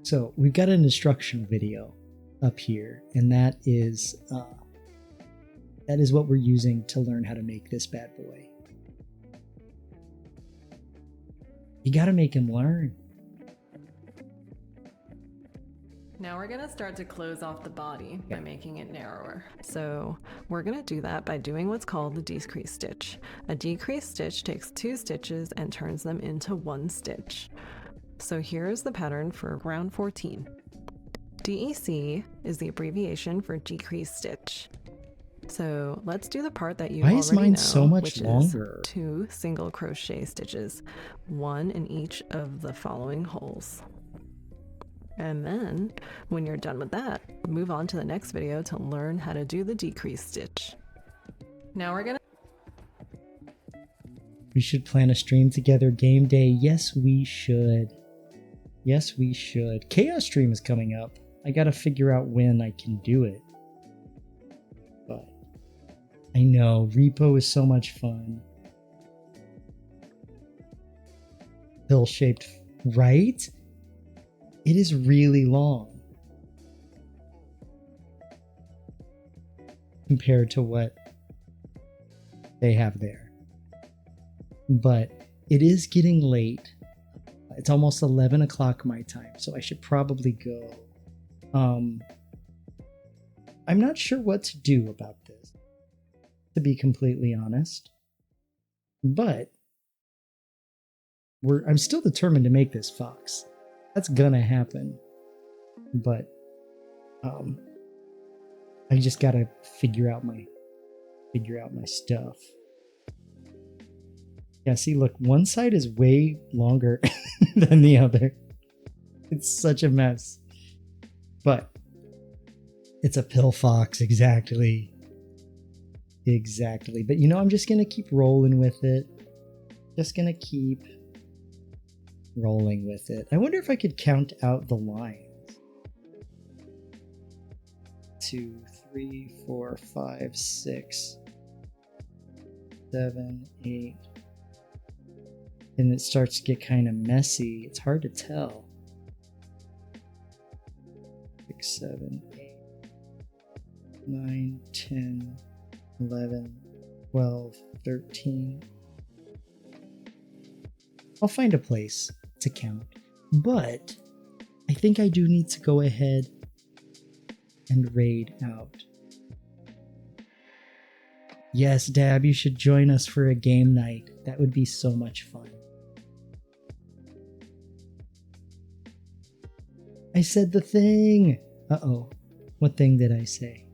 So we've got an instruction video up here, and that is what we're using to learn how to make this bad boy. You gotta make him learn. Now we're gonna start to close off the body by making it narrower. So we're gonna do that by doing what's called the decrease stitch. A decrease stitch takes 2 stitches and turns them into 1 stitch. So here's the pattern for round 14. DEC is the abbreviation for decrease stitch. So let's do the part that you Why already is mine know, so much which longer? is 2 single crochet stitches, 1 in each of the following holes. And then, when you're done with that, move on to the next video to learn how to do the decrease stitch. Now we're gonna... We should plan a stream together game day. Yes, we should. Yes, we should. Chaos stream is coming up. I gotta figure out when I can do it. But I know, repo is so much fun. Hill-shaped, right? It is really long compared to what they have there. But it is getting late. It's almost 11 o'clock my time, so I should probably go. I'm not sure what to do about this, to be completely honest. But I'm still determined to make this fox. That's gonna happen. But I just gotta figure out my stuff. Yeah, see, look, one side is way longer than the other. It's such a mess. But it's a pill fox, exactly. Exactly. But you know, I'm just going to keep rolling with it. Just going to keep rolling with it. I wonder if I could count out the lines. 2, 3, 4, 5, 6, 7, 8. And it starts to get kind of messy. It's hard to tell. 6, 7, 8, 9, 10, 11, 12, 13. I'll find a place to count. But I think I do need to go ahead and raid out. Yes, Dab, you should join us for a game night. That would be so much fun. I said the thing. Uh-oh. What thing did I say?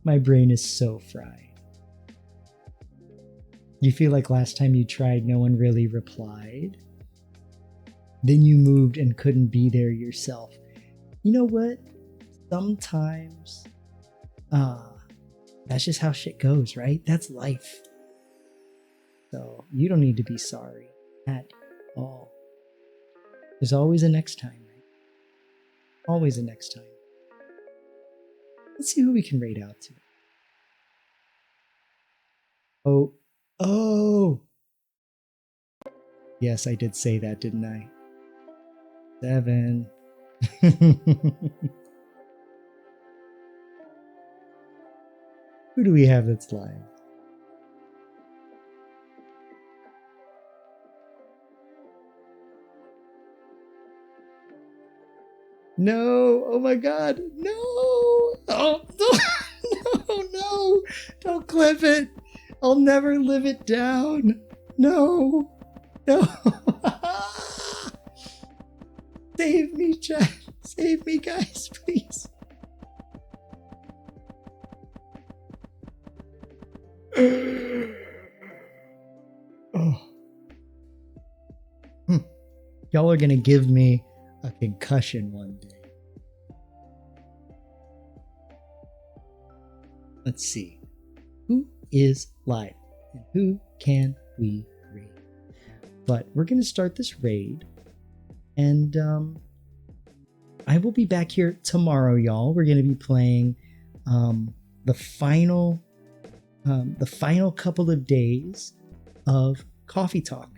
My brain is so fried. You feel like last time you tried, no one really replied? Then you moved and couldn't be there yourself. You know what? Sometimes, that's just how shit goes, right? That's life. So you don't need to be sorry at all. There's always a next time, right? Always a next time. Let's see who we can raid out to. Oh. Yes, I did say that, didn't I? 7. Who do we have that's live? No! Oh my god! No! Oh no! Don't clip it! I'll never live it down! No! Save me, chat! Save me, guys, please! Oh. Y'all are gonna give me a concussion one day. Let's see. Who is live? And who can we raid? But we're gonna start this raid. And I will be back here tomorrow, y'all. We're gonna be playing the final couple of days of Coffee Talk,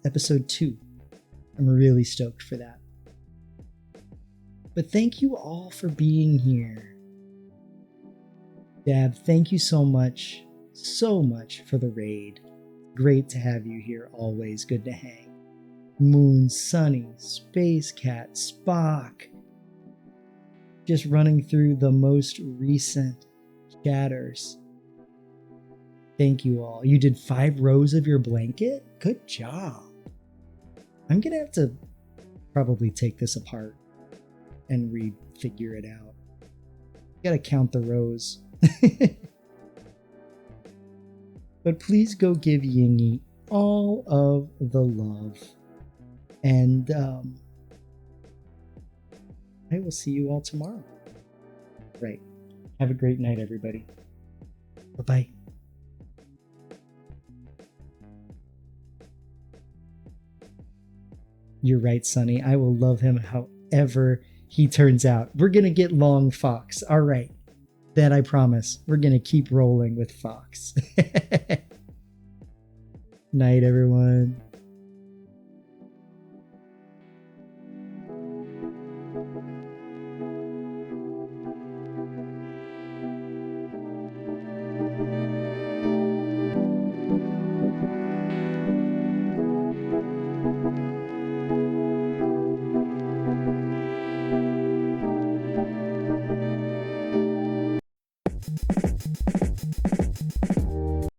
episode 2. I'm really stoked for that. But thank you all for being here. Dab, thank you so much for the raid. Great to have you here always. Good to hang. Moon, Sunny, Space Cat, Spock. Just running through the most recent chatters. Thank you all. You did 5 rows of your blanket? Good job. I'm gonna have to probably take this apart and refigure it out. Gotta count the rows. But please go give Yingy all of the love. And I will see you all tomorrow. Right. Have a great night, everybody. Bye-bye. You're right, Sonny. I will love him however he turns out. We're going to get Long Fox. All right. That I promise. We're going to keep rolling with Fox. Night, everyone.